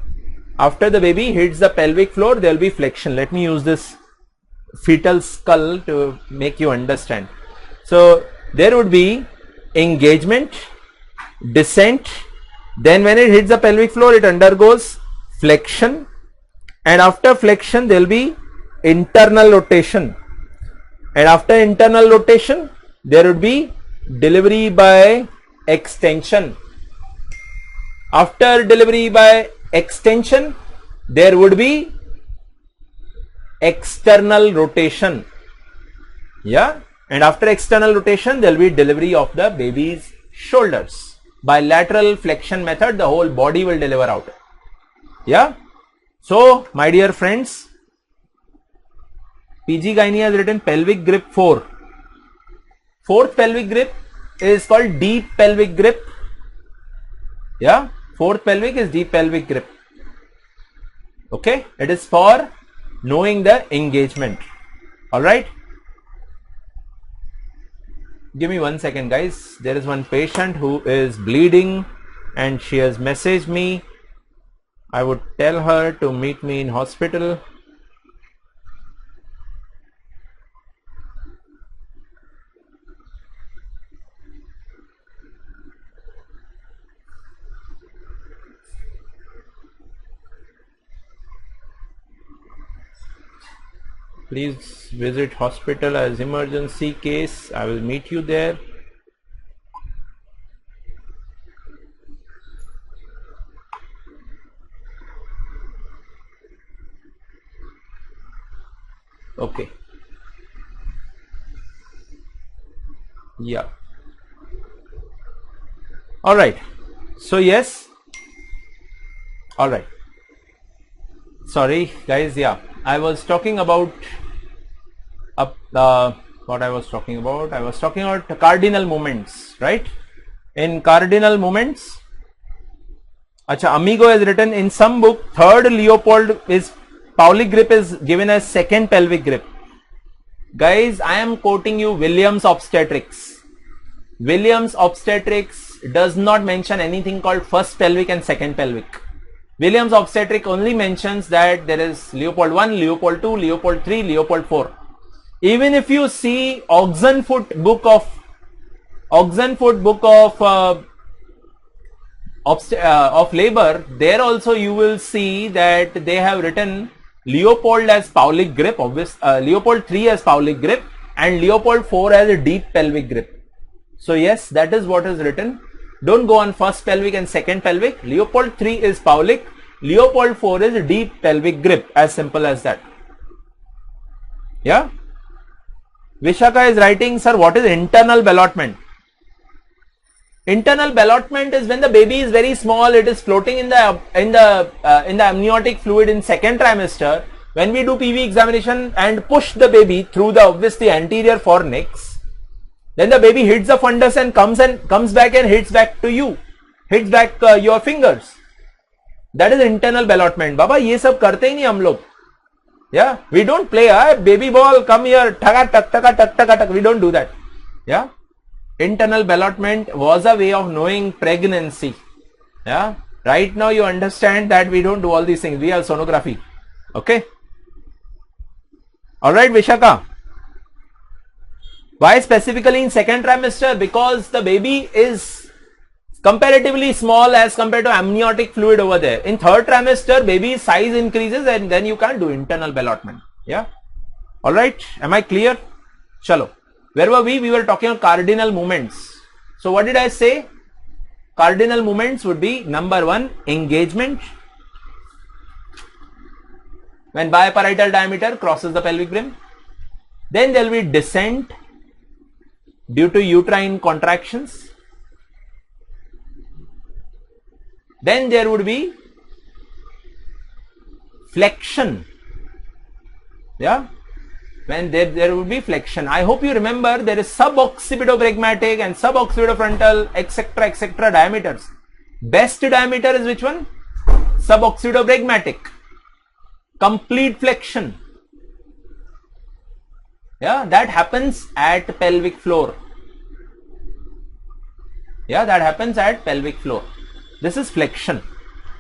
S1: After the baby hits the pelvic floor, there will be flexion. Let me use this fetal skull to make you understand. So there would be engagement, descent, then when it hits the pelvic floor it undergoes flexion, and after flexion there will be internal rotation, and after internal rotation there would be delivery by extension. After delivery by extension there would be external rotation, yeah, and after external rotation there will be delivery of the baby's shoulders. By lateral flexion method the whole body will deliver out, yeah. So my dear friends, PG Gynae has written pelvic grip 4. Fourth pelvic grip is called deep pelvic grip, yeah. Fourth pelvic is deep pelvic grip, okay. It is for knowing the engagement, alright. Give me 1 second guys, there is one patient who is bleeding and she has messaged me. I would tell her to meet me in hospital. Please visit hospital as emergency case. I will meet you there. Okay. Yeah. All right. So yes. All right. Sorry guys. Yeah. I was talking about what I was talking about. I was talking about cardinal movements, right? In cardinal movements, Acha, Amigo has written in some book, third Leopold is Paulic grip is given as second pelvic grip. Guys, I am quoting you Williams obstetrics. Williams obstetrics does not mention anything called first pelvic and second pelvic. Williams obstetric only mentions that there is Leopold 1, Leopold 2, Leopold 3, Leopold 4. Even if you see Oxenfoot book of labor, there also you will see that they have written Leopold as Paulic grip, Leopold 3 as Paulic grip, and Leopold 4 as a deep pelvic grip. So yes, that is what is written. Don't go on first pelvic and second pelvic. Leopold 3 is Paulic, Leopold 4 is deep pelvic grip, as simple as that. Yeah. Vishaka is writing, sir, what is internal ballotment? Internal ballotment is when the baby is very small, it is floating in the amniotic fluid in second trimester. When we do PV examination and push the baby through the obviously anterior fornix, then the baby hits the fundus and comes back and hits back to you, hits back your fingers. That is internal ballotment. Baba, ये सब करते ही नहीं हम लोग. Yeah, we don't play. Baby ball, come here, taka tak taka tak taka tak. We don't do that. Yeah, internal ballotment was a way of knowing pregnancy. Yeah, right now you understand that we don't do all these things. We have sonography. Okay. All right, Vishaka. Why specifically in second trimester? Because the baby is comparatively small as compared to amniotic fluid over there. In third trimester, baby's size increases and then you can't do internal ballotment. Yeah. All right. Am I clear? Chalo. Where were we? We were talking about cardinal movements. So what did I say? Cardinal movements would be number 1, engagement when biparietal diameter crosses the pelvic brim. Then there will be descent due to uterine contractions. Then there would be flexion. Yeah, when there would be flexion. I hope you remember there is suboccipitobregmatic and suboccipitofrontal etc diameters. Best diameter is which one? Suboccipitobregmatic. Complete flexion. Yeah, that happens at pelvic floor. Yeah, that happens at pelvic floor. This is flexion.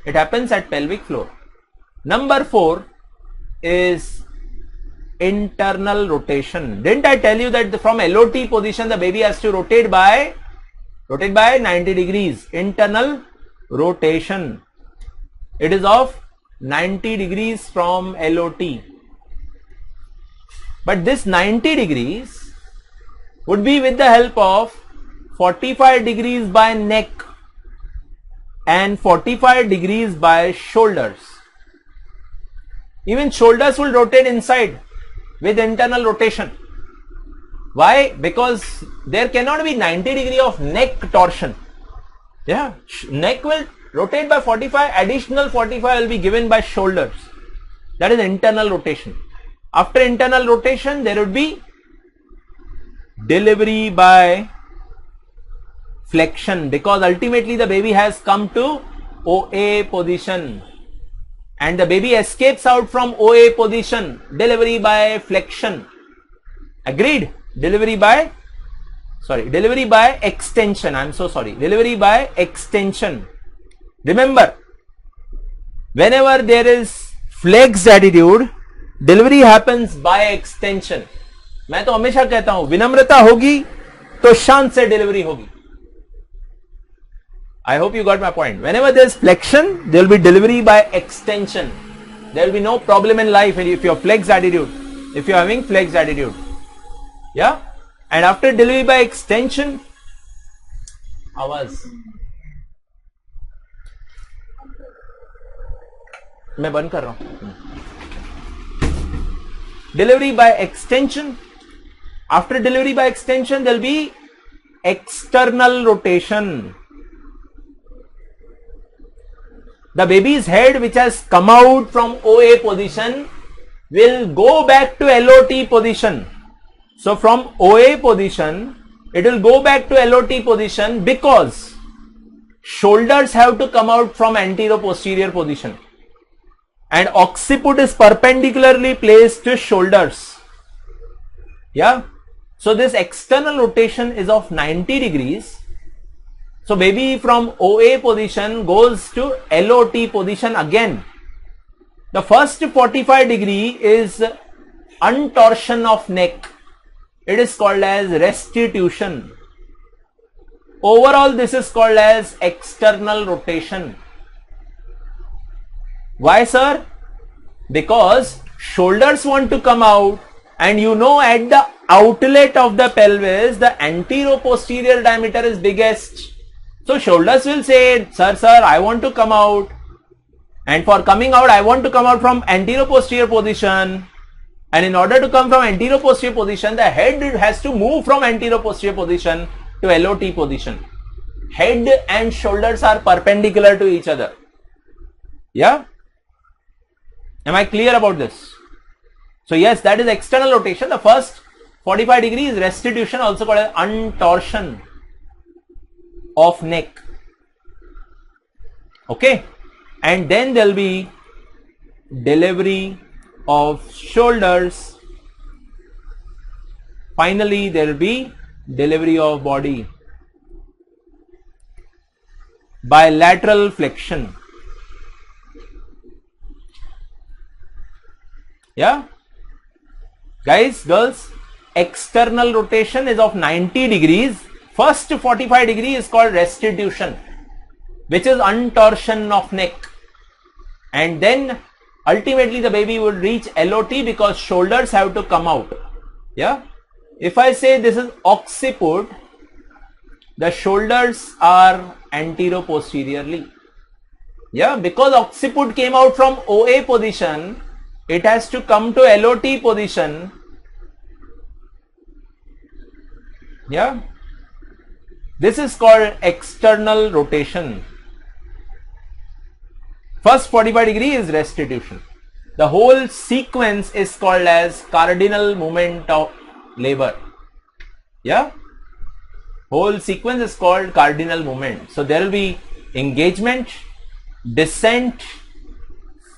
S1: It happens at pelvic floor. Number 4 is internal rotation. Didn't I tell you that from LOT position the baby has to rotate by 90 degrees? Internal rotation. It is of 90 degrees from LOT. But this 90 degrees would be with the help of 45 degrees by neck and 45 degrees by shoulders. Even shoulders will rotate inside with internal rotation. Why? Because there cannot be 90 degree of neck torsion. Yeah, neck will rotate by 45, additional 45 will be given by shoulders. That is internal rotation. After internal rotation, there would be delivery by flexion, because ultimately the baby has come to OA position and the baby escapes out from OA position. Delivery by flexion. Agreed? Delivery by extension. I'm so sorry. Delivery by extension. Remember, whenever there is flexed attitude, delivery happens by extension. मैं तो हमेशा कहता हूं विनम्रता होगी तो शांत से डिलीवरी होगी. I hope you got my point. Whenever there is flexion, there will be delivery by extension. There will be no problem in life if you have flexed attitude, if you are having flexed attitude. Yeah? And after delivery by extension, आवाज मैं बंद कर रहा हूं. Delivery by extension. After delivery by extension, there will be external rotation. The baby's head, which has come out from OA position, will go back to LOT position. So from OA position, it will go back to LOT position because shoulders have to come out from antero-posterior position. And occiput is perpendicularly placed to shoulders. Yeah. So this external rotation is of 90 degrees. So baby from OA position goes to LOT position again. The first 45 degree is untorsion of neck. It is called as restitution. Overall, this is called as external rotation. Why, sir? Because shoulders want to come out, and you know at the outlet of the pelvis, the antero-posterior diameter is biggest. So shoulders will say, sir, I want to come out. And for coming out, I want to come out from antero-posterior position. And in order to come from antero-posterior position, the head has to move from antero-posterior position to LOT position. Head and shoulders are perpendicular to each other. Yeah? Am I clear about this? So yes, that is external rotation. The first 45 degrees restitution, also called as untorsion of neck. Okay. And then there will be delivery of shoulders. Finally, there will be delivery of body. Bilateral flexion. Yeah, guys, girls, external rotation is of 90 degrees. First 45 degree is called restitution, which is untorsion of neck. And then ultimately the baby will reach LOT because shoulders have to come out. Yeah. If I say this is occiput the shoulders are antero-posteriorly. Yeah, because occiput came out from OA position, it has to come to LOT position. Yeah, this is called external rotation. First 45 degree is restitution. The whole sequence is called as cardinal movement of labor. Yeah, whole sequence is called cardinal movement. So there will be engagement, descent.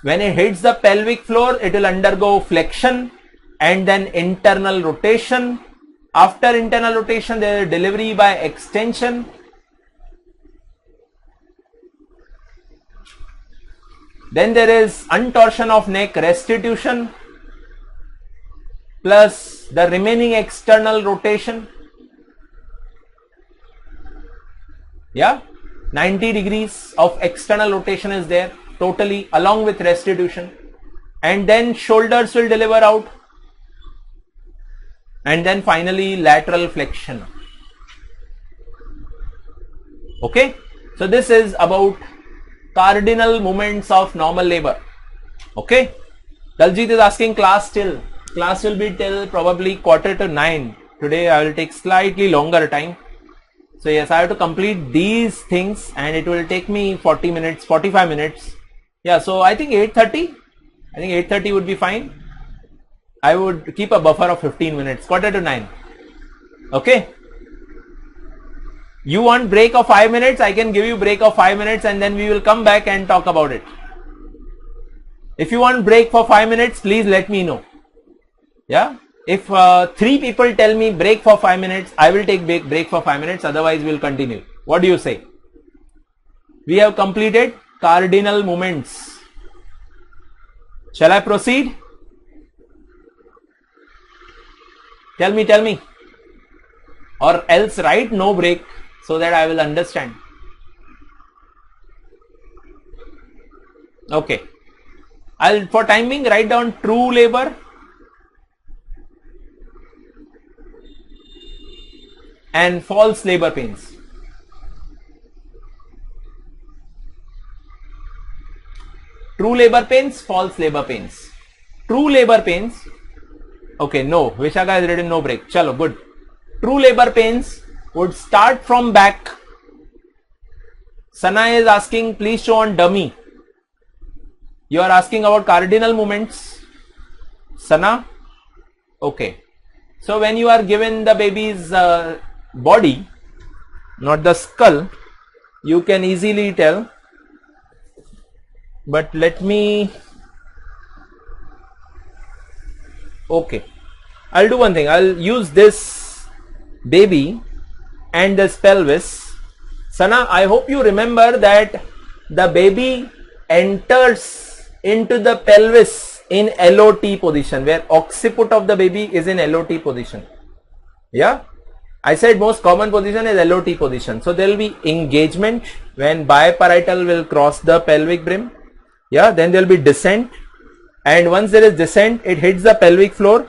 S1: When it hits the pelvic floor, it will undergo flexion and then internal rotation. After internal rotation, there is delivery by extension. Then there is untorsion of neck, restitution, plus the remaining external rotation. Yeah, 90 degrees of external rotation is there totally along with restitution, and then shoulders will deliver out, and then finally lateral flexion. Okay, so this is about cardinal movements of normal labor. Okay, Daljit is asking class will be till probably 8:45. Today I will take slightly longer time. So yes, I have to complete these things and it will take me 40 minutes, 45 minutes. Yeah, so I think 8:30. I think 8:30 would be fine. I would keep a buffer of 15 minutes, 8:45. Okay. You want break of 5 minutes? I can give you break of 5 minutes and then we will come back and talk about it. If you want break for 5 minutes, please let me know. Yeah. If 3 people tell me break for 5 minutes, I will take break for 5 minutes. Otherwise, we will continue. What do you say? We have completed cardinal movements. Shall I proceed? Tell me. Or else write no break so that I will understand. Okay. I'll for time being write down true labor, and false labor pains. True labor pains, false labor pains. True labor pains. Okay, no. Vishaka has written no break. Chalo, good. True labor pains would start from back. Sana is asking, please show on dummy. You are asking about cardinal movements. Sana? Okay. So when you are given the baby's body, not the skull, you can easily tell. But let me, okay, I'll do one thing. I'll use this baby and this pelvis. Sana, I hope you remember that the baby enters into the pelvis in LOT position, where occiput of the baby is in LOT position. Yeah, I said most common position is LOT position. So there will be engagement when biparietal will cross the pelvic brim. Yeah, then there will be descent, and once there is descent, it hits the pelvic floor.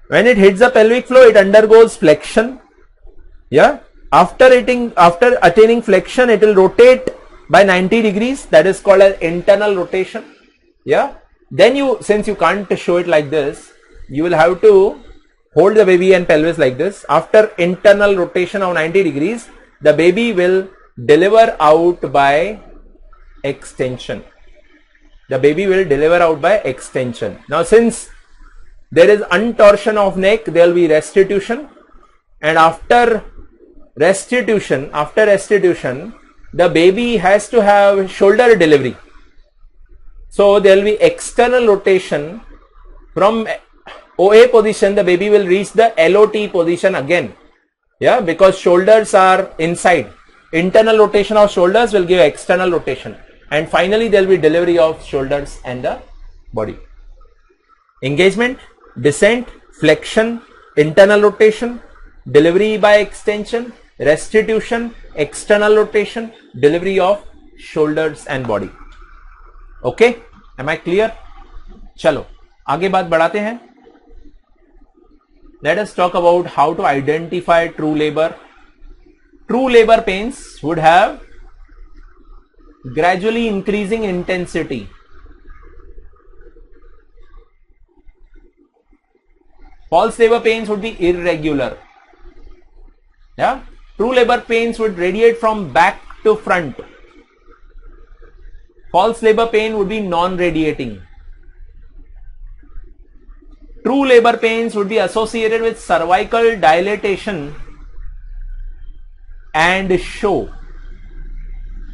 S1: When it hits the pelvic floor, it undergoes flexion. Yeah, after attaining flexion, it will rotate by 90 degrees. That is called as internal rotation. Yeah, then since you can't show it like this, you will have to hold the baby and pelvis like this. After internal rotation of 90 degrees, the baby will deliver out by extension. The baby will deliver out by extension. Now since there is untorsion of neck, there will be restitution, and after restitution, the baby has to have shoulder delivery. So there will be external rotation. From OA position, the baby will reach the LOT position again. Yeah, because shoulders are inside. Internal rotation of shoulders will give external rotation. And finally, there will be delivery of shoulders and the body. Engagement, descent, flexion, internal rotation, delivery by extension, restitution, external rotation, delivery of shoulders and body. Okay, am I clear? चलो आगे बात बढ़ाते हैं. Let us talk about how to identify true labor. True true labor pains would have gradually increasing intensity. False labor pains would be irregular. Yeah, true labor pains would radiate from back to front. False labor pain would be non-radiating. True labor pains would be associated with cervical dilatation and show.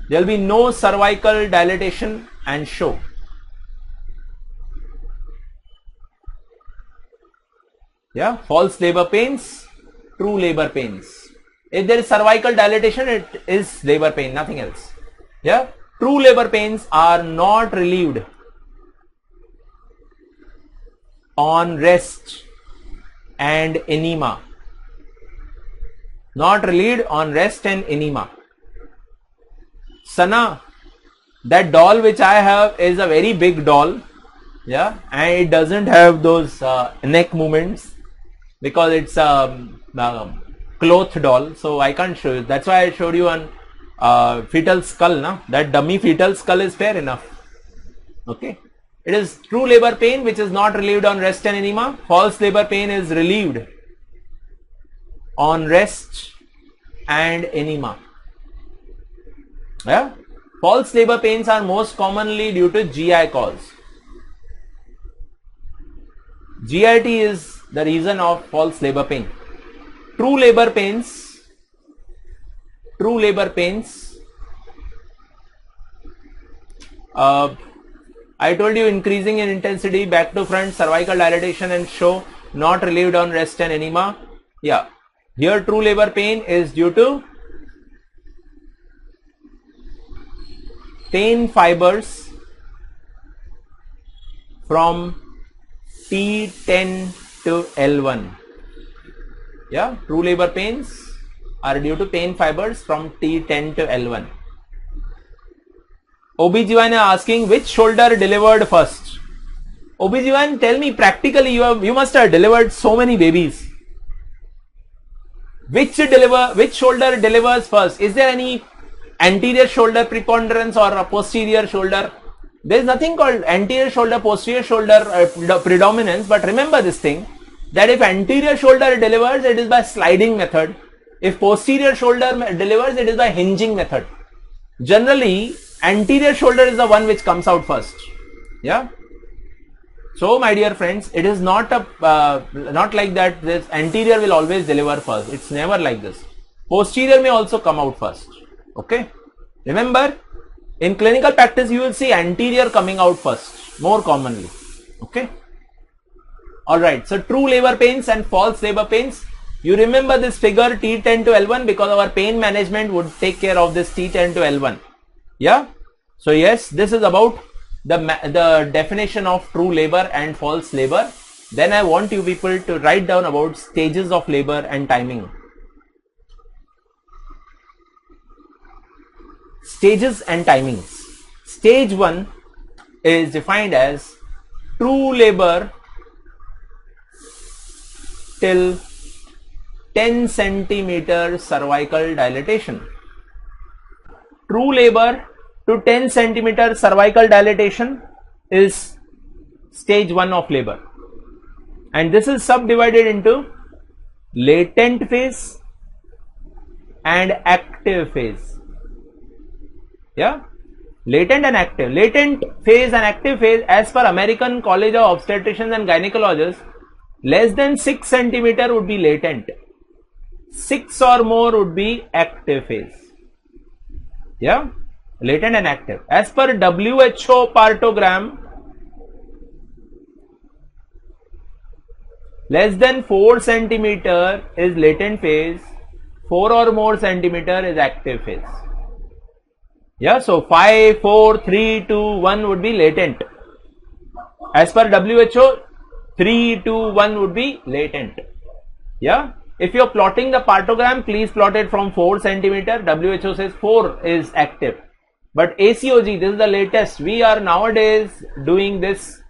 S1: There will be no cervical dilatation and show. Yeah, false labor pains, true labor pains. If there is cervical dilatation, it is labor pain, nothing else. Yeah, true labor pains are not relieved on rest and enema. Not relieved on rest and enema. Sana, that doll which I have is a very big doll. Yeah, and it doesn't have those neck movements because it's a cloth doll, so I can't show you. That's why I showed you on fetal skull. Na? That dummy fetal skull is fair enough. Okay. It is true labor pain which is not relieved on rest and enema. False labor pain is relieved on rest and enema. Yeah? False labor pains are most commonly due to GI cause. GIT is the reason of false labor pain. True labor pains I told you increasing in intensity, back to front, cervical dilatation and show, not relieved on rest and enema. Yeah, here true labor pain is due to pain fibers from T10 to L1. Yeah, true labor pains are due to pain fibers from T10 to L1. OBGYN are asking which shoulder delivered first. OBGYN, tell me practically, you must have delivered so many babies. Which shoulder delivers first? Is there any anterior shoulder preponderance or a posterior shoulder? There is nothing called anterior shoulder, posterior shoulder predominance, but remember this thing, that if anterior shoulder delivers, it is by sliding method. If posterior shoulder delivers, it is by hinging method. Generally, anterior shoulder is the one which comes out first. Yeah. So my dear friends, it is not like that this anterior will always deliver first. It's never like this. Posterior may also come out first. Okay. Remember, in clinical practice you will see anterior coming out first more commonly. Okay. Alright. So true labor pains and false labor pains. You remember this figure T10 to L1 because our pain management would take care of this T10 to L1. Yeah. So yes, this is about the definition of true labor and false labor. Then I want you people to write down about stages of labor and timing. Stages and timings. Stage 1 is defined as true labor till 10 centimeter cervical dilatation. True labor to 10 centimeter cervical dilatation is stage 1 of labor, and this is subdivided into latent phase and active phase. Yeah, latent and active. Latent phase and active phase, as per American College of Obstetricians and Gynecologists, less than 6 centimeter would be latent, 6 or more would be active phase. Yeah, latent and active. As per WHO partogram, less than 4 centimeter is latent phase, 4 or more centimeter is active phase. Yeah, so 5, 4, 3, 2, 1 would be latent. As per WHO, 3, 2, 1 would be latent. Yeah, if you are plotting the partogram, please plot it from 4 centimeter. WHO says 4 is active. But ACOG, this is the latest. We are nowadays doing this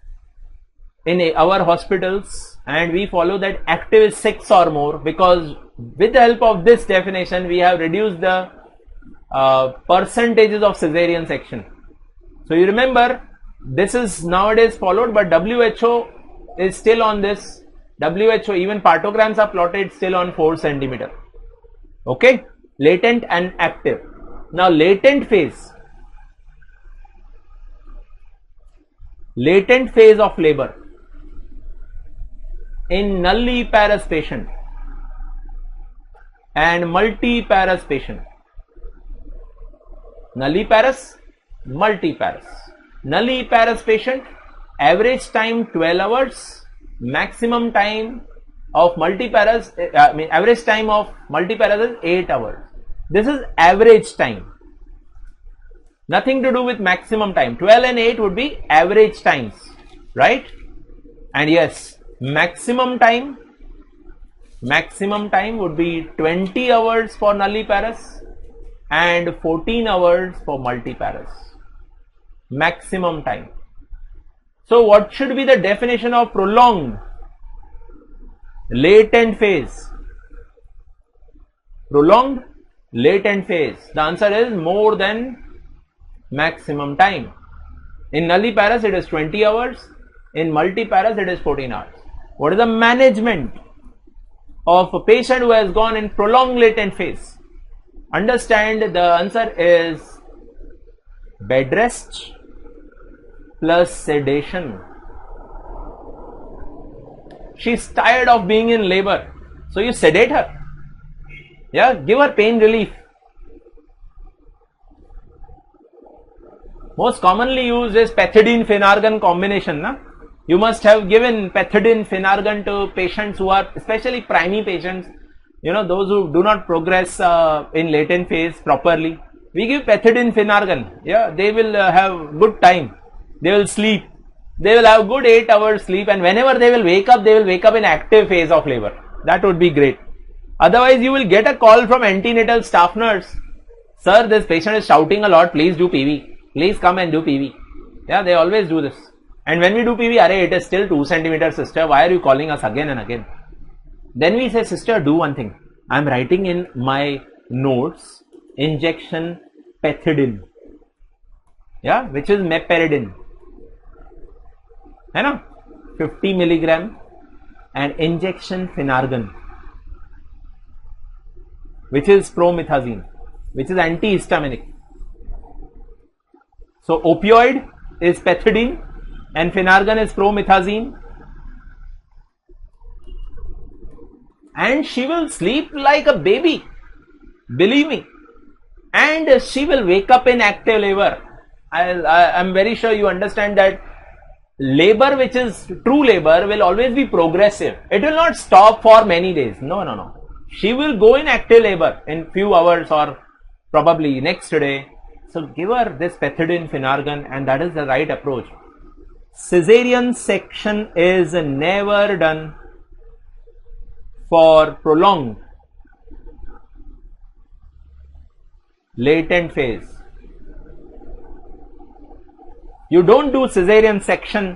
S1: in our hospitals and we follow that active is 6 or more, because with the help of this definition we have reduced the percentages of cesarean section. So you remember, this is nowadays followed, but WHO is still on this. WHO, even partograms are plotted still on 4 centimeter. Okay, latent and active. Now latent phase of labor in nulliparous patient and multiparous patient. Nulliparous, multiparous. Nulliparous patient, average time 12 hours, maximum time of multiparous, average time of multiparous is 8 hours. This is average time. Nothing to do with maximum time. 12 and 8 would be average times, right? And yes, maximum time would be 20 hours for nulliparous and 14 hours for multiparous. Maximum time. So what should be the definition of prolonged latent phase? Prolonged latent phase. The answer is more than maximum time. In nulliparous it is 20 hours. In multiparous it is 14 hours. What is the management of a patient who has gone in prolonged latent phase? Understand, the answer is bed rest plus sedation. She's tired of being in labor, so you sedate her. Yeah, give her pain relief. Most commonly used is pethidine-Phenargan combination. Na? You must have given pethidine-Phenargan to patients who are, especially primary patients, those who do not progress in latent phase properly. We give pethidine-Phenargan. Yeah, they will have good time. They will sleep. They will have good 8 hours sleep, and whenever they will wake up in active phase of labor. That would be great. Otherwise, you will get a call from antenatal staff nurse. Sir, this patient is shouting a lot. Please do PV. Please come and do PV. Yeah, they always do this. And when we do PV, array, it is still 2 centimeters, sister. Why are you calling us again and again? Then we say, sister, do one thing. I am writing in my notes, injection pethidine. Yeah, which is meperidine. है ना, 50 milligram, and injection Phenargan, which is promethazine, which is antihistaminic. So opioid is pethidine and Phenargan is promethazine, and she will sleep like a baby, believe me, and she will wake up in active labor. I am very sure you understand that labor, which is true labor, will always be progressive. It will not stop for many days. No. She will go in active labor in few hours or probably next day. So give her this pethidine-Phenargan, and that is the right approach. Caesarean section is never done for prolonged latent phase. You don't do caesarean section.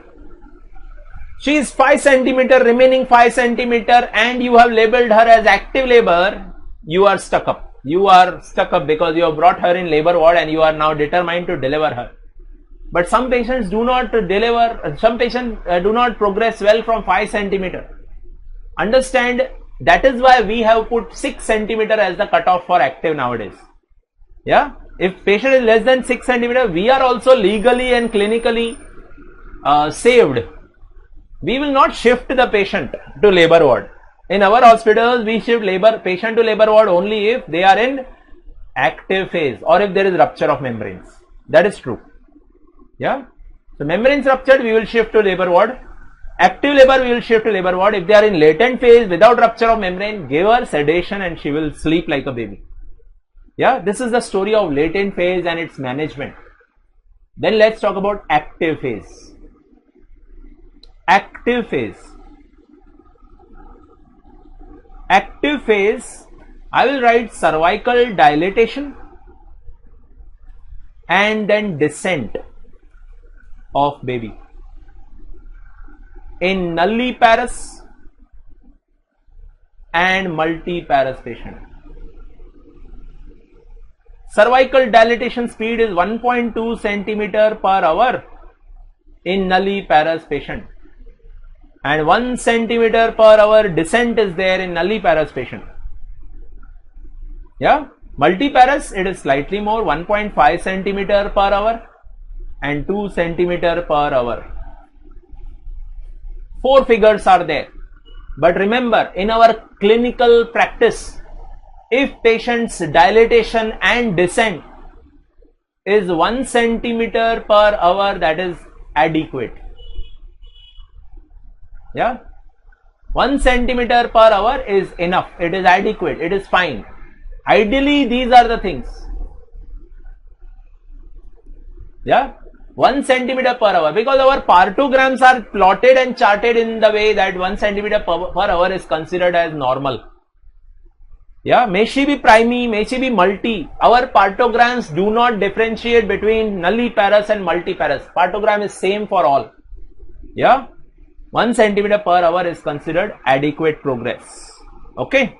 S1: She is 5 centimeter, remaining 5 centimeter, and you have labeled her as active labor. You are stuck up. You are stuck up because you have brought her in labor ward and you are now determined to deliver her. But some patients do not deliver, some patients do not progress well from 5 centimeter. Understand, that is why we have put 6 centimeter as the cutoff for active nowadays. Yeah. If patient is less than 6 centimeter, we are also legally and clinically saved. We will not shift the patient to labor ward. In our hospitals, we shift patient to labor ward only if they are in active phase or if there is rupture of membranes. That is true. Yeah. So membranes ruptured, we will shift to labor ward. Active labor, we will shift to labor ward. If they are in latent phase without rupture of membrane, give her sedation and she will sleep like a baby. Yeah, this is the story of latent phase and its management. Then let's talk about active phase. Active phase. Active phase, I will write cervical dilatation and then descent of baby. In nulliparous, and multiparous patient. Cervical dilatation speed is 1.2 centimeter per hour in nulliparous patient, and 1 centimeter per hour descent is there in nulliparous patient. Yeah, multiparous it is slightly more, 1.5 centimeter per hour and 2 centimeter per hour. 4 figures are there. But remember, in our clinical practice, if patient's dilatation and descent is 1 centimeter per hour, that is adequate. Yeah, 1 centimeter per hour is enough. It is adequate. It is fine. Ideally, these are the things. Yeah, 1 centimeter per hour, because our partograms are plotted and charted in the way that 1 centimeter per hour is considered as normal. Yeah, may she be primi, may she be multi. Our partograms do not differentiate between nulliparous and multiparous. Partogram is same for all. Yeah, 1 centimeter per hour is considered adequate progress. Okay.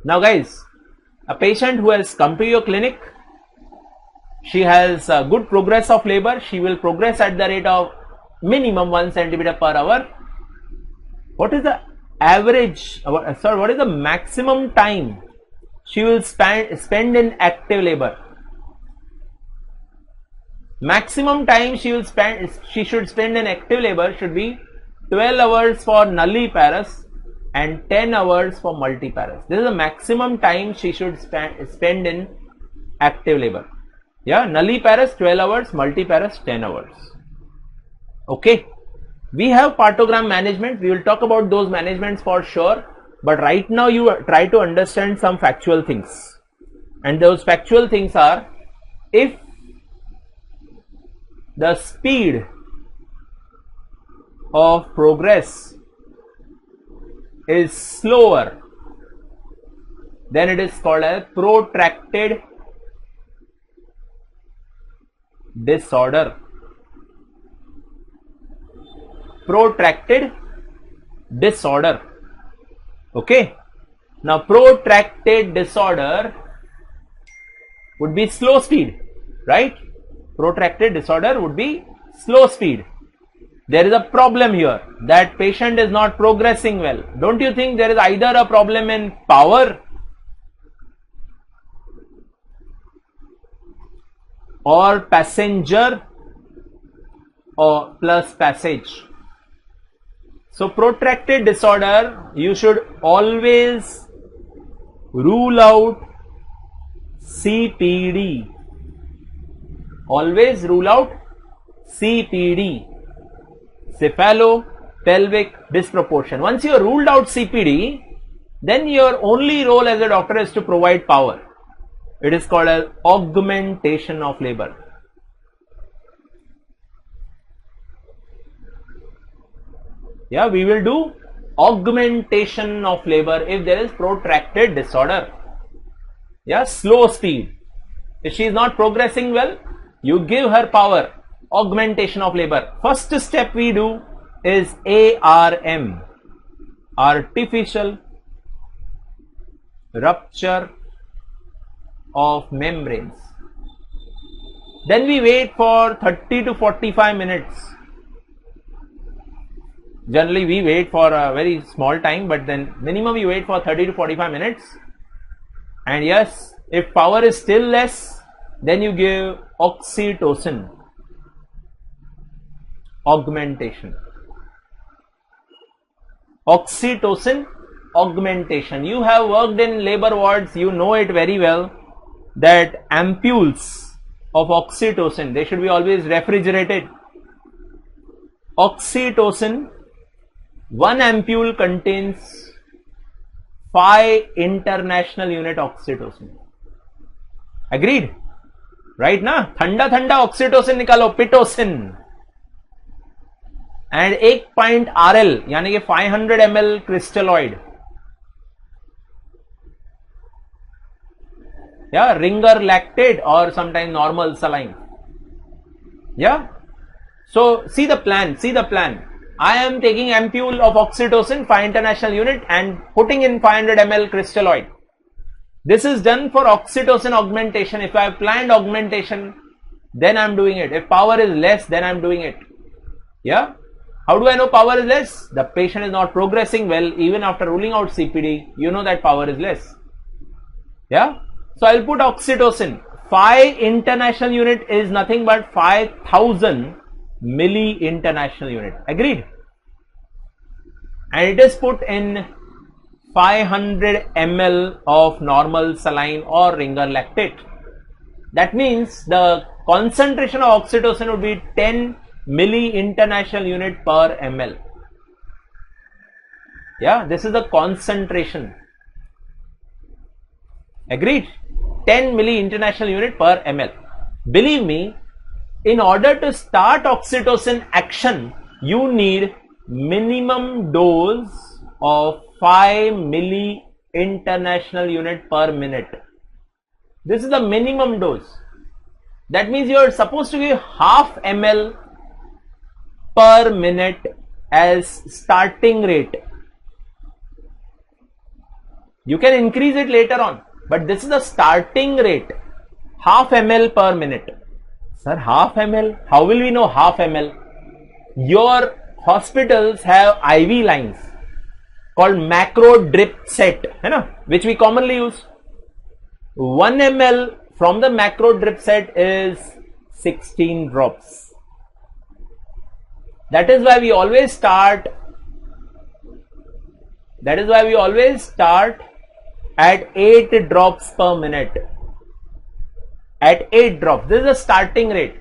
S1: Now guys, a patient who has come to your clinic, she has a good progress of labor. She will progress at the rate of minimum 1 centimeter per hour. What is the average, what is the maximum time she will spend in active labor? Maximum time she should spend in active labor should be 12 hours for nulliparous and 10 hours for multiparous. This is the maximum time she should spend in active labor. Yeah, nulliparous 12 hours, multiparous 10 hours. Okay, we have partogram management. We will talk about those managements for sure, but right now you try to understand some factual things, and those factual things are, if the speed of progress is slower, then it is called a protracted disorder. Protracted disorder. Okay. Now protracted disorder would be slow speed, right? Protracted disorder would be slow speed. There is a problem here. That patient is not progressing well. Don't you think there is either a problem in power or passenger or plus passage? So protracted disorder, you should always rule out CPD. Always rule out CPD, cephalopelvic disproportion. Once you have ruled out CPD, then your only role as a doctor is to provide power. It is called as augmentation of labor. Yeah, we will do augmentation of labor if there is protracted disorder. Yeah, slow speed. If she is not progressing well, you give her power. Augmentation of labor. First step we do is ARM, artificial rupture of membranes. Then we wait for 30 to 45 minutes. Generally we wait for a very small time, but then minimum you wait for 30 to 45 minutes. And yes, if power is still less, then you give oxytocin. Augmentation. Oxytocin augmentation. You have worked in labor wards, you know it very well that ampules of oxytocin, they should be always refrigerated. Oxytocin, 1 ampule contains 5 international unit oxytocin. Agreed? Right na? Thanda oxytocin nikalo, pitocin. And 1 pint RL, यानी कि 500 ml crystalloid. Yeah, Ringer lactate or sometimes normal saline. Yeah. So see the plan. I am taking ampule of oxytocin 5 international unit and putting in 500 ml crystalloid. This is done for oxytocin augmentation. If I have planned augmentation, then I am doing it. If power is less, then I am doing it. Yeah. How do I know power is less? The patient is not progressing well. Even after ruling out CPD, you know that power is less. Yeah. So I'll put oxytocin. 5 international unit is nothing but 5000 milli international unit. Agreed? And it is put in 500 ml of normal saline or ringer lactate. That means the concentration of oxytocin would be 10 milli international unit per ml. Yeah, this is the concentration. Agreed? 10 milli international unit per ml. Believe me, in order to start oxytocin action, you need minimum dose of 5 milli international unit per minute. This is the minimum dose. That means you are supposed to give half ml per minute as starting rate. You can increase it later on, but this is the starting rate, half ml per minute. Sir, half ml? How will we know half ml? Your hospitals have IV lines called macro drip set, which we commonly use. 1 ml from the macro drip set is 16 drops. That is why we always start at 8 drops per minute. At 8 drops. This is the starting rate.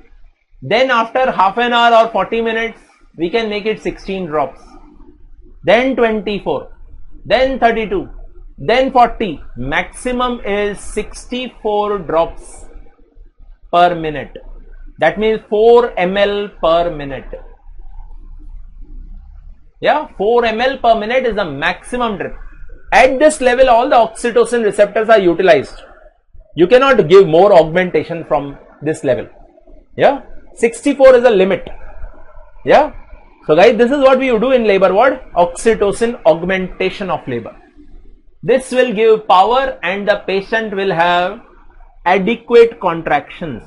S1: Then after half an hour or 40 minutes, we can make it 16 drops. Then 24. Then 32. Then 40. Maximum is 64 drops per minute. That means 4 ml per minute. Yeah, 4 ml per minute is the maximum drip. At this level, all the oxytocin receptors are utilized. You cannot give more augmentation from this level. Yeah, 64 is the limit. Yeah. So guys, this is what we do in labor ward, oxytocin augmentation of labor. This will give power and the patient will have adequate contractions.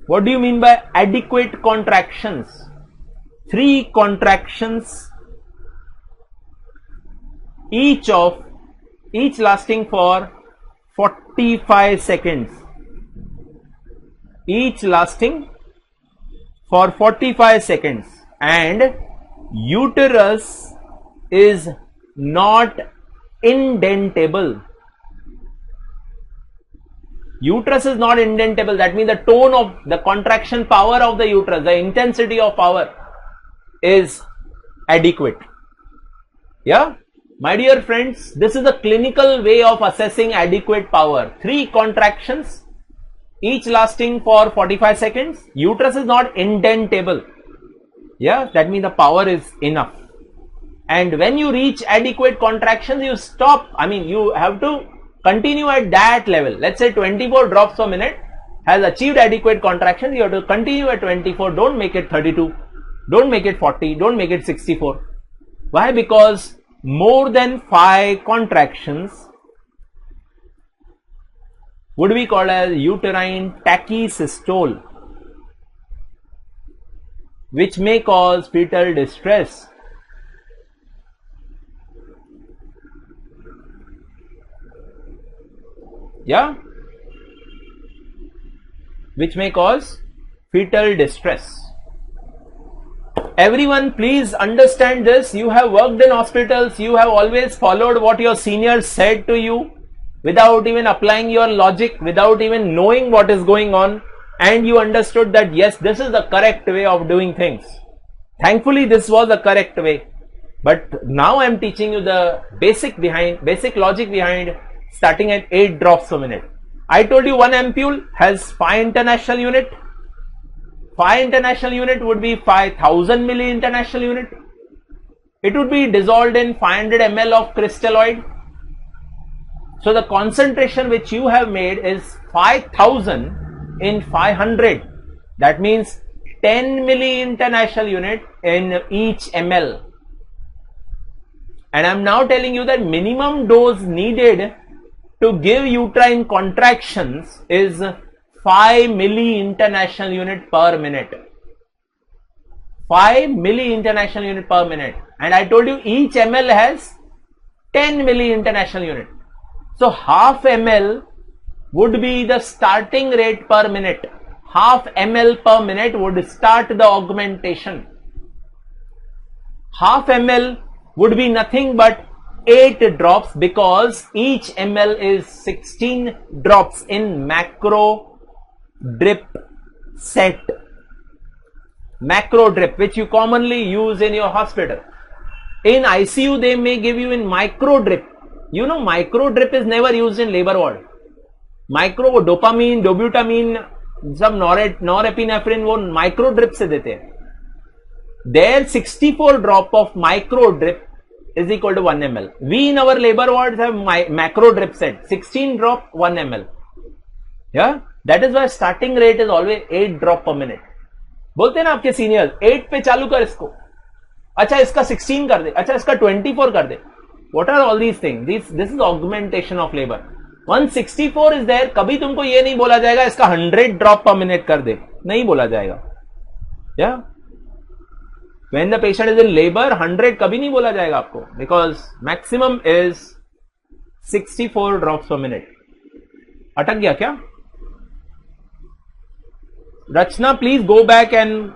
S1: What do you mean by adequate contractions? 3 contractions, each lasting for 45 seconds. Each lasting for 45 seconds, and uterus is not indentable. Uterus is not indentable. That means the tone of the contraction power of the uterus, the intensity of power is adequate. Yeah, my dear friends, this is the clinical way of assessing adequate power. 3 contractions, each lasting for 45 seconds. Uterus is not indentable. Yeah, that means the power is enough. And when you reach adequate contractions, you stop. I mean, you have to continue at that level. Let's say 24 drops per minute has achieved adequate contractions. You have to continue at 24. Don't make it 32. Don't make it 40. Don't make it 64. Why? Because more than 5 contractions would be called as uterine tachysystole, which may cause fetal distress. Yeah, which may cause fetal distress. Everyone, please understand this. You have worked in hospitals. You have always followed what your seniors said to you without even applying your logic, without even knowing what is going on, and you understood that yes, this is the correct way of doing things. Thankfully, this was the correct way. But now I am teaching you the basic logic behind starting at 8 drops per minute. I told you 1 ampule has 5 international unit. 5 international unit would be 5000 milli international unit. It would be dissolved in 500 ml of crystalloid. So the concentration which you have made is 5000 in 500. That means 10 milli international unit in each ml. And I'm now telling you that minimum dose needed to give uterine contractions is 5 milli international unit per minute. 5 milli international unit per minute. And I told you each ml has 10 milli international unit. So half ml would be the starting rate per minute. Half ml per minute would start the augmentation. Half ml would be nothing but 8 drops, because each ml is 16 drops in macro drip set. Macro drip, which you commonly use in your hospital. In ICU they may give you in micro drip. You know, micro drip is never used in labor ward. Micro वो dopamine, डोब्यूटामीन, सब norepinephrine वो micro drip से देते हैं. Their 64 drop of micro drip is equal to 1 ml. We in our labor wards have macro drip set, 16 drop 1 ml. Yeah, that is why starting rate is always 8 drop per minute. बोलते हैं ना आपके seniors, 8 पे चालू कर इसको, अच्छा इसका 16 कर दे, अच्छा इसका 24 कर दे. What are all these things? This is augmentation of labor. 164 is there. कभी तुमको ये नहीं बोला जाएगा इसका 100 ड्रॉप पर मिनट कर दे, नहीं बोला जाएगा. या when the patient is in labor 100 कभी नहीं बोला जाएगा आपको, because maximum is 64 drops per minute. अटक गया क्या? Rachna, please go back and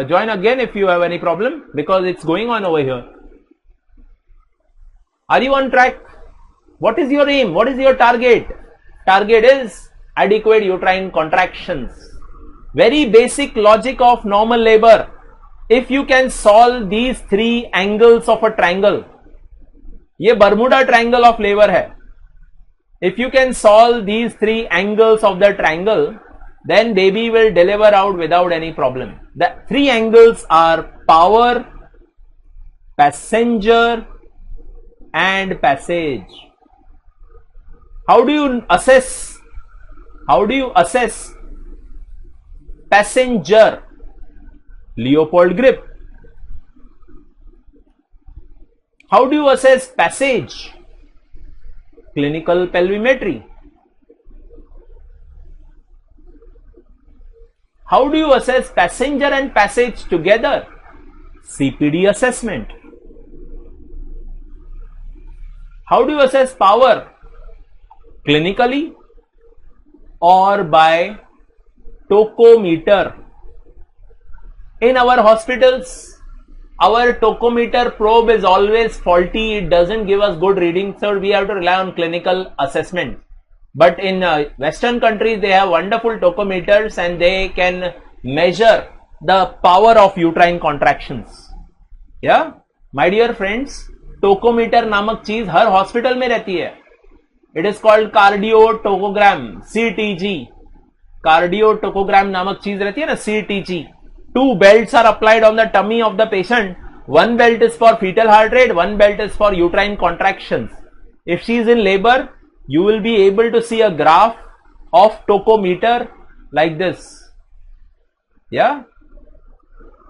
S1: join again if you have any problem, because it's going on over here. Are you on track? What is your aim? What is your target? Target is adequate uterine contractions. Very basic logic of normal labor. If you can solve these 3 angles of a triangle, ये Bermuda triangle of labor है. If you can solve these 3 angles of the triangle, then baby will deliver out without any problem. The 3 angles are power, passenger, and passage. How do you assess? How do you assess passenger? Leopold grip. How do you assess passage? Clinical pelvimetry. How do you assess passenger and passage together? CPD assessment. How do you assess power? Clinically or by tokometer. In our hospitals, our tokometer probe is always faulty. It doesn't give us good reading, so we have to rely on clinical assessment. But in Western countries, they have wonderful tokometers and they can measure the power of uterine contractions. Yeah, my dear friends, tokometer नामक चीज हर hospital में रहती है. It is called cardio-tokogram, CTG. Cardio-tokogram नामक चीज रहती है ना, CTG. 2 belts are applied on the tummy of the patient. 1 belt is for fetal heart rate, 1 belt is for uterine contractions. If she is in labor, you will be able to see a graph of tokometer like this. Yeah,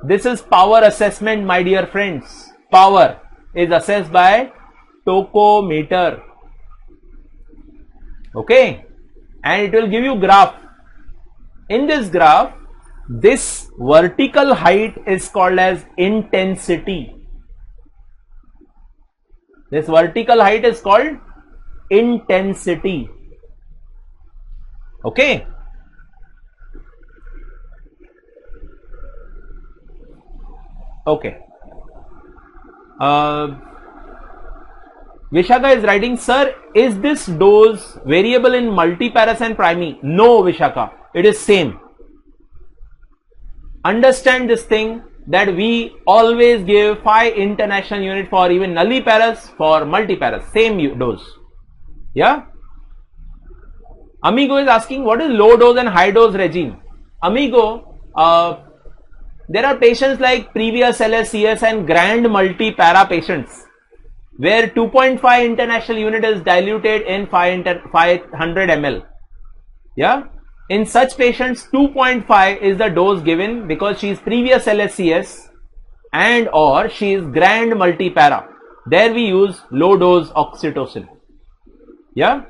S1: this is power assessment, my dear friends. Power is assessed by tokometer. Okay, and it will give you graph. In this graph, this vertical height is called as intensity. This vertical height is called intensity. Okay. Okay. Vishaka is writing, sir, is this dose variable in multiparas and primi? No, Vishaka, it is same. Understand this thing, that we always give 5 international unit for even nulliparas, for multiparas, same dose. Yeah. Amigo is asking, what is low dose and high dose regime? Amigo, there are patients like previous LSCS and grand multipara patients, where 2.5 international unit is diluted in 500 ml. Yeah, In such patients, 2.5 is the dose given because she is previous LSCS and or she is grand multipara. There we use low dose oxytocin. Yeah.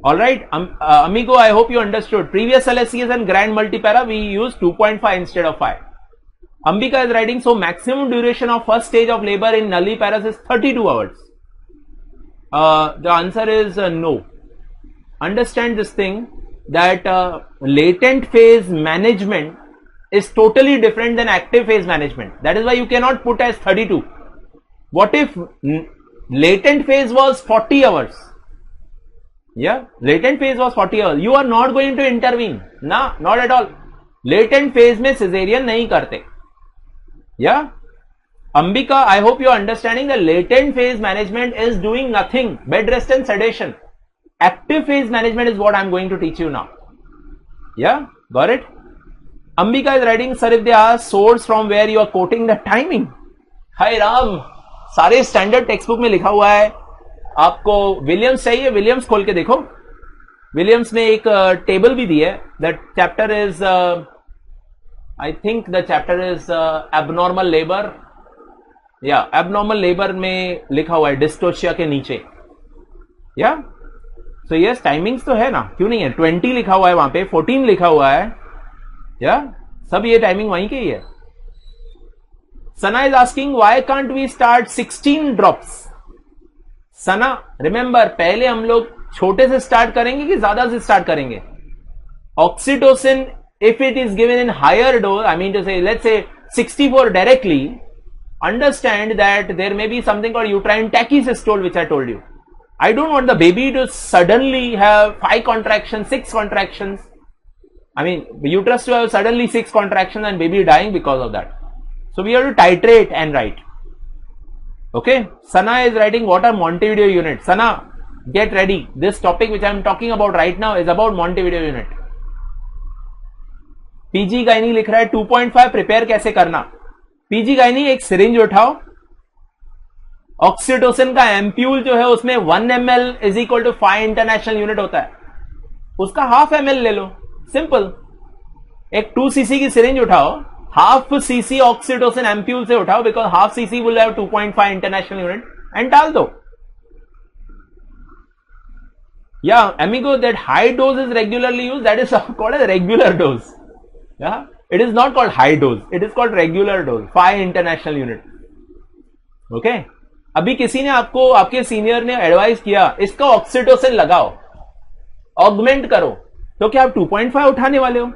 S1: All right, amigo, I hope you understood. Previous LSCS and grand multipara, we use 2.5 instead of 5. Ambika is writing, so maximum duration of first stage of labor in nulliparous is 32 hours. The answer is no. Understand this thing that latent phase management is totally different than active phase management. That is why you cannot put as 32. What if latent phase was 40 hours? Yeah, latent phase was 40 hours. You are not going to intervene. Nah, not at all. Latent phase में cesarean नहीं करते. Yeah. Ambika, I hope you are understanding the latent phase management is doing nothing. Bed rest and sedation. Active phase management is what I am going to teach you now. Yeah, got it? Ambika is writing, sir, if they ask source from where you are quoting the timing. Hi Ram, सारे standard text book में लिखा हुआ है. आपको Williams चाहिए, Williams खोल के देखो. विलियम्स ने एक टेबल भी दी है. The chapter is I think the chapter is abnormal labour. या एबनॉर्मल लेबर में लिखा हुआ है डिस्टोशिया के नीचे. या सो यस, टाइमिंग्स तो है ना, क्यों नहीं है. 20 लिखा हुआ है वहां पे, 14 लिखा हुआ है. या सब ये टाइमिंग वहीं के ही है. Sana is asking why can't we start 16 drops. Sana remember, पहले हम लोग छोटे से स्टार्ट करेंगे कि ज्यादा से स्टार्ट करेंगे. Oxytocin if it is given in higher dose, I mean to say let's say 64 directly, understand that there may be something called uterine tachysystole which I told you. I don't want the baby to suddenly have 5 contractions, 6 contractions. I mean, the uterus to have suddenly 6 contractions and baby dying because of that. So we have to titrate and write. Okay, Sana is writing what are Montevideo units. Sana, get ready. This topic which I am talking about right now is about Montevideo unit. PG gynae लिख रहा है 2.5 prepare कैसे करना. PG gynae एक syringe उठाओ, oxytocin का ampoule जो है उसमें 1 ml is equal to 5 international unit होता है, उसका हाफ ml ले लो. सिंपल. एक 2 cc की सिरिंज उठाओ, हाफ cc ऑक्सीटोसिन एम्प्यूल से उठाओ because half cc will have 2.5 international unit and डाल दो. Yeah amigo, that high dose is regularly use, that is called as regular dose. Yeah it is not called high dose, it is called regular dose, 5 international unit. Okay, अभी किसी ने आपको, आपके senior ने advice किया इसका oxytocin लगाओ, augment करो, तो क्या आप 2.5 उठाने वाले हो?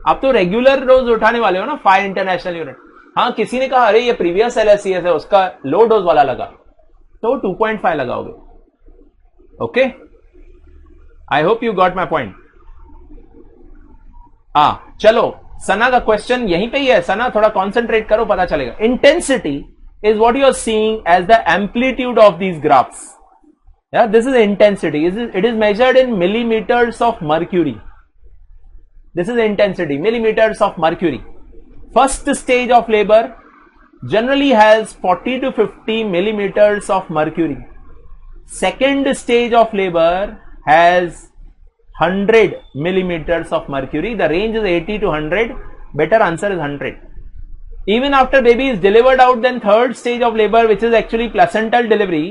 S1: आप तो रेगुलर डोज उठाने वाले हो ना, 5 इंटरनेशनल यूनिट. हाँ, किसी ने कहा अरे ये प्रीवियस LSCS है उसका लो डोज वाला लगा, तो 2.5 लगाओगे. Okay, I hope you got my point. चलो, सना का क्वेश्चन यहीं पे ही है. सना थोड़ा कॉन्सेंट्रेट करो, पता चलेगा. Intensity is what you are seeing as the amplitude of these graphs. Yeah this is intensity. It is measured in millimetres of mercury. This is intensity, millimetres of mercury. First stage of labour generally has 40 to 50 millimeters of mercury. Second stage of labor has 100 millimeters of mercury. The range is 80 to 100. Better answer is 100. Even after baby is delivered out, then third stage of labor, which is actually placental delivery,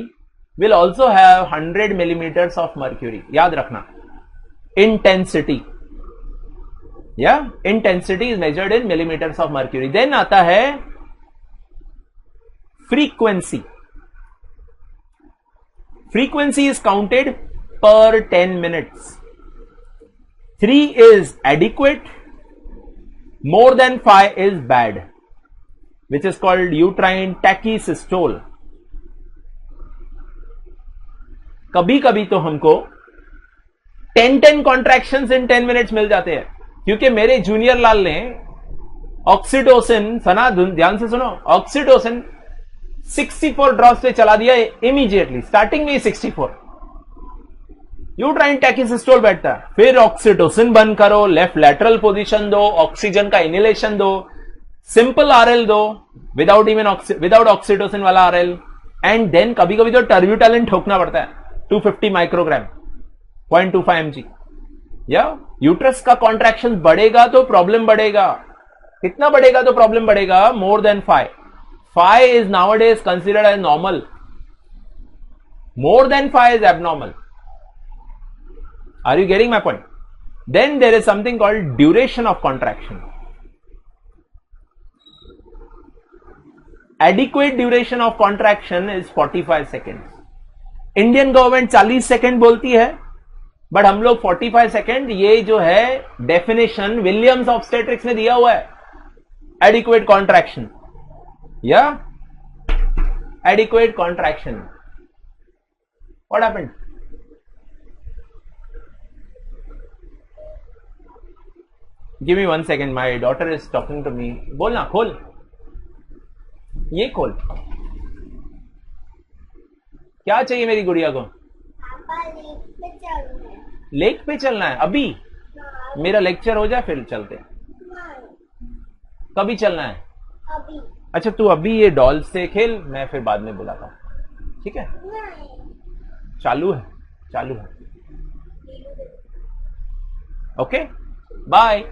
S1: will also have 100 millimeters of mercury. याद रखना. Intensity. Yeah, intensity is measured in millimeters of mercury. Then आता है frequency. Frequency is counted per 10 minutes. 3 is adequate, more than 5 is bad, which is called uterine tachysystole. कभी कभी तो हमको 10 contractions इन 10 minutes मिल जाते हैं, क्योंकि मेरे जूनियर लाल ने ऑक्सीटोसिन, सना ध्यान से सुनो, ऑक्सीटोसिन 64 ड्रॉप्स पे चला दिया इमीडिएटली, स्टार्टिंग में ही 64. यूट्राइन टैकीसिस्टोल बैठता है, फिर ऑक्सीटोसिन बंद करो, लेफ्ट लैटरल पोजीशन दो, ऑक्सीजन का इनहेलेशन दो, सिंपल आरएल दो, विदाउट ऑक्सीटोसिन वाला आरएल, एंड देन कभी कभी तो टर्ब्यूटैलिन ठोकना पड़ता है 250 माइक्रोग्राम. 0.25 mg. या यूट्रस का कॉन्ट्रैक्शन बढ़ेगा तो प्रॉब्लम बढ़ेगा. कितना बढ़ेगा तो प्रॉब्लम बढ़ेगा? More than 5. 5 is nowadays considered as normal. More than 5 is abnormal. Are you getting my point? Then there is something called duration of contraction. Adequate duration of contraction is 45 seconds. Indian government 40 second बोलती है, but हम लोग 45 second, ये जो है definition Williams obstetrics ने दिया हुआ है. एडिक्वेट कॉन्ट्रैक्शन या adequate contraction. What happened? Give me 1 second, my daughter is talking to me. बोलना, खोल, ये खोल. क्या चाहिए मेरी गुड़िया को? लेक पे चलना है अभी? मेरा लेक्चर हो जाए फिर चलते. कभी चलना है? अभी. अच्छा, तू अभी ये डॉल से खेल, मैं फिर बाद में बुलाता हूं, ठीक है? चालू है, चालू है. Okay, bye.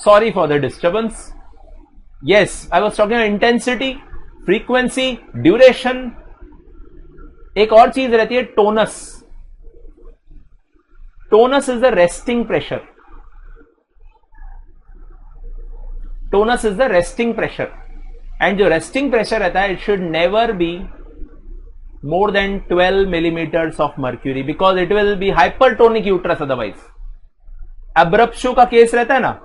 S1: Sorry for the disturbance. Yes, I was talking about intensity, frequency, duration. एक और चीज रहती है tonus. Tonus is the resting pressure. Tonus is the resting pressure. And जो रेस्टिंग प्रेशर रहता है, it should never be more than 12 millimeters of mercury because it will be hypertonic uterus otherwise. Abruptio का case रहता है ना,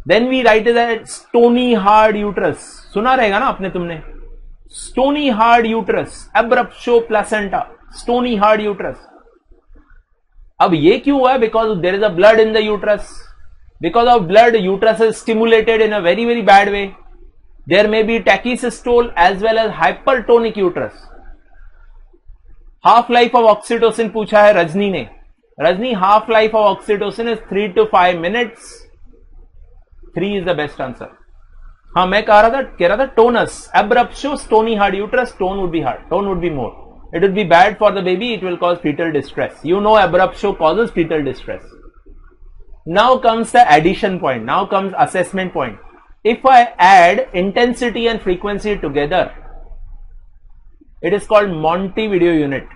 S1: then we write that stony hard uterus. सुना रहेगा ना आपने, तुमने stony hard uterus, abruptio placenta, stony hard uterus. अब ये क्यों हुआ? Because there is a blood in the uterus. Because of blood, uterus is stimulated in a very very bad way. There may be tachysystole as well as hypertonic uterus. Half life of oxytocin पूछा है रजनी ने. Rajni, half life of oxytocin is 3 to 5 minutes. 3 is the best answer. हाँ, मैं कह रहा था tonus, abruptio, stony hard uterus, tone would be hard, tone would be more. It would be bad for the baby. It will cause fetal distress. You know, abruptio causes fetal distress. Now comes the addition point. Now comes assessment point. If I add intensity and frequency together, it is called Montevideo unit.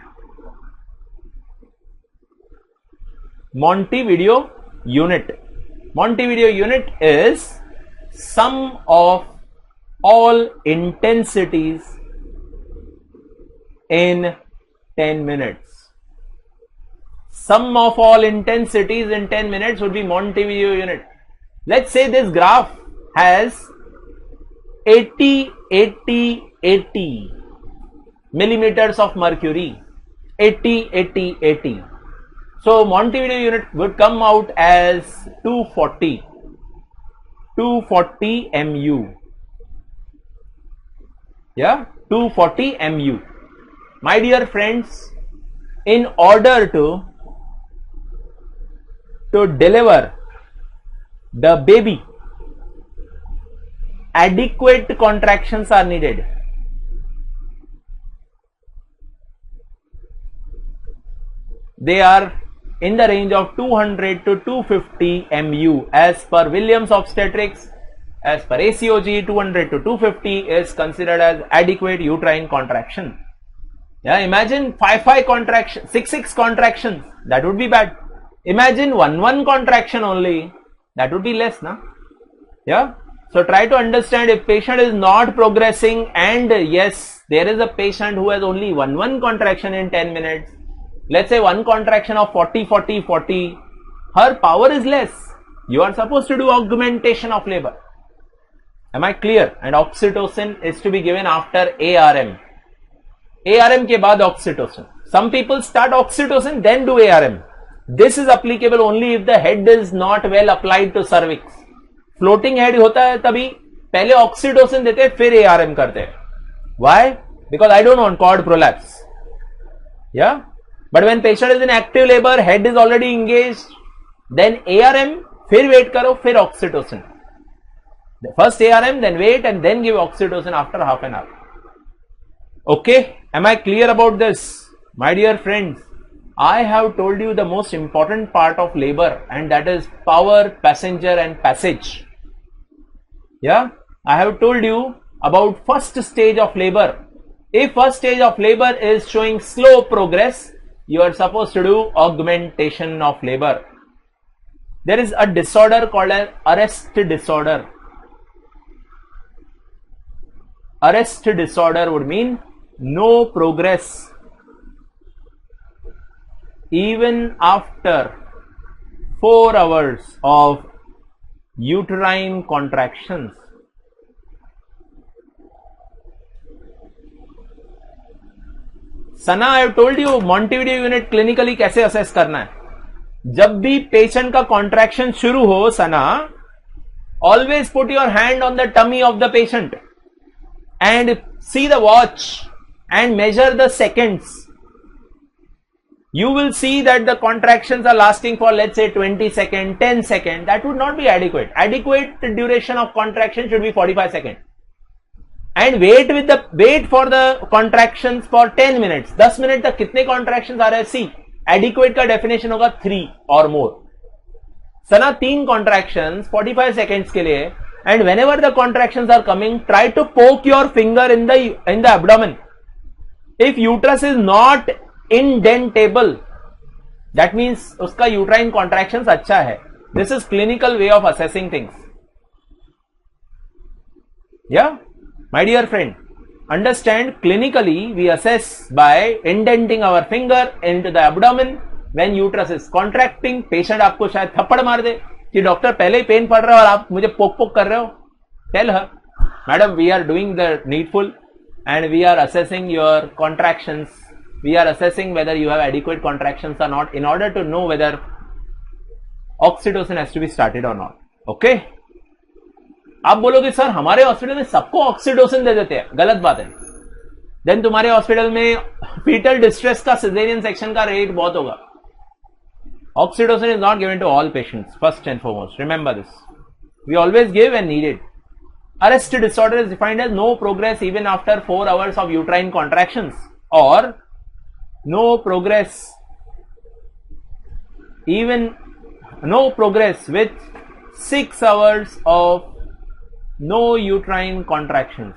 S1: Montevideo unit. Montevideo unit is sum of all intensities in 10 minutes. Sum of all intensities in 10 minutes would be Montevideo unit. Let's say this graph has 80 millimeters of mercury. 80. So Montevideo unit would come out as 240 mu. Yeah, 240 mu. My dear friends, in order to deliver the baby, adequate contractions are needed. They are in the range of 200 to 250 mu as per Williams obstetrics. As per ACOG, 200 to 250 is considered as adequate uterine contraction. Yeah, imagine 5 contractions, 6 contractions, that would be bad. Imagine 1 contraction only, that would be less, na? Yeah. So try to understand, if patient is not progressing, and yes, there is a patient who has only 1 contraction in 10 minutes. Let's say 1 contraction of 40. Her power is less. You are supposed to do augmentation of labor. Am I clear? And oxytocin is to be given after ARM. ARM के बाद oxytocin. Some people start oxytocin then do ARM. This is applicable only if the head is not well applied to cervix. Floating head होता है तभी पहले oxytocin देते फिर ARM करते हैं. Why? Because I don't want cord prolapse. Yeah. But when patient is in active labor, head is already engaged, then ARM, फिर wait करो, फिर oxytocin. First ARM, then wait, and then give oxytocin after half an hour. Okay, am I clear about this? My dear friends, I have told you the most important part of labor, and that is power, passenger and passage. Yeah, I have told you about first stage of labor. If first stage of labor is showing slow progress, you are supposed to do augmentation of labor. There is a disorder called an arrest disorder. Arrest disorder would mean no progress even after 4 hours of uterine contractions. Sana, I have told you Montevideo unit clinically कैसे assess करना है. जब भी patient का contraction शुरू हो Sana, always put your hand on the tummy of the patient and see the watch and measure the seconds. You will see that the contractions are lasting for, let's say, 20 seconds, 10 seconds. That would not be adequate. Adequate duration of contraction should be 45 seconds. And wait for the contractions for 10 minutes. 10 minutes तक कितने contractions आ रहे हैं? See, adequate का definition होगा 3 or more. Sana 3 contractions 45 seconds के लिए. And whenever the contractions are coming, try to poke your finger in the abdomen. If uterus is not indentable, that means उसका uterine contractions अच्छा है. This is clinical way of assessing things. Yeah, my dear friend, understand clinically we assess by indenting our finger into the abdomen when uterus is contracting. Patient आपको शायद थप्पड़ मार दे कि doctor पहले ही pen पड़ रहा है और आप मुझे पोक पोक कर रहे हो. Tell her, madam, we are doing the needful and we are assessing your contractions. We are assessing whether you have adequate contractions or not in order to know whether oxytocin has to be started or not. Okay, आप बोलोगे sir हमारे hospital में सबको oxytocin दे देते हैं. गलत बात है. देन तुम्हारे हॉस्पिटल में फीटल डिस्ट्रेस का सिजेरियन सेक्शन का रेट बहुत होगा. Oxytocin is not given to all patients, first and foremost. Remember this. We always give when needed. Arrest disorder is defined as no progress even after 4 hours of uterine contractions, or no progress with 6 hours of no uterine contractions.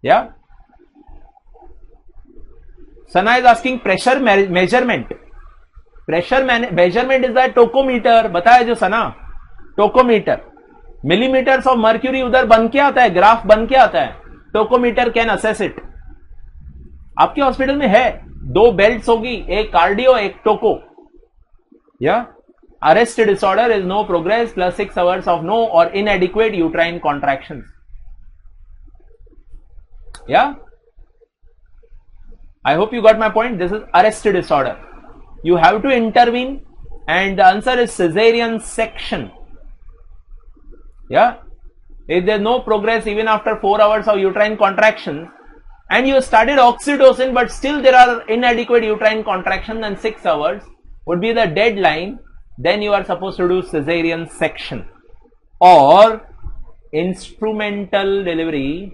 S1: Yeah? Sana is asking pressure measurement. Pressure measurement is the tokometer. बताया जो सना, tokometer. Millimeters of mercury उधर बन के आता है, graph बन के आता है. Tokometer can assess it. आपके हॉस्पिटल में है 2 बेल्ट्स होगी, एक कार्डियो एक टोको. Yeah? Arrest disorder is no progress plus 6 hours of no or inadequate uterine contractions. Yeah? I hope you got my point. This is arrest disorder. You have to intervene, and the answer is cesarean section. Yeah? If there is no progress even after 4 hours of uterine contractions, and you started oxytocin but still there are inadequate uterine contractions, and 6 hours would be the deadline, then you are supposed to do cesarean section or instrumental delivery.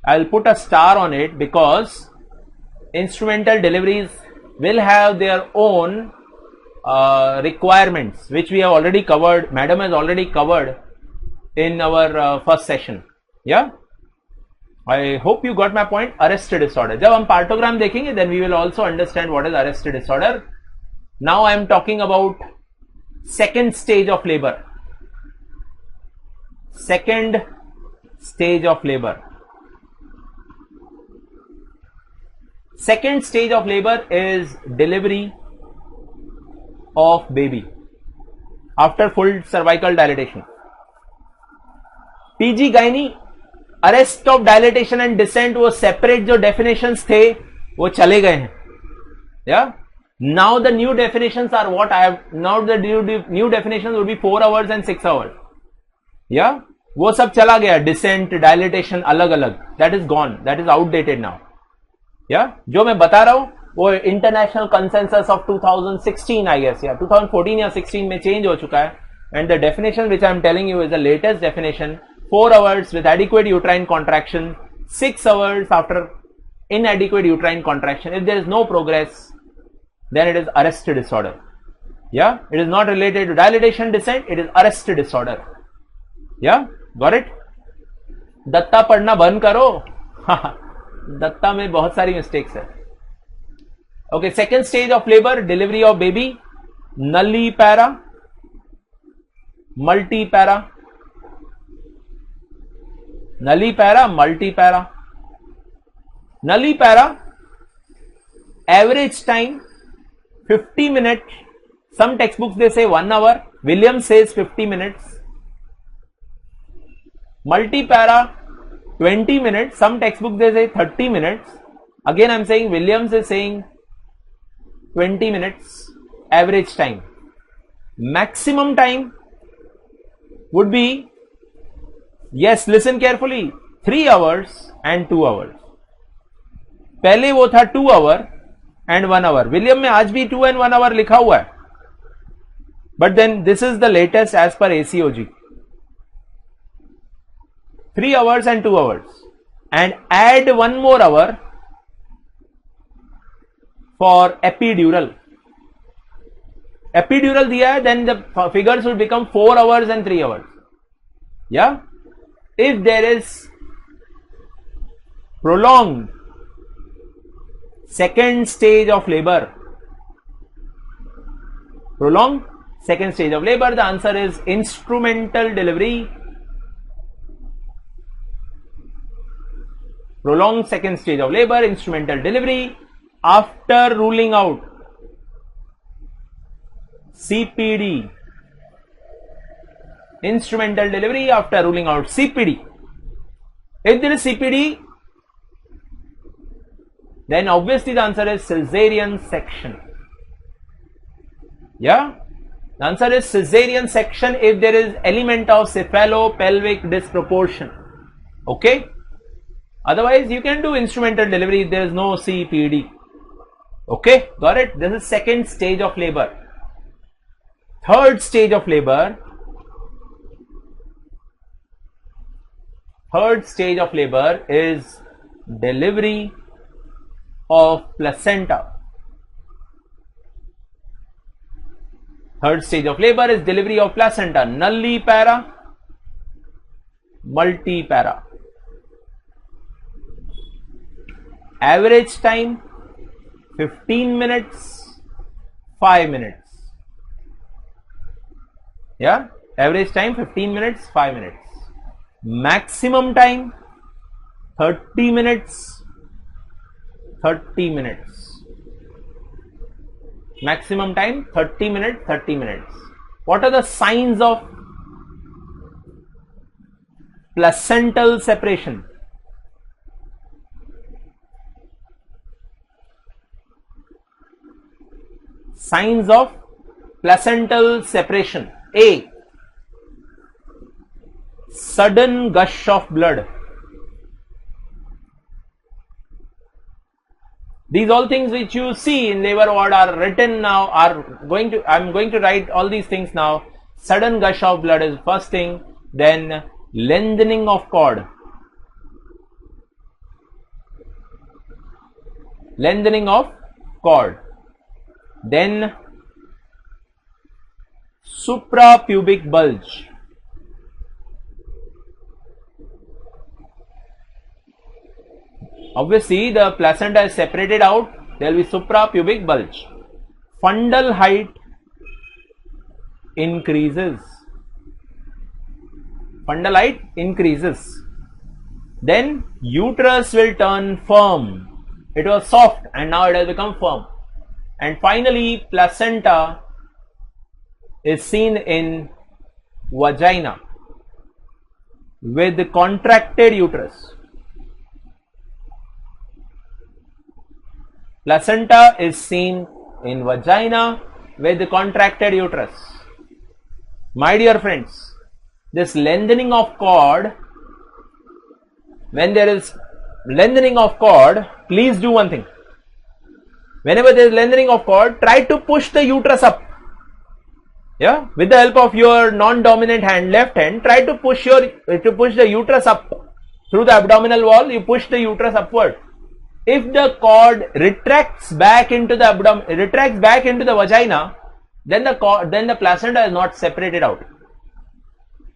S1: I'll put a star on it because instrumental deliveries will have their own requirements, which we have already covered. Madam has already covered in our first session. Yeah, I hope you got my point. Arrest disorder. जब हम partogram देखेंगे, then we will also understand what is arrest disorder. Now I am talking about second stage of labor. Second stage of labor. Second stage of labor is delivery of baby after full cervical dilatation. PG gynae, arrest of dilatation and descent, वो separate जो definitions थे वो चले गए हैं. Yeah. Now the new definitions are what I have. Now the new definitions will be 4 hours and 6 hours. Yeah. वो सब चला गया. Descent, dilatation अलग अलग. That is gone. That is outdated now. या जो मैं बता रहा हूं वो international consensus of 2016 I guess या 2014 या 16 में चेंज हो चुका है. And the definition which I am telling you is the latest definition. 4 hours with adequate uterine contraction, 6 hours after inadequate uterine contraction. If there is no progress, then it is arrested disorder. Yeah, it is not related to dilatation descent, it is arrested disorder. Yeah, got it? Datta पढ़ना बंद करो. दत्ता में बहुत सारी mistakes है. Okay, second stage of labor, delivery of baby, nullipara, multipara. Nullipara, multipara. Nullipara, average time 50 minutes. Some textbooks they say 1 hour. Williams says 50 minutes. Multipara 20 minutes. Some textbooks they say 30 minutes. Again I am saying Williams is saying 20 minutes average time. Maximum time would be, yes, listen carefully, 3 hours and 2 hours. पहले वो था 2 hour and 1 hour. William में आज भी 2 and 1 hour लिखा हुआ है. But then this is the latest as per ACOG. 3 hours and 2 hours. And add 1 more hour for epidural. Epidural दिया है, then the figures will become 4 hours and 3 hours. Yeah? If there is prolonged second stage of labor, prolonged second stage of labor, the answer is instrumental delivery. Prolonged second stage of labor, instrumental delivery after ruling out CPD. Instrumental delivery after ruling out CPD. If there is CPD, then obviously the answer is cesarean section. Yeah, the answer is cesarean section if there is element of cephalopelvic disproportion. Okay, otherwise you can do instrumental delivery if there is no CPD. Okay, got it? This is second stage of labor. Third stage of labor. Third stage of labor is delivery of placenta. Third stage of labor is delivery of placenta. Nullipara, multipara. Average time 15 minutes, 5 minutes. Yeah, average time 15 minutes, 5 minutes. Maximum time 30 minutes, 30 minutes. Maximum time 30 minutes, 30 minutes. What are the signs of placental separation? Signs of placental separation. A, sudden gush of blood. These all things which you see in labor ward are written now, I'm going to write all these things now. Sudden gush of blood is first thing. Then lengthening of cord. Lengthening of cord. Then suprapubic bulge. Obviously, the placenta is separated out. There will be suprapubic bulge. Fundal height increases. Fundal height increases. Then uterus will turn firm. It was soft and now it has become firm. And finally, placenta is seen in vagina with contracted uterus. Placenta is seen in vagina with contracted uterus. My dear friends, this lengthening of cord, when there is lengthening of cord, please do one thing. Whenever there is lengthening of cord, try to push the uterus up. Yeah, with the help of your non-dominant hand, left hand, try to push the uterus up through the abdominal wall. You push the uterus upward. If the cord retracts back into the vagina, then the placenta is not separated out.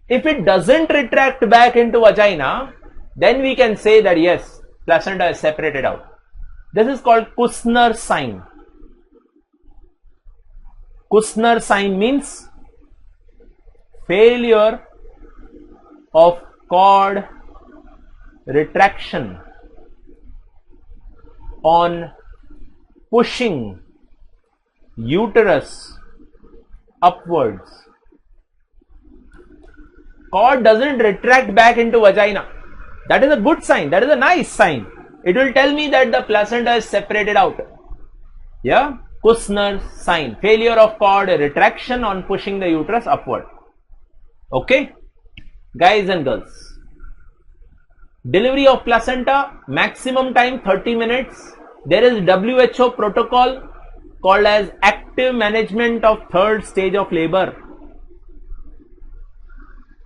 S1: If it doesn't retract back into vagina, then we can say that yes, placenta is separated out. This is called Kussner sign. Kussner sign means failure of cord retraction on pushing uterus upwards. Cord doesn't retract back into vagina. That is a good sign. That is a nice sign. It will tell me that the placenta is separated out. Yeah, Kussner sign, failure of cord retraction on pushing the uterus upward. Okay, guys and girls, delivery of placenta, maximum time 30 minutes. There is WHO protocol called as active management of third stage of labor.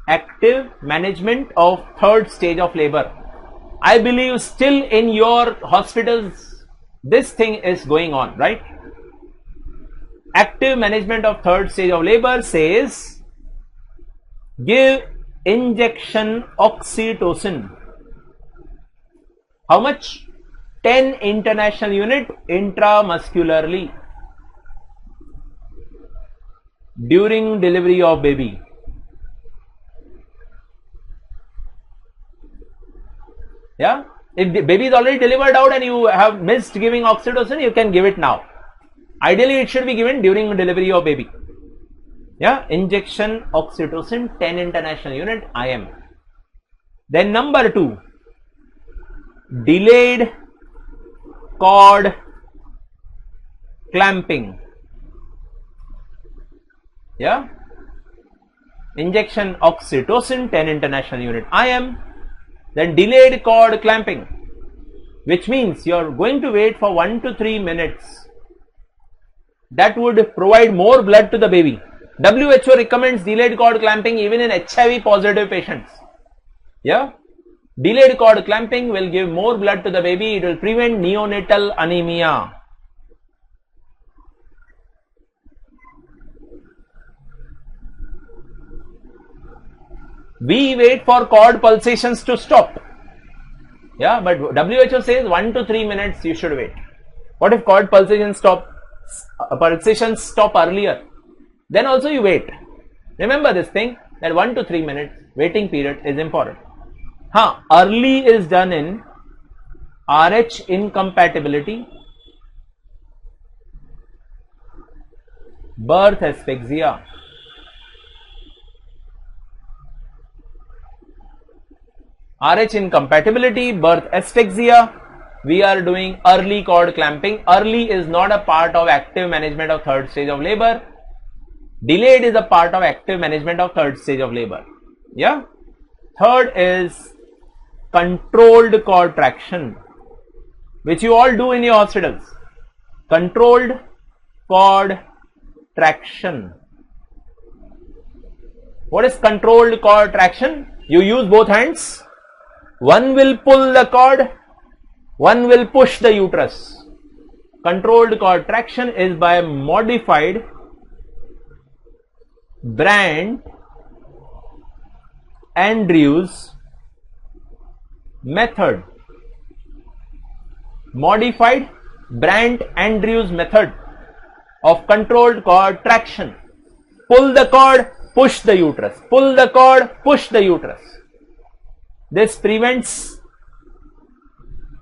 S1: Active management of third stage of labor. I believe still in your hospitals this thing is going on, right? Active management of third stage of labor says give injection oxytocin. How much? 10 international unit intramuscularly during delivery of baby. Yeah, if the baby is already delivered out and you have missed giving oxytocin, you can give it now. Ideally, it should be given during delivery of baby. Yeah, injection oxytocin 10 international unit IM. Then number 2, delayed cord clamping. Yeah, injection oxytocin 10 international unit IM. Then delayed cord clamping, which means you are going to wait for 1 to 3 minutes. That would provide more blood to the baby. WHO recommends delayed cord clamping even in HIV positive patients. Yeah, delayed cord clamping will give more blood to the baby. It will prevent neonatal anemia. We wait for cord pulsations to stop. Yeah, but WHO says 1 to 3 minutes you should wait. What if cord pulsations stop earlier? Then also you wait. Remember this thing, that 1 to 3 minutes waiting period is important. Early is done in RH incompatibility, birth asphyxia, RH incompatibility, birth asphyxia, we are doing early cord clamping. Early is not a part of active management of third stage of labor. Delayed is a part of active management of third stage of labor. Yeah. Third is controlled cord traction, which you all do in your hospitals. Controlled cord traction. What is controlled cord traction? You use both hands. One will pull the cord, one will push the uterus. Controlled cord traction is by a modified Brandt-Andrews method. Modified Brandt-Andrews method of controlled cord traction. Pull the cord, push the uterus. Pull the cord, push the uterus. This prevents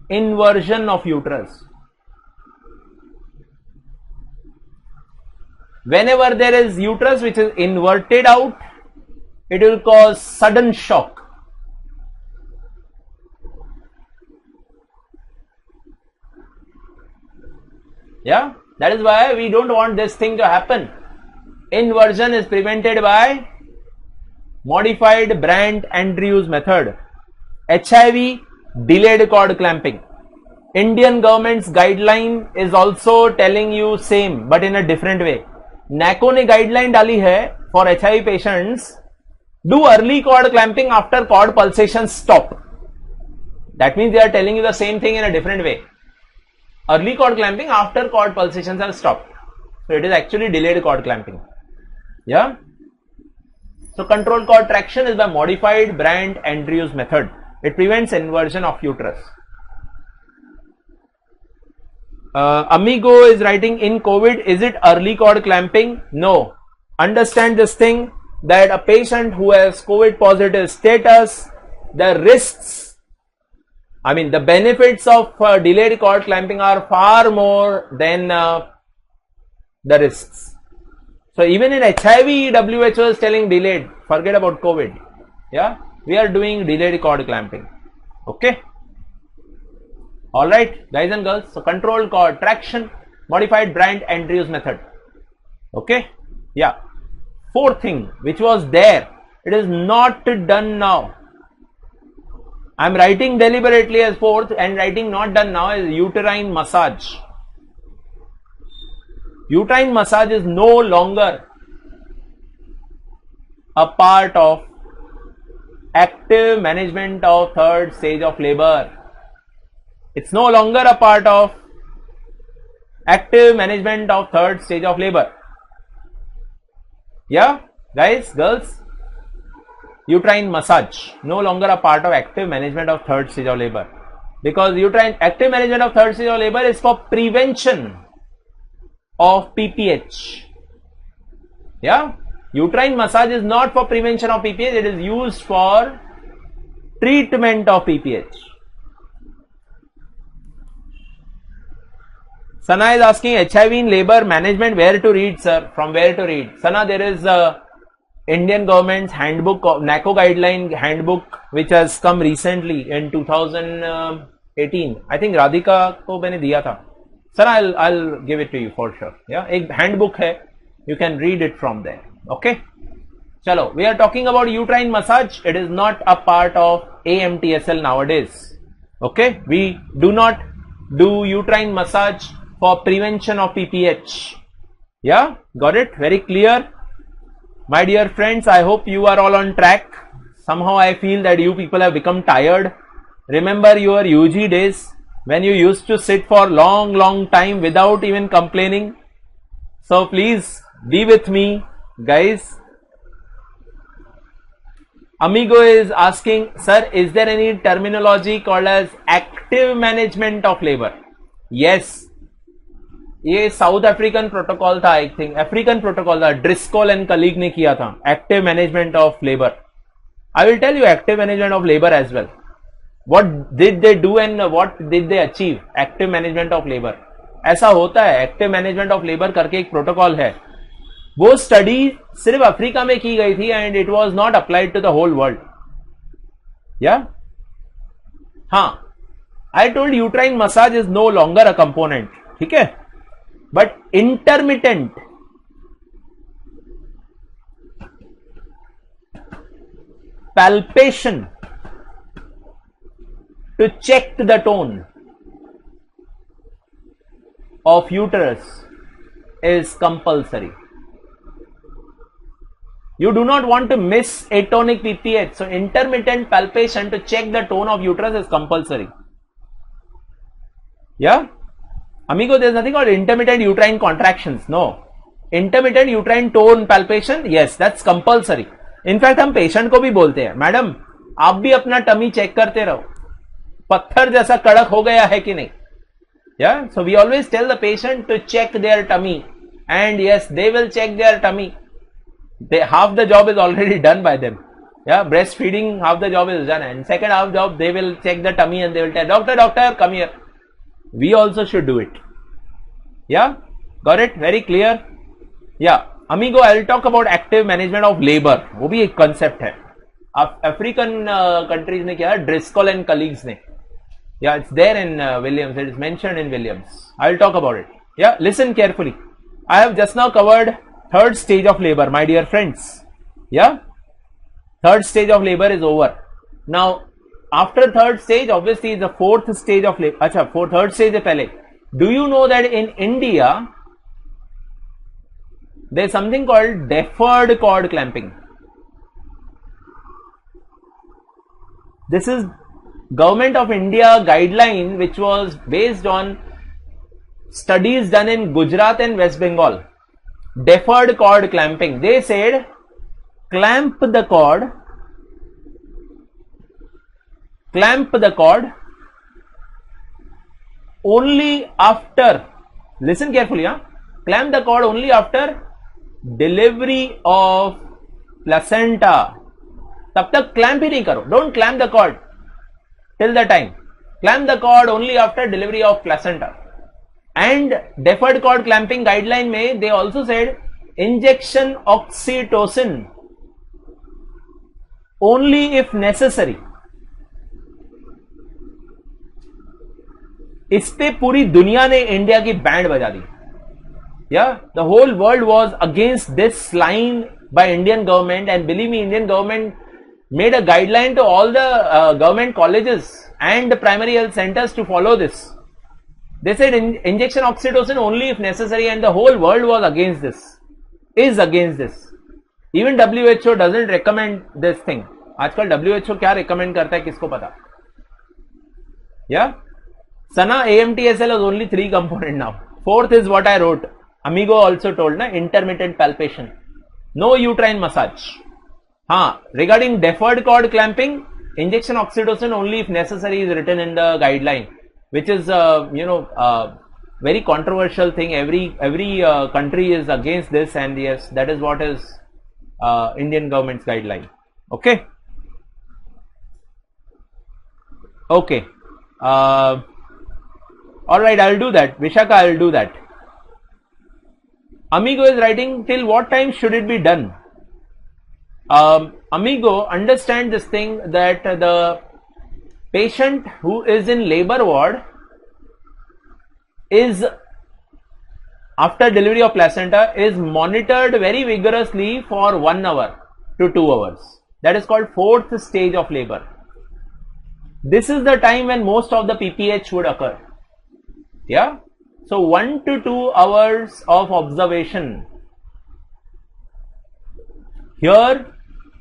S1: inversion of uterus. Whenever there is uterus which is inverted out, it will cause sudden shock. Yeah, that is why we don't want this thing to happen. Inversion is prevented by modified Brandt-Andrews method. HIV, delayed cord clamping. Indian government's guideline is also telling you same, but in a different way. NACO ने guideline डाली है for HIV patients, do early cord clamping after cord pulsations stop. That means they are telling you the same thing in a different way. Early cord clamping after cord pulsations have stopped. So it is actually delayed cord clamping. Yeah. So control cord traction is by modified Brandt-Andrews method. It prevents inversion of uterus. Amigo is writing, in COVID, is it early cord clamping? No. Understand this thing, that a patient who has COVID positive status, the risks, I mean the benefits of delayed cord clamping are far more than the risks. So even in HIV, WHO is telling delayed, forget about COVID. Yeah, we are doing delayed cord clamping. Okay. Alright, guys and girls, so control cord traction, modified Brandt-Andrews method. Okay, yeah. Fourth thing, which was there, it is not done now. I am writing deliberately as fourth and writing not done now is uterine massage. Uterine massage is no longer a part of active management of third stage of labor. It's no longer a part of active management of third stage of labor. Yeah, guys, girls, uterine massage no longer a part of active management of third stage of labor, because uterine active management of third stage of labor is for prevention of PPH. Yeah, uterine massage is not for prevention of PPH, it is used for treatment of PPH. Sana is asking, HIV in labor management, where to read, sir? From where to read? Sana, there is a Indian government's handbook, NACO guideline handbook, which has come recently in 2018. I think Radhika ko maine diya tha. Sana, I'll give it to you for sure. Yeah, एक handbook hai, you can read it from there. Okay. Chalo, we are talking about uterine massage. It is not a part of AMTSL nowadays. Okay, we do not do uterine massage for prevention of PPH. Yeah, got it? Very clear. My dear friends, I hope you are all on track. Somehow I feel that you people have become tired. Remember your UG days when you used to sit for long time without even complaining. So please be with me, guys. Amigo is asking, sir, is there any terminology called as active management of labor? Yes. ये south African protocol था, I think African protocol था, ड्रिस्कोल and colleague ने किया था, active management of labour. I will tell you active management of labour as well. What did they do and what did they achieve? Active management of labour. ऐसा होता है, active management of labour करके एक protocol है. वो study सिर्फ Africa में की गई थी and it was not applied to the whole world. या हाँ, I told uterine massage is no longer a component. ठीक है, but intermittent palpation to check the tone of uterus is compulsory. You do not want to miss atonic PPH, so intermittent palpation to check the tone of uterus is compulsory. Yeah, amigo, there is nothing called intermittent uterine contractions. No, intermittent uterine tone palpation, yes, that's compulsory. In fact, हम patient को भी बोलते हैं, madam आप भी अपना tummy check करते रहो, पत्थर जैसा कड़क हो गया है कि नहीं. Yeah, so we always tell the patient to check their tummy, and yes, they will check their tummy. Half the job is already done by them. Yeah, breastfeeding, half the job is done, and second half job they will check the tummy and they will tell doctor, come here. We also should do it. Yeah, got it? Very clear. Yeah, amigo, I will talk about active management of labor. वो भी एक concept है. African countries ने किया, Driscoll and colleagues ने. Yeah, it's there in Williams. It is mentioned in Williams. I will talk about it. Yeah, listen carefully. I have just now covered third stage of labor, my dear friends. Yeah, third stage of labor is over. Now, after third stage, obviously the fourth stage of labor. Acha, for third stage se pehle. Do you know that in India there is something called deferred cord clamping? This is Government of India guideline which was based on studies done in Gujarat and West Bengal. Deferred cord clamping. They said clamp the cord only after, listen carefully, clamp the cord only after delivery of placenta. तब तक clamp ही नहीं करो. Don't clamp the cord till the time. Clamp the cord only after delivery of placenta. And deferred cord clamping guideline में they also said injection oxytocin only if necessary. इस पे पूरी दुनिया ने इंडिया की बैंड बजा दी. The whole world was against this line by Indian government, and believe me, Indian government made a guideline to all the government colleges and primary health centers to follow this. They said injection oxytocin only if necessary, and the whole world was against this, is against this. Even WHO doesn't recommend this thing. आजकल WHO क्या recommend करता है किसको पता? Sana AMTSL is only 3 component now. 4th is what I wrote. Amigo also told, na, intermittent palpation. No uterine massage. Regarding deferred cord clamping, injection oxytocin only if necessary is written in the guideline, which is very controversial thing. Every country is against this, and yes, that is what is Indian government's guideline. Okay. All right, I'll do that. Vishaka, I'll do that. Amigo is writing, till what time should it be done? Amigo, understand this thing, that the patient who is in labor ward is, after delivery of placenta, is monitored very vigorously for 1 hour to 2 hours. That is called 4th stage of labor. This is the time when most of the PPH would occur. So 1 to 2 hours of observation. Here,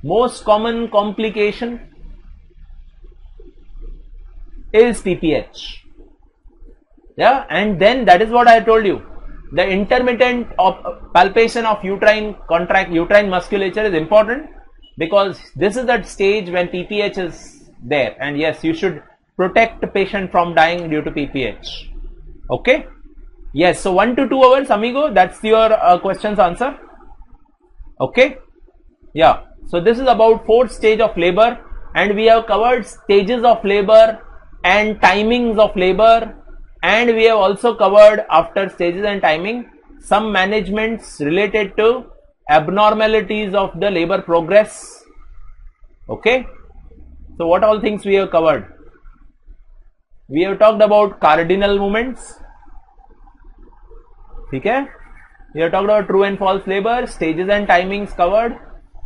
S1: most common complication is PPH. And then that is what I told you. The intermittent palpation of uterine musculature is important, because this is that stage when PPH is there, and yes, you should protect the patient from dying due to PPH. Okay. Yes, so 1 to 2 hours, amigo, that's your question's answer. Okay. So this is about 4th stage of labor, and we have covered stages of labor and timings of labor, and we have also covered, after stages and timing, some managements related to abnormalities of the labor progress. Okay. So what all things we have covered? We have talked about cardinal movements. Okay. We have talked about true and false labor, stages and timings covered.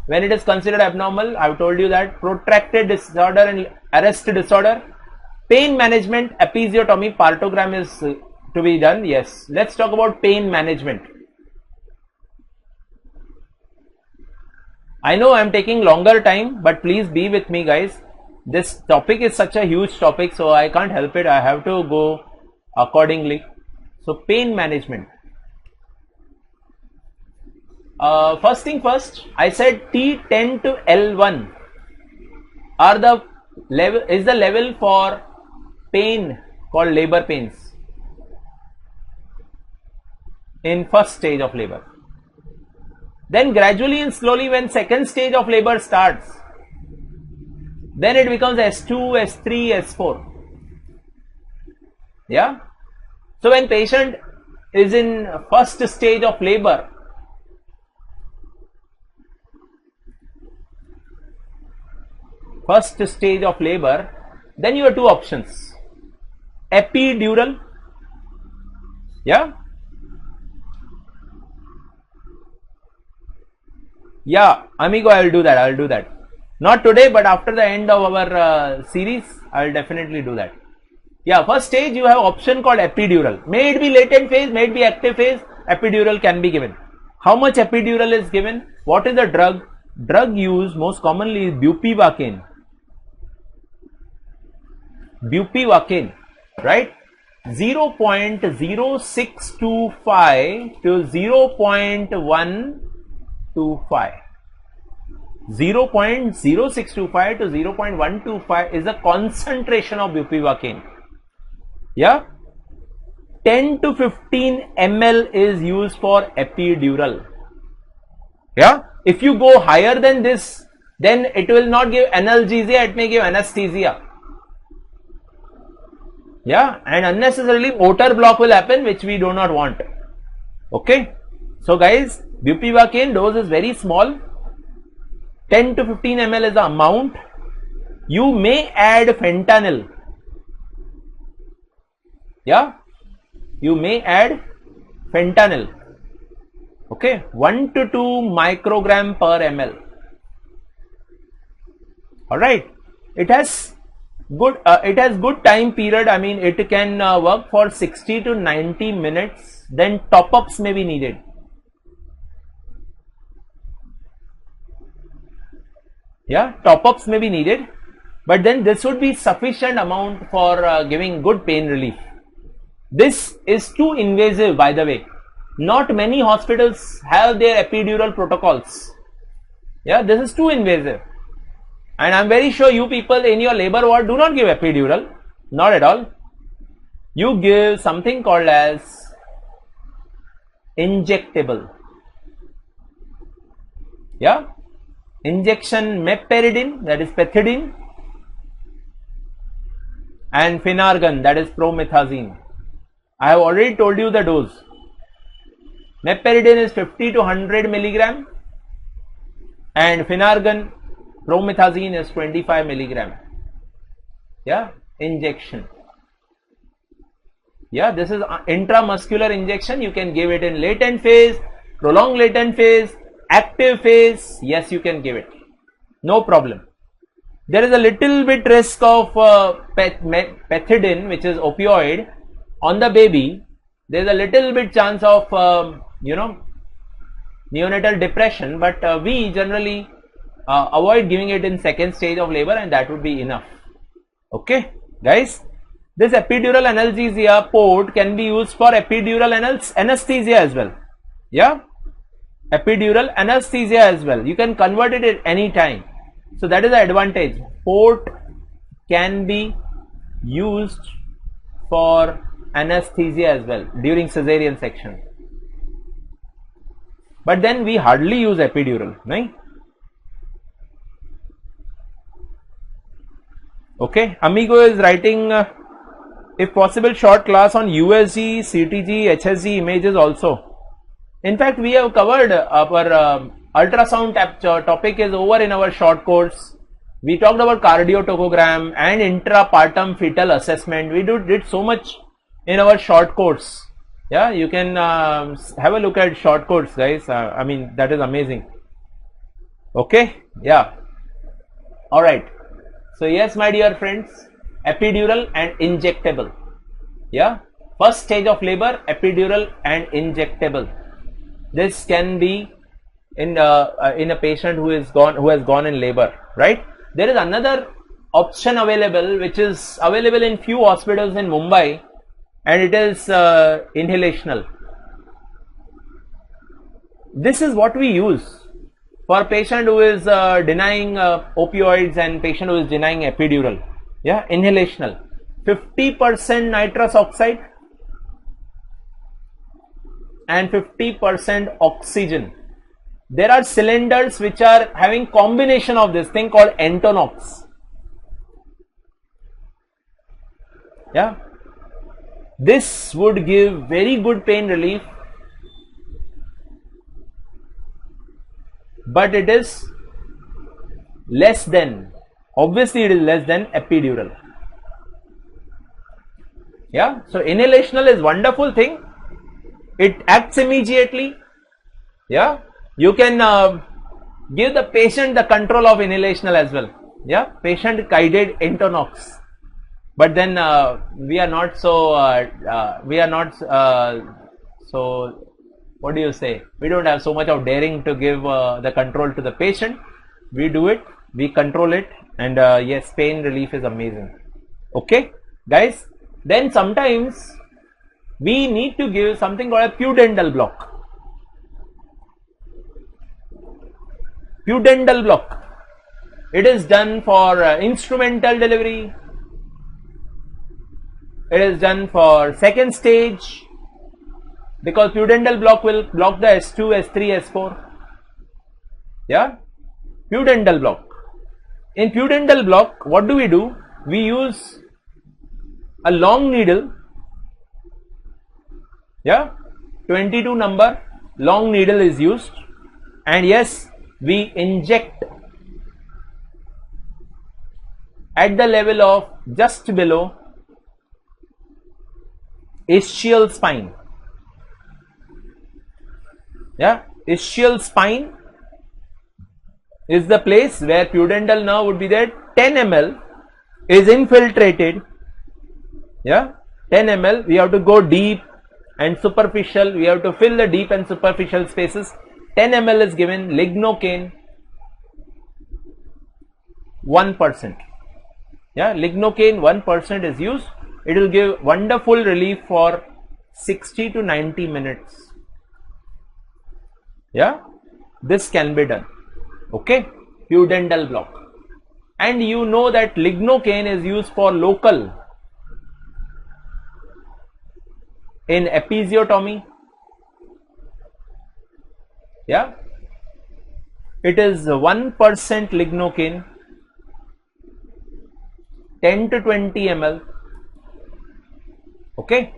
S1: When it is considered abnormal, I have told you that protracted disorder and arrest disorder, pain management, episiotomy, partogram is to be done. Yes, let's talk about pain management. I know I am taking longer time, but please be with me, guys. This topic is such a huge topic, so I can't help it. I have to go accordingly. So pain management. First thing first, I said T10 to L1 are the level for pain called labor pains in first stage of labor. Then gradually and slowly, when second stage of labor starts, then it becomes S2, S3, S4. So when patient is in first stage of labor, then you have 2 options. Epidural, amigo, I will do that. Not today, but after the end of our series, I will definitely do that. Yeah, first stage you have option called epidural. May it be latent phase, may it be active phase, epidural can be given. How much epidural is given? What is the drug? Drug used most commonly is bupivacaine. Bupivacaine, right? 0.0625 to 0.125. 0.0625 to 0.125 is the concentration of bupivacaine. Yeah, 10 to 15 ml is used for epidural. Yeah, if you go higher than this, then it will not give analgesia, it may give anesthesia. Yeah, and unnecessarily motor block will happen, which we do not want. Okay, so guys, bupivacaine dose is very small. 10 to 15 ml is the amount. You may add fentanyl. Yeah, you may add fentanyl. Okay, 1 to 2 microgram per ml. All right, it has good time period. I mean, it can work for 60 to 90 minutes. Then top-ups may be needed. Yeah, top-ups may be needed, but then this would be sufficient amount for giving good pain relief. This is too invasive, by the way. Not many hospitals have their epidural protocols. Yeah, this is too invasive. And I'm very sure you people in your labor ward do not give epidural. Not at all. You give something called as injectable. Yeah. Injection meperidine, that is pethidine, and Phenargan, that is promethazine. I have already told you the dose. Meperidine is 50 to 100 milligram and Phenargan, promethazine is 25 milligram. Yeah, injection. Yeah, this is intramuscular injection. You can give it in latent phase, prolonged latent phase, active phase. Yes, you can give it. No problem. There is a little bit risk of pethidine, which is opioid, on the baby. There is a little bit chance of neonatal depression, but we generally avoid giving it in second stage of labor, and that would be enough. Okay, guys, this epidural analgesia port can be used for epidural anesthesia as well. Yeah, epidural anesthesia as well. You can convert it at any time. So that is the advantage. Port can be used for anesthesia as well during cesarean section. But then we hardly use epidural, right? Okay, Amigo is writing, if possible, short class on USG, CTG, HSG images also. In fact, we have covered our ultrasound topic is over in our short course. We talked about cardiotocogram and intrapartum fetal assessment. We did so much in our short course. Yeah, you can have a look at short course, guys. I mean, that is amazing. Okay, yeah. All right. So yes, my dear friends, epidural and injectable. Yeah, first stage of labor, epidural and injectable. This can be in a patient who has gone in labor, right? There is another option available, which is available in few hospitals in Mumbai, and it is inhalational. This is what we use for patient who is denying opioids and patient who is denying epidural. Yeah, inhalational. 50% nitrous oxide and 50% oxygen. There are cylinders which are having combination of this thing called Entonox. Yeah, this would give very good pain relief, but it is less than, obviously it is less than epidural. Yeah, so inhalational is wonderful thing. It acts immediately. Yeah, you can Give the patient the control of inhalational as well. Yeah, patient guided Entonox. But then we are not so so what do you say? We don't have so much of daring to give the control to the patient. We do it, we control it, and yes, pain relief is amazing. Okay, guys. Then sometimes we need to give something called a pudendal block. Pudendal block. It is done for instrumental delivery. It is done for second stage, because pudendal block will block the S2, S3, S4. Yeah, pudendal block. In pudendal block, what do? We use a long needle. Yeah, 22 number long needle is used, and yes, we inject at the level of just below ischial spine. Yeah, ischial spine is the place where pudendal nerve would be there. 10 ml is infiltrated. Yeah, 10 ml. We have to go deep and superficial. We have to fill the deep and superficial spaces. 10 ml is given. Lignocaine 1%. Yeah, lignocaine 1% is used. It will give wonderful relief for 60 to 90 minutes. Yeah, this can be done. Okay, pudendal block. And you know that lignocaine is used for local in episiotomy. Yeah, it is 1% lignocaine, 10 to 20 ml. Okay,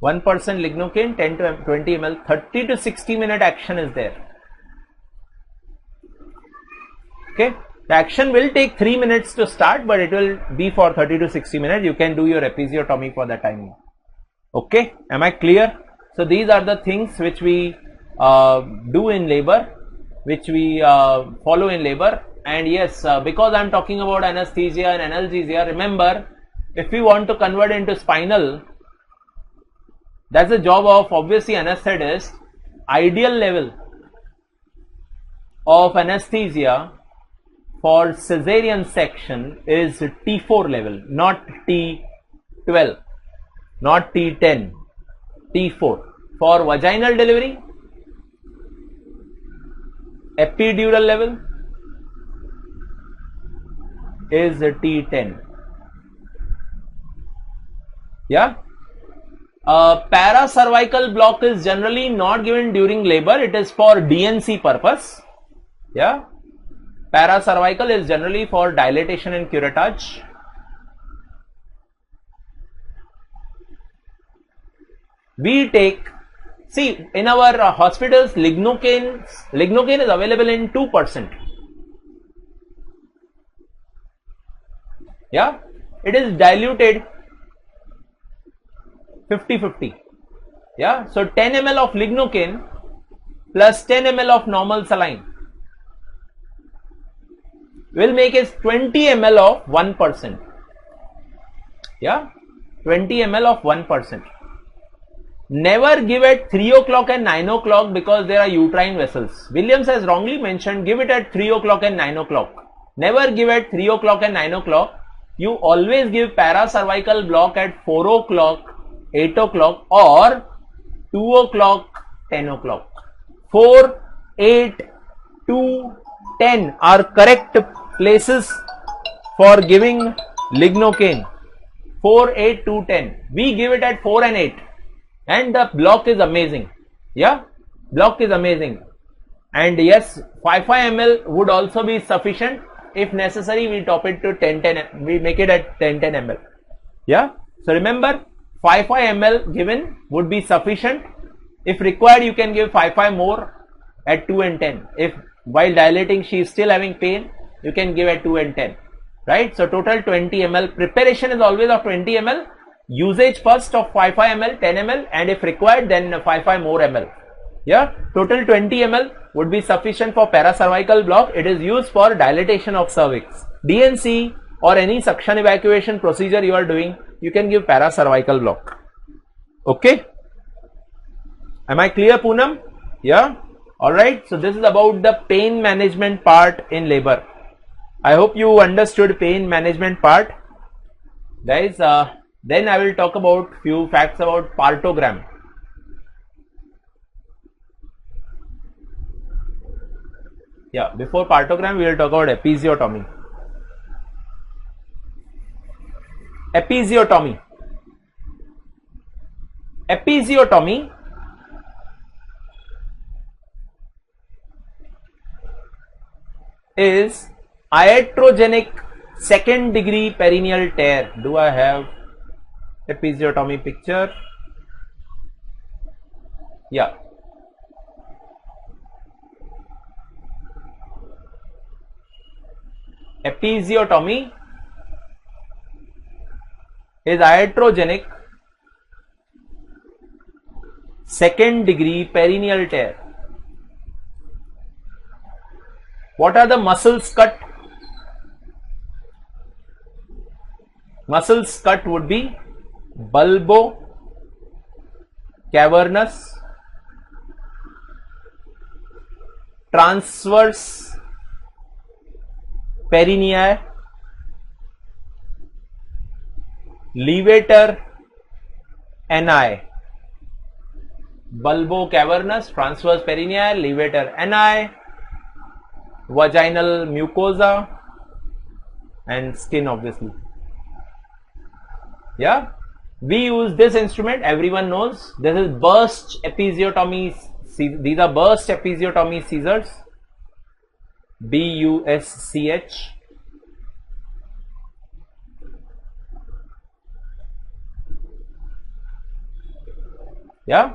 S1: 1% lignocaine, 10 to 20 ml, 30 to 60 minute action is there. Okay, the action will take 3 minutes to start, but it will be for 30 to 60 minutes. You can do your episiotomy for that time. Okay, am I clear? So these are the things which we do in labor, which we follow in labor. And yes, because I am talking about anesthesia and analgesia, remember, if we want to convert into spinal, that's the job of obviously anesthetist. Ideal level of anesthesia for cesarean section is T4 level, not T12, not T10, T4. For vaginal delivery, epidural level is T10. Yeah. Paracervical block is generally not given during labor. It is for DNC purpose. Yeah. Paracervical is generally for dilatation and curettage. We take, see, in our hospitals, lignocaine is available in 2%. Yeah, it is diluted 50-50. Yeah, so 10 ml of lignocaine plus 10 ml of normal saline will make it 20 ml of 1%. Yeah, 20 ml of 1%. Never give at 3 o'clock and 9 o'clock because there are uterine vessels. Williams has wrongly mentioned give it at 3 o'clock and 9 o'clock. Never give at 3 o'clock and 9 o'clock. You always give paracervical block at 4 o'clock, 8 o'clock or 2 o'clock, 10 o'clock. 4, 8, 2, 10 are correct places for giving lignocaine. 4, 8, 2, 10. We give it at 4 and 8. And the block is amazing. Yeah, block is amazing. And yes, 5 ml would also be sufficient. If necessary, we top it to 10, we make it at 10 ml. Yeah, so remember, 5 ml given would be sufficient. If required, you can give 5 more at 2 and 10. If while dilating she is still having pain, you can give at 2 and 10. Right, so total 20 ml. Preparation is always of 20 ml. Usage first of 5 ml, 10 ml, and if required, then 5 more ml. Yeah, total 20 ml would be sufficient for paracervical block. It is used for dilatation of cervix. DNC or any suction evacuation procedure you are doing, you can give paracervical block. Okay. Am I clear, Poonam? Yeah. Alright. So this is about the pain management part in labor. I hope you understood pain management part. Guys, then I will talk about few facts about partogram. Yeah, before partogram we will talk about episiotomy. Episiotomy. Episiotomy is iatrogenic second degree perineal tear. Do I have episiotomy picture? Yeah. Episiotomy is iatrogenic second degree perineal tear. What are the muscles cut? Muscles cut would be bulbo cavernous, transverse perineae, levator ani. Bulbo cavernous, transverse perineae, levator ani, vaginal mucosa and skin obviously. Yeah, we use this instrument, everyone knows. This is burst episiotomy. These are burst episiotomy scissors. BUSCH. Yeah,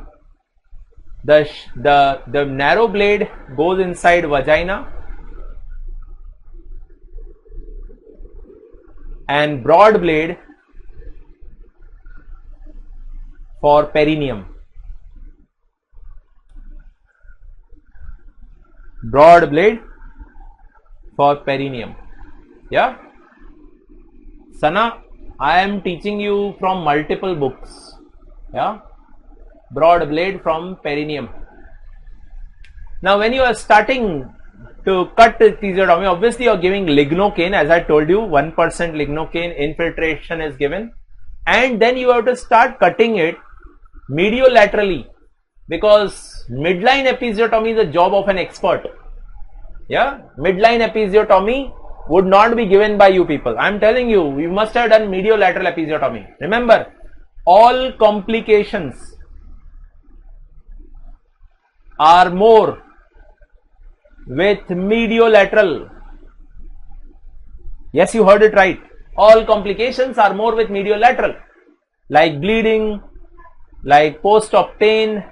S1: the narrow blade goes inside vagina and broad blade for perineum. Broad blade for perineum. Yeah, Sana, I am teaching you from multiple books. Yeah, broad blade from perineum. Now when you are starting to cut episiotomy, obviously you are giving lignocaine. As I told you, 1% lignocaine infiltration is given, and then you have to start cutting it mediolaterally, because midline episiotomy is the job of an expert. Yeah, midline episiotomy would not be given by you people. I am telling you, you must have done mediolateral episiotomy. Remember, all complications are more with mediolateral. Yes, you heard it right. All complications are more with mediolateral, like bleeding, like post-op pain,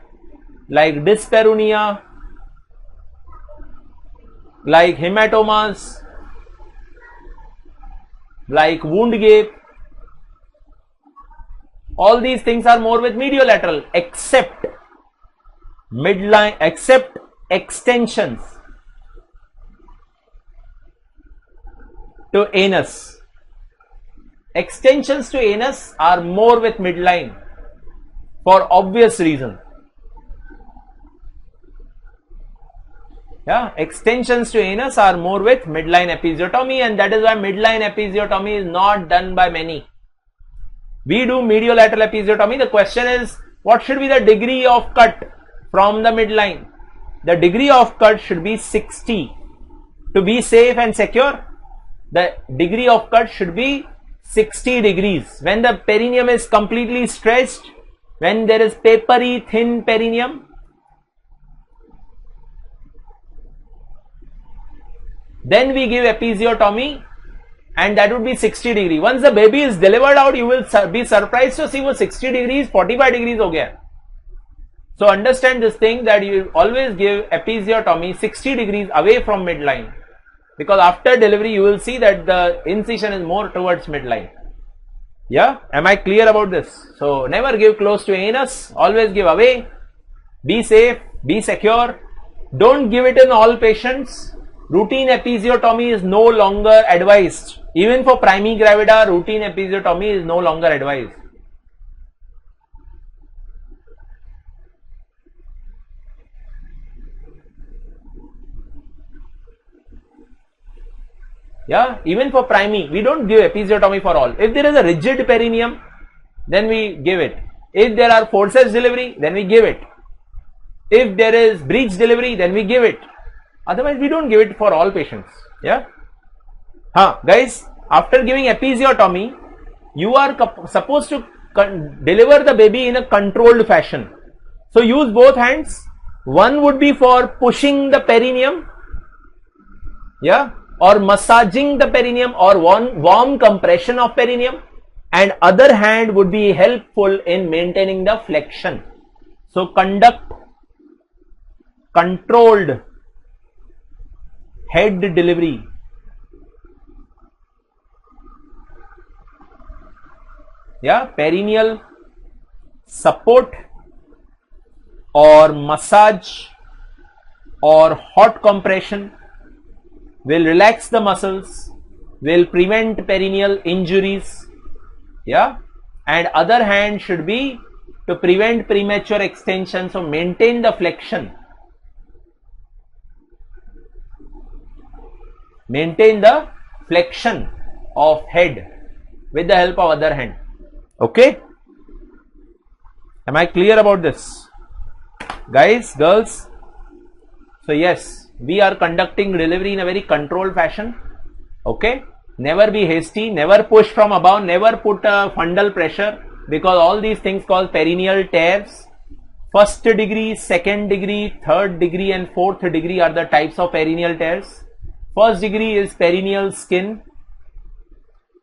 S1: like dyspareunia, like hematomas, like wound gape. All these things are more with mediolateral, except midline, except extensions to anus. Extensions to anus are more with midline for obvious reason. Yeah, extensions to anus are more with midline episiotomy, and that is why midline episiotomy is not done by many. We do mediolateral episiotomy. The question is, what should be the degree of cut from the midline? The degree of cut should be 60. To be safe and secure, the degree of cut should be 60 degrees. When the perineum is completely stretched, when there is papery thin perineum, then we give episiotomy, and that would be 60 degree. Once the baby is delivered out, you will be surprised to see वो 60 degrees 45 degrees हो गया. So understand this thing, that you always give episiotomy 60 degrees away from midline, because after delivery you will see that the incision is more towards midline. Yeah, am I clear about this? So never give close to anus, always give away. Be safe, Be secure. Don't give it in all patients. Routine episiotomy is no longer advised. Even for primi gravida, routine episiotomy is no longer advised. Yeah, even for primi, we don't give episiotomy for all. If there is a rigid perineum, then we give it. If there are forceps delivery, then we give it. If there is breech delivery, then we give it. Otherwise, we don't give it for all patients. Yeah. Guys, after giving episiotomy, you are supposed to deliver the baby in a controlled fashion. So use both hands. One would be for pushing the perineum, yeah, or massaging the perineum, or warm compression of perineum, and other hand would be helpful in maintaining the flexion. So conduct controlled head delivery. Yeah, perineal support or massage or hot compression will relax the muscles, will prevent perineal injuries. Yeah, and other hand should be to prevent premature extension, so maintain the flexion. Maintain the flexion of head with the help of other hand. Okay, am I clear about this, guys, girls? So yes, we are conducting delivery in a very controlled fashion. Okay, never be hasty, never push from above, never put a fundal pressure, because all these things cause perineal tears. First degree, second degree, third degree and fourth degree are the types of perineal tears. First degree is perineal skin,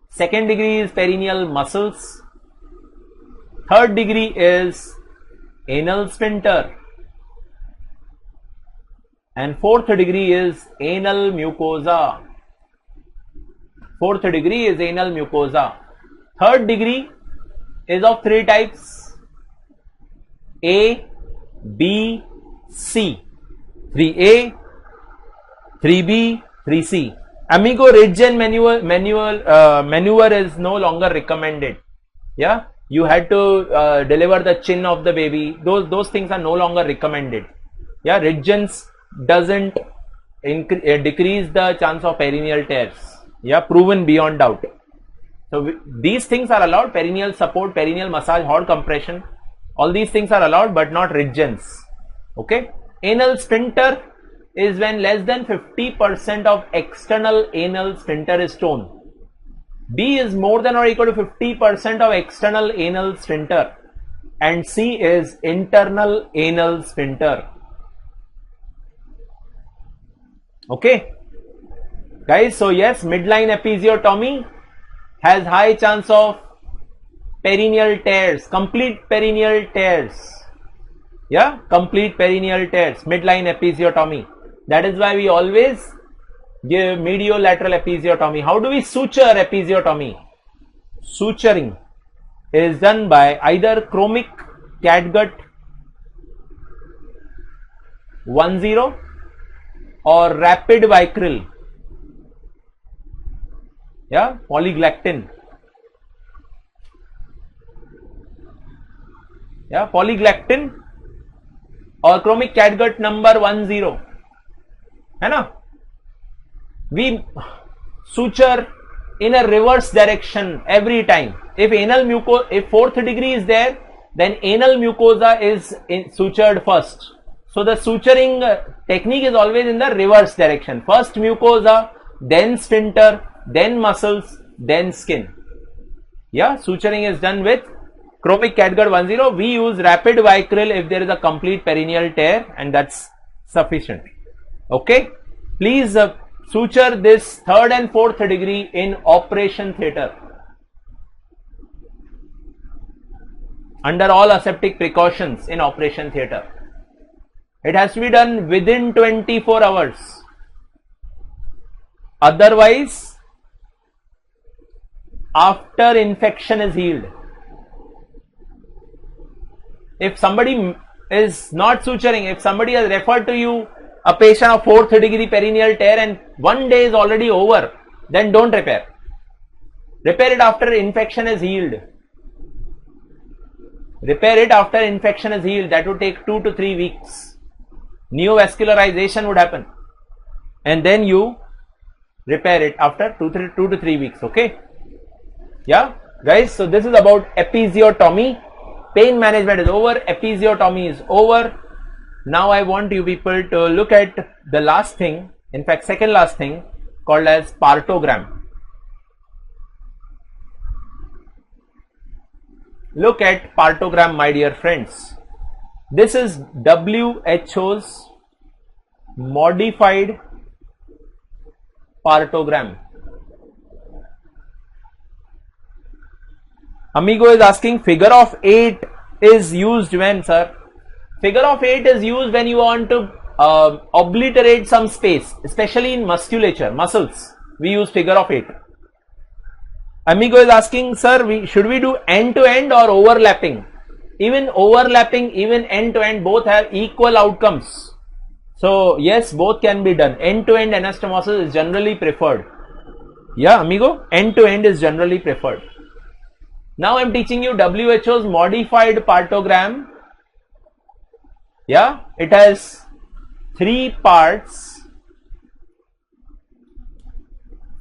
S1: second degree is perineal muscles, third degree is anal sphincter, and fourth degree is anal mucosa. Fourth degree is anal mucosa. Third degree is of three types: A, B, C. 3A, 3B, 3C. Amigo, ridge and maneuver is no longer recommended. Yeah, you had to deliver the chin of the baby. Those things are no longer recommended. Yeah, ridges doesn't decrease the chance of perineal tears. Yeah, proven beyond doubt. So these things are allowed: perineal support, perineal massage, hot compression. All these things are allowed, but not ridges. Okay. Anal sphincter is when less than 50% of external anal sphincter is torn. B is more than or equal to 50% of external anal sphincter, and C is internal anal sphincter. Okay, guys. So yes, midline episiotomy has high chance of perineal tears, complete perineal tears. Yeah, complete perineal tears, midline episiotomy. That is why we always give mediolateral episiotomy. How do we suture episiotomy? Suturing is done by either chromic catgut 10 or rapid vicryl. Yeah, polyglactin. Yeah, polyglactin or chromic catgut number 10. है ना? We suture in a reverse direction every time. If fourth degree is there, then anal mucosa is sutured first. So the suturing technique is always in the reverse direction. First mucosa, then sphincter, then muscles, then skin. Yeah, suturing is done with chromic catgut 10. We use rapid vicryl if there is a complete perineal tear, and that's sufficient. Okay, please suture this third and fourth degree in operation theatre under all aseptic precautions in operation theatre. It has to be done within 24 hours. Otherwise, after infection is healed. If somebody is not suturing. If somebody has referred to you a patient of 4th degree perineal tear and 1 day is already over, then don't repair. Repair it after infection is healed. Repair it after infection is healed. That would take 2 to 3 weeks. Neovascularization would happen. And then you repair it after 2 to 3 weeks. Okay? Yeah? Guys, so this is about episiotomy. Pain management is over. Episiotomy is over. Now I want you people to look at the last thing. In fact, second last thing called as partogram. Look at partogram, my dear friends. This is WHO's modified partogram. Amigo is asking, figure of 8 is used when, sir? Figure of 8 is used when you want to obliterate some space, especially in musculature, muscles. We use figure of 8. Amigo is asking, sir, should we do end to end or overlapping? Even overlapping, even end to end, both have equal outcomes. So yes, both can be done. End to end anastomosis is generally preferred. Yeah, amigo, end to end is generally preferred. Now I am teaching you WHO's modified partogram. Yeah, it has 3 parts: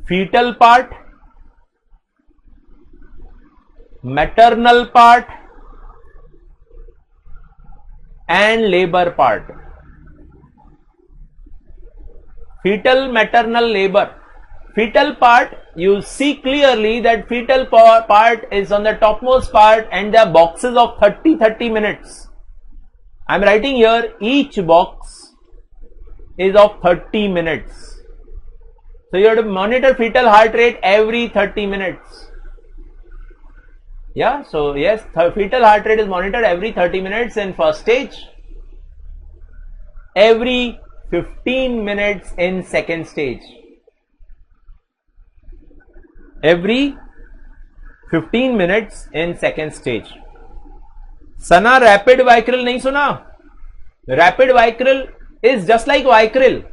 S1: fetal part, maternal part, and labor part. Fetal, maternal, labor. Fetal part, you see clearly that fetal part is on the topmost part and there are boxes of 30 minutes. I am writing here, each box is of 30 minutes. So you have to monitor fetal heart rate every 30 minutes. Yeah, so yes, fetal heart rate is monitored every 30 minutes in first stage, every 15 minutes in second stage. Every 15 minutes in second stage. Sana, rapid Vicryl nahi suna? Rapid Vicryl is just like Vicryl,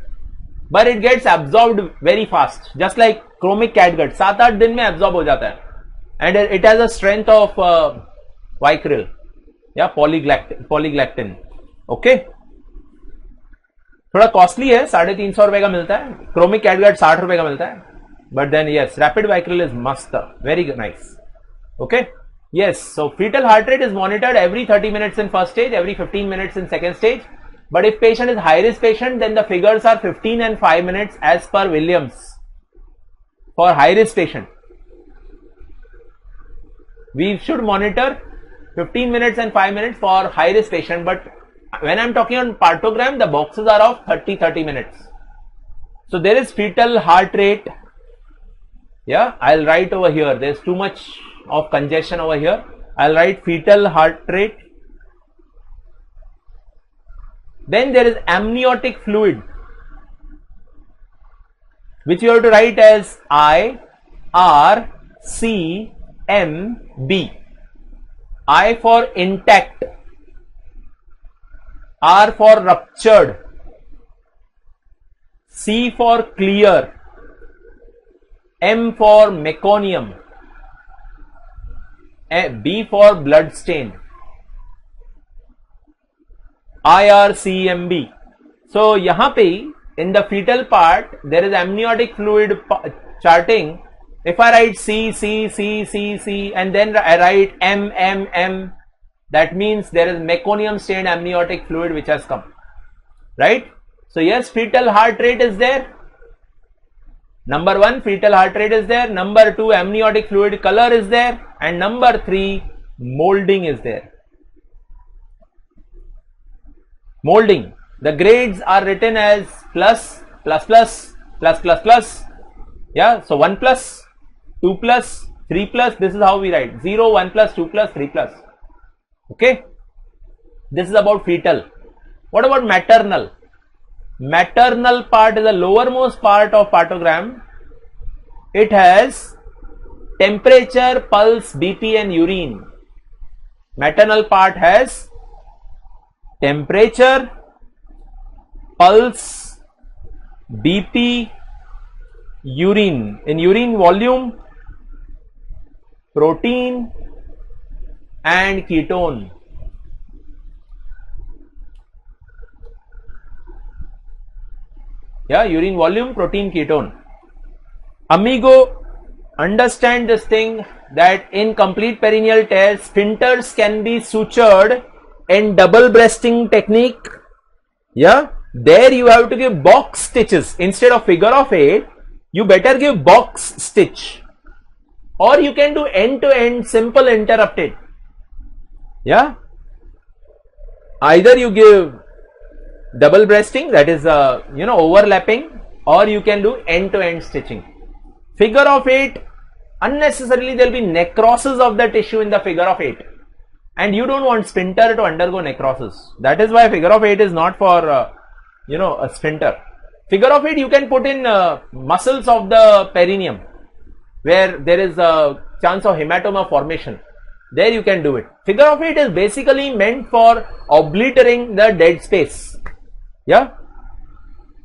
S1: but it gets absorbed very fast, just like chromic catgut. 7-8 दिन में absorb हो जाता है. And it has a strength of Vicryl, yeah, polyglactin. Okay, थोड़ा costly है, 350 रुपए का मिलता है. क्रोमिक कैटगट 60 रुपए का मिलता है. But then yes, rapid Vicryl is must, very nice. Okay, yes, so fetal heart rate is monitored every 30 minutes in first stage, every 15 minutes in second stage. But if patient is high risk patient, then the figures are 15 and 5 minutes as per Williams for high risk patient. We should monitor 15 minutes and 5 minutes for high risk patient, but when I am talking on partogram, the boxes are of 30 minutes. So there is fetal heart rate. Yeah, I'll write over here. There's too much of congestion over here. I'll write fetal heart rate. Then there is amniotic fluid, which you have to write as I, R, C, M, B. I for intact, R for ruptured, C for clear, M for meconium, B for blood stain, IRCMB. So यहाँ पे in the fetal part there is amniotic fluid charting. If I write C, C, C, C, C, and then I write M, M, M, that means there is meconium stained amniotic fluid which has come, right? So yes, fetal heart rate is there. Number 1, fetal heart rate is there. Number 2, amniotic fluid color is there. And number 3, molding is there. Molding. The grades are written as plus, plus, plus, plus, plus, plus. Yeah, so 1 plus, 2 plus, 3 plus. This is how we write. 0, 1 plus, 2 plus, 3 plus. Okay. This is about fetal. What about maternal? Maternal part is the lowermost part of partogram. It has temperature, pulse, BP and urine. Maternal part has temperature, pulse, BP, urine. In urine, volume, protein and ketone. Yeah, urine volume, protein, ketone. Amigo, understand this thing that in complete perineal tear, sphincters can be sutured in double breasting technique. Yeah, there you have to give box stitches instead of figure of 8. You better give box stitch, or you can do end to end simple interrupted. Yeah, either you give double breasting, that is overlapping, or you can do end to end stitching. Figure of 8, unnecessarily there will be necrosis of the tissue in the figure of 8, and you don't want sphincter to undergo necrosis. That is why figure of 8 is not for a sphincter. Figure of 8 you can put in muscles of the perineum where there is a chance of hematoma formation. There you can do it. Figure of 8 is basically meant for obliterating the dead space. Yeah.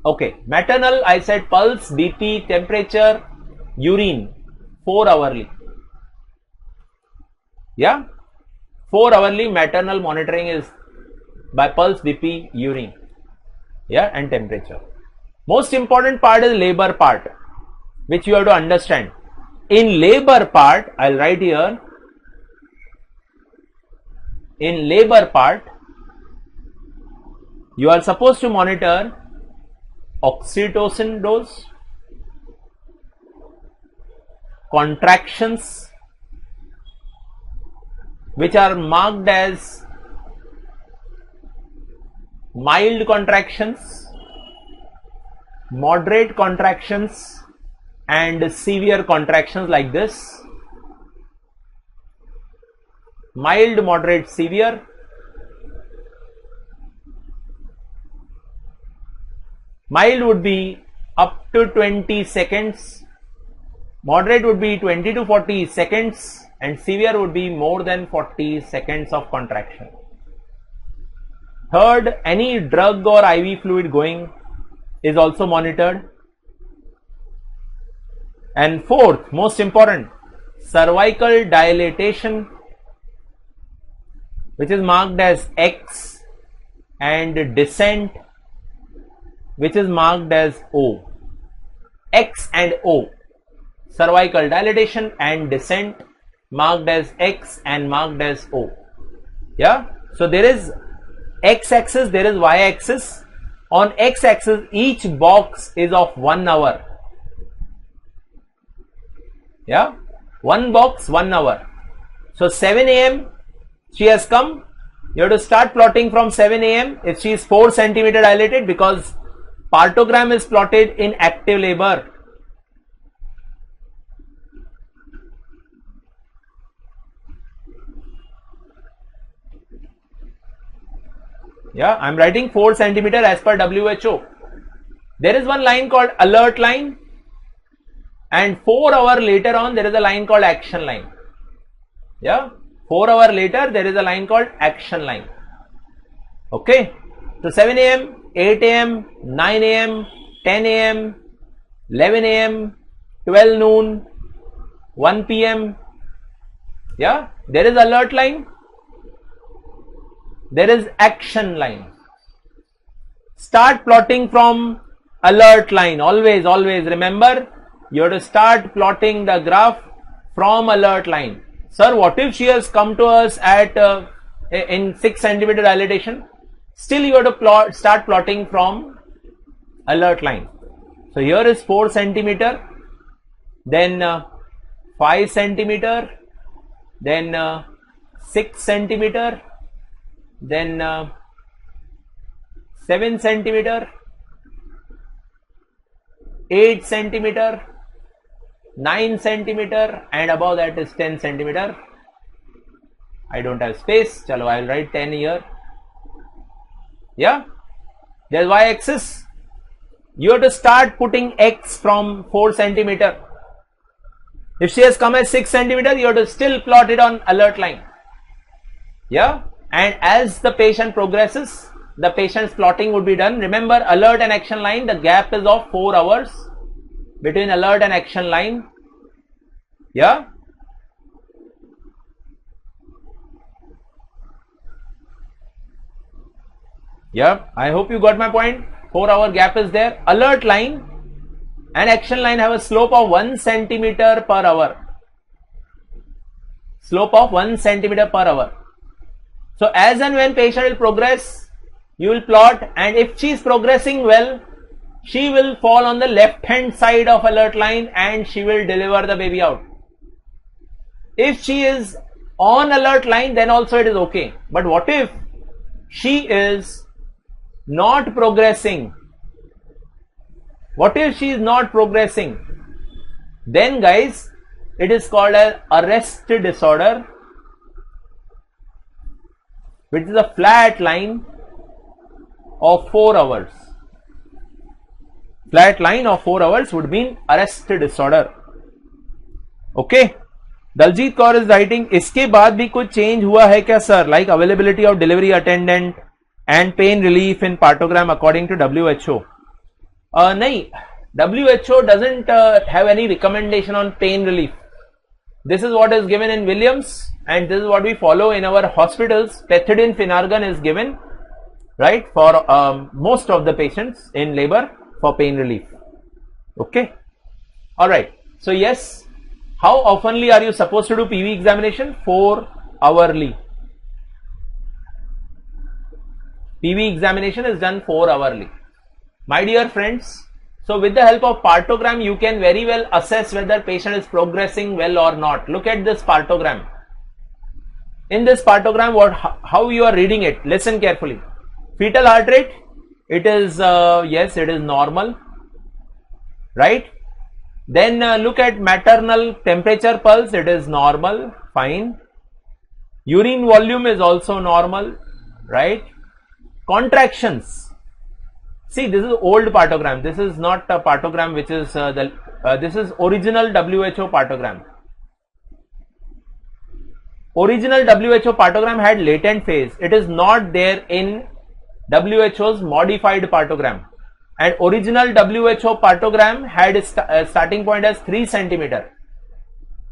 S1: Okay. Maternal, I said pulse, BP, temperature, urine, 4 hourly. Yeah. 4 hourly maternal monitoring is by pulse, BP, urine. Yeah, and temperature. Most important part is labor part, which you have to understand. In labor part, I'll write here. In labor part, you are supposed to monitor oxytocin dose, contractions which are marked as mild contractions, moderate contractions and severe contractions like this. Mild, moderate, severe. Mild would be up to 20 seconds, moderate would be 20 to 40 seconds, and severe would be more than 40 seconds of contraction. Third, any drug or IV fluid going is also monitored. And fourth, most important, cervical dilatation, which is marked as X, and descent, which is marked as O. X and O. Cervical dilatation and descent marked as X and marked as O. Yeah. So there is X axis, there is Y axis. On X axis, each box is of 1 hour. Yeah. One box, 1 hour. So 7 a.m. she has come. You have to start plotting from 7 a.m. if she is 4 centimeter dilated, because partogram is plotted in active labor. Yeah, I am writing 4 centimeter as per WHO. There is one line called alert line, and 4 hours later on there is a line called action line. Yeah, 4 hours later there is a line called action line. Okay, so 7 a.m., 8 a.m., 9 a.m., 10 a.m., 11 a.m., 12 noon, 1 p.m. Yeah, there is alert line. There is action line. Start plotting from alert line. Always remember, you have to start plotting the graph from alert line. Sir, what if she has come to us at in 6 centimeter dilatation? Still you have to start plotting from alert line. So here is 4 centimeter, then 5 centimeter, then 6 centimeter, then 7 centimeter, 8 centimeter, 9 centimeter, and above that is 10 centimeter. I don't have space. Chalo, I will write 10 here. Yeah, there is Y axis. You have to start putting X from 4 centimeter. If she has come as 6 centimeter, you have to still plot it on alert line. Yeah, and as the patient progresses, the patient's plotting would be done. Remember, alert and action line, the gap is of 4 hours between alert and action line. Yeah. Yeah, I hope you got my point. 4-hour gap is there. Alert line and action line have a slope of 1 centimeter per hour. Slope of 1 centimeter per hour. So as and when patient will progress, you will plot, and if she is progressing well, she will fall on the left hand side of alert line and she will deliver the baby out. If she is on alert line, then also it is okay. But what if she is not progressing? What if she is not progressing? Then guys, it is called an arrest disorder, which is a flat line of 4 hours. Flat line of 4 hours would mean arrest disorder. Okay. Daljit Kaur is writing, इसके बाद भी कुछ change हुआ है क्या sir? Like availability of delivery attendant and pain relief in partogram according to WHO. नहीं, WHO doesn't have any recommendation on pain relief. This is what is given in Williams, and this is what we follow in our hospitals. Pethidine Finargan is given, right, for most of the patients in labor for pain relief. Okay. All right. So yes, how oftenly are you supposed to do PV examination? 4 hourly. PV examination is done 4 hourly. My dear friends, so with the help of partogram, you can very well assess whether patient is progressing well or not. Look at this partogram. In this partogram, how you are reading it? Listen carefully. Fetal heart rate, it is, yes, it is normal, right? Then look at maternal temperature pulse, it is normal, fine. Urine volume is also normal, right? Contractions. See, this is old partogram. This is not a partogram which is this is original WHO partogram. Original WHO partogram had latent phase. It is not there in WHO's modified partogram. And original WHO partogram had a starting point as 3 centimeter.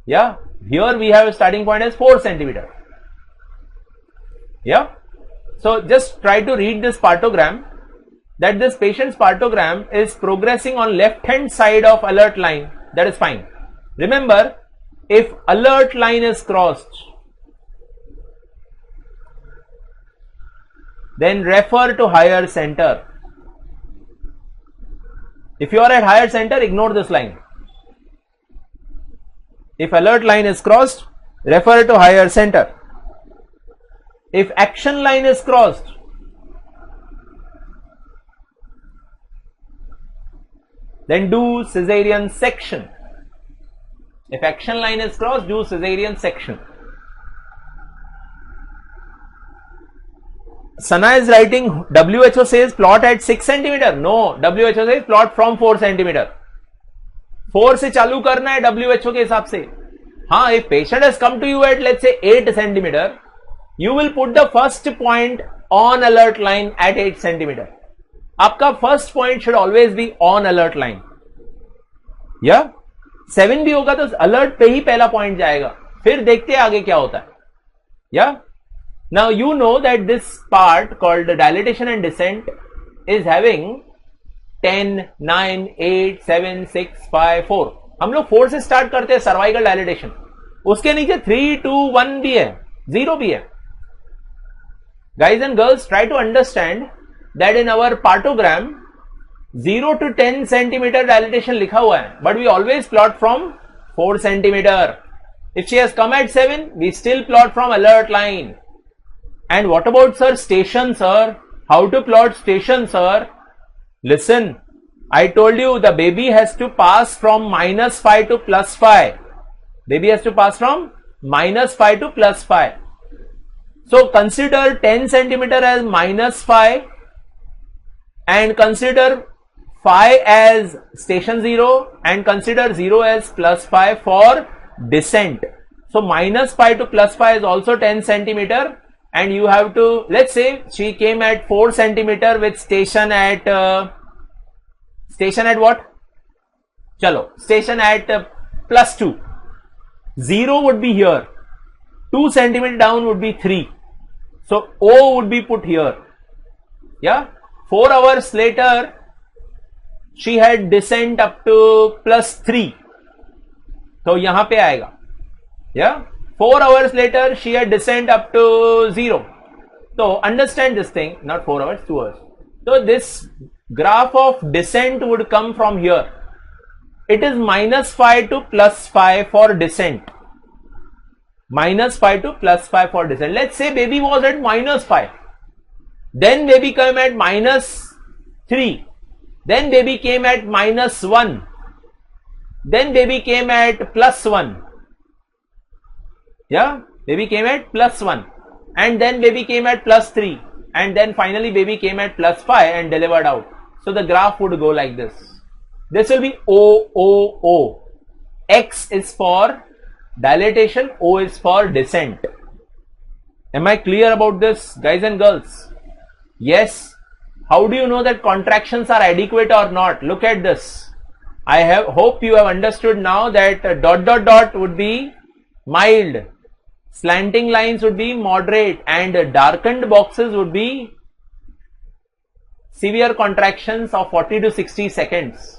S1: Yeah, here we have a starting point as 4 centimeter. Yeah, so just try to read this partogram, that this patient's partogram is progressing on left hand side of alert line. That is fine. Remember, if alert line is crossed, then refer to higher center. If you are at higher center, ignore this line. If alert line is crossed, refer to higher center. If action line is crossed, then do cesarean section. If action line is crossed, do cesarean section. Sana is writing, WHO says plot at 6 centimeter. No, WHO says plot from 4 centimeter. 4 से चालू करना है WHO के हिसाब से. हाँ, if patient has come to you at let's say 8 centimeter, you will put the first point on alert line at 8 centimeter. आपका first point should always be on alert line. Yeah, 7 भी होगा तो alert पे ही पहला point जाएगा. फिर देखते हैं आगे क्या होता है. Yeah. Now you know that this part called the dilatation and descent is having 10, 9, 8, 7, 6, 5, 4. हम लोग 4 से start करते हैं cervical dilatation. उसके नीचे 3, 2, 1 भी है, 0 भी है. Guys and girls, try to understand that in our partogram 0 to 10 centimeter dilatation लिखा हुआ है, but we always plot from 4 centimeter. If she has come at 7, we still plot from alert line. And what about sir, station sir? How to plot station sir? Listen, I told you the baby has to pass from -5 to +5. Baby has to pass from -5 to +5. So consider 10 centimeter as -5 and consider 5 as station 0 and consider 0 as +5 for descent. So -5 to +5 is also 10 centimeter. and you have to, let's say she came at 4 centimeter with station at what? Chalo, station at +2. 0 would be here. 2 centimeter down would be 3. So O would be put here. Yeah. 4 hours later, she had descent up to +3. So यहाँ पे आएगा. Yeah. 4 hours later, she had descent up to 0. So understand this thing, not 4 hours, 2 hours. So this graph of descent would come from here. It is -5 to +5 for descent. -5 to +5 for descent. Let's say baby was at -5. Then baby came at -3. Then baby came at -1. Then baby came at +1. Yeah, baby came at +1. And then baby came at +3. And then finally baby came at +5 and delivered out. So the graph would go like this. This will be O, O, O. X is for dilatation, O is for descent. Am I clear about this, guys and girls? Yes. How do you know that contractions are adequate or not? Look at this. I hope you have understood now that dot dot dot would be mild, slanting lines would be moderate, and darkened boxes would be severe contractions of 40 to 60 seconds.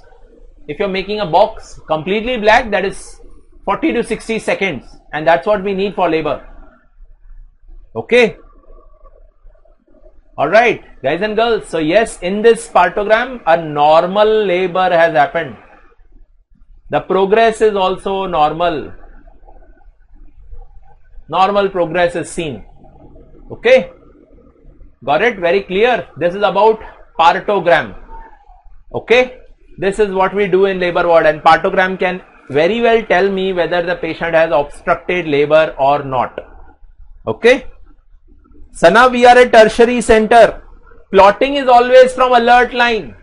S1: If you're making a box completely black, that is 40 to 60 seconds, and that's what we need for labor. Okay. Alright, guys and girls. So yes, in this partogram, a normal labor has happened. The progress is also normal. Normal progress is seen. Okay. Got it? Very clear. This is about partogram. Okay. This is what we do in labor ward, and partogram can very well tell me whether the patient has obstructed labor or not. Okay. So now we are at tertiary center. Plotting is always from alert line.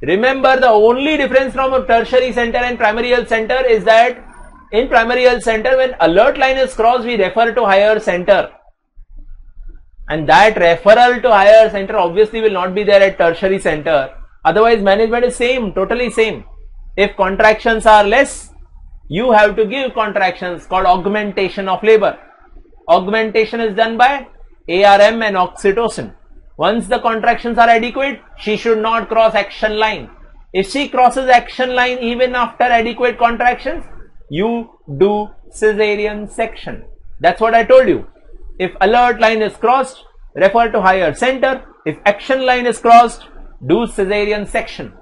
S1: Remember, the only difference from a tertiary center and primary health center is that in primary health center, when alert line is crossed, we refer to higher center. And that referral to higher center obviously will not be there at tertiary center. Otherwise, management is same, totally same. If contractions are less, you have to give contractions called augmentation of labor. Augmentation is done by ARM and oxytocin. Once the contractions are adequate, she should not cross action line. If she crosses action line even after adequate contractions, you do cesarean section. That's what I told you. If alert line is crossed, refer to higher center. If action line is crossed, do cesarean section.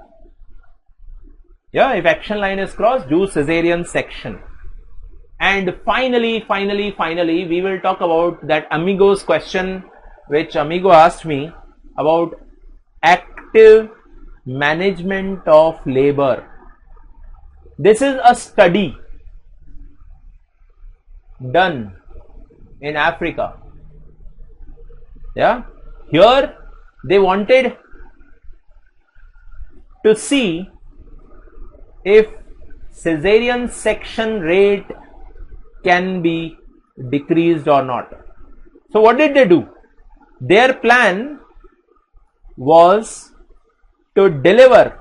S1: Yeah, if action line is crossed, do cesarean section. And finally, we will talk about that Amigo's question, which Amigo asked me about active management of labor. This is a study done in Africa. Yeah, here they wanted to see if cesarean section rate can be decreased or not. So what did they do? Their plan was to deliver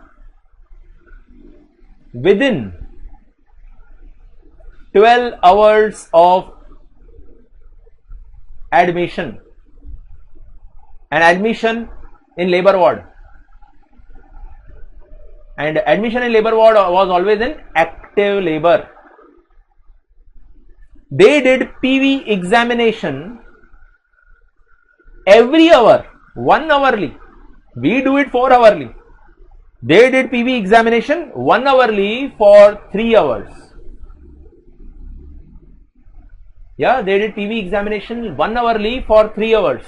S1: within 12 hours of admission, and admission in labor ward. And admission in labor ward was always in active labor. They did PV examination every hour, 1 hourly. We do it 4 hourly. They did PV examination 1 hourly for 3 hours. Yeah, they did PV examination 1 hourly for 3 hours.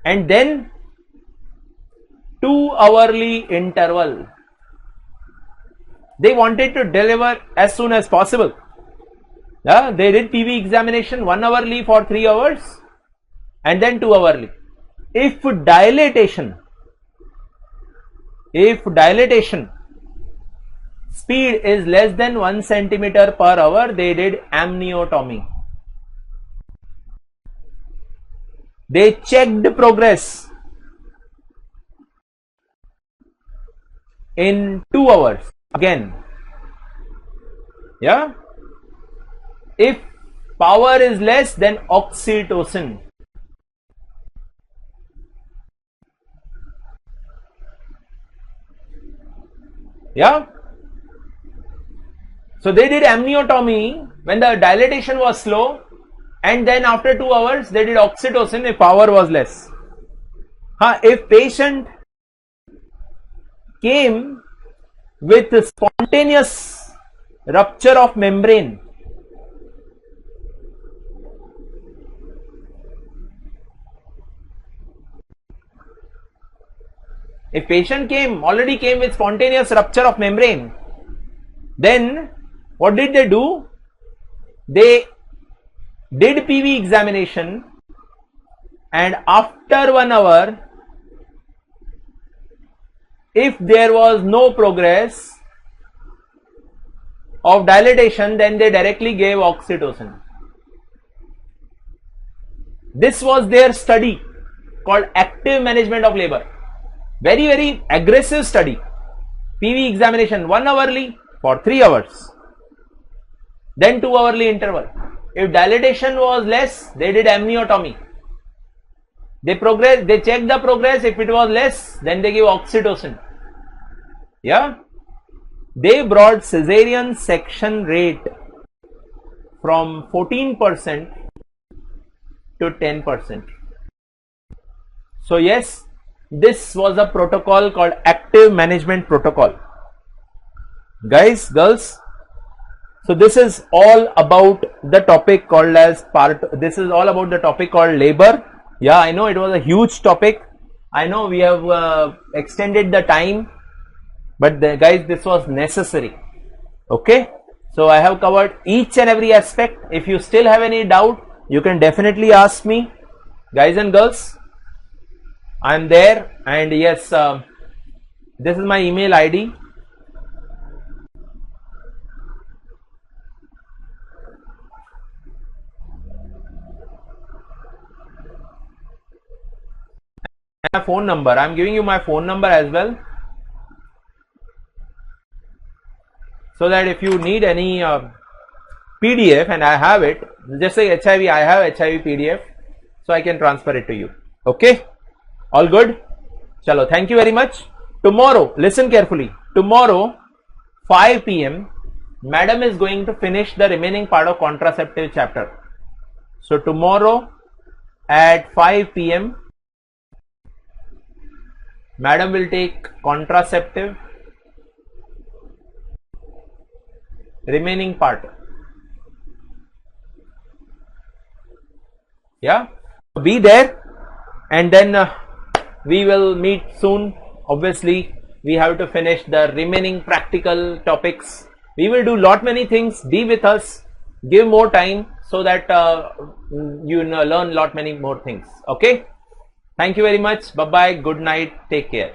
S1: And then 2 hourly interval. They wanted to deliver as soon as possible. Yeah, they did PV examination 1 hourly for 3 hours and then 2 hourly. If dilatation speed is less than 1 centimeter per hour, they did amniotomy. They checked progress in 2 hours again. Yeah. If power is less, then oxytocin. Yeah. So they did amniotomy when the dilatation was slow, and then after 2 hours they did oxytocin if power was less. If patient came with spontaneous rupture of membrane, if patient already came with spontaneous rupture of membrane, then what did they do? They did PV examination, and after 1 hour, if there was no progress of dilatation, then they directly gave oxytocin. This was their study called active management of labor. Very, very aggressive study. PV examination 1 hourly for 3 hours. Then 2 hourly interval. If dilatation was less, they did amniotomy. They checked the progress. If it was less, then they give oxytocin. Yeah. They brought cesarean section rate from 14% to 10%. So yes, this was a protocol called active management protocol. Guys, girls, so this is all about the topic called this is all about the topic called labor. Yeah, I know it was a huge topic. I know we have extended the time, but guys, this was necessary. Okay, so I have covered each and every aspect. If you still have any doubt, you can definitely ask me. Guys and girls, I am there, and yes, this is my email ID. My phone number, I am giving you my phone number as well, so that if you need any PDF, and I have it, just say HIV, I have HIV PDF, so I can transfer it to you. Okay, all good? Chalo, thank you very much. Tomorrow, listen carefully, tomorrow 5 PM madam is going to finish the remaining part of contraceptive chapter. So tomorrow at 5 PM madam will take contraceptive remaining part. Yeah, be there, and then we will meet soon. Obviously we have to finish the remaining practical topics. We will do many things. Be with us, give more time, so that you learn many more things. Okay, thank you very much. Bye bye, good night, take care.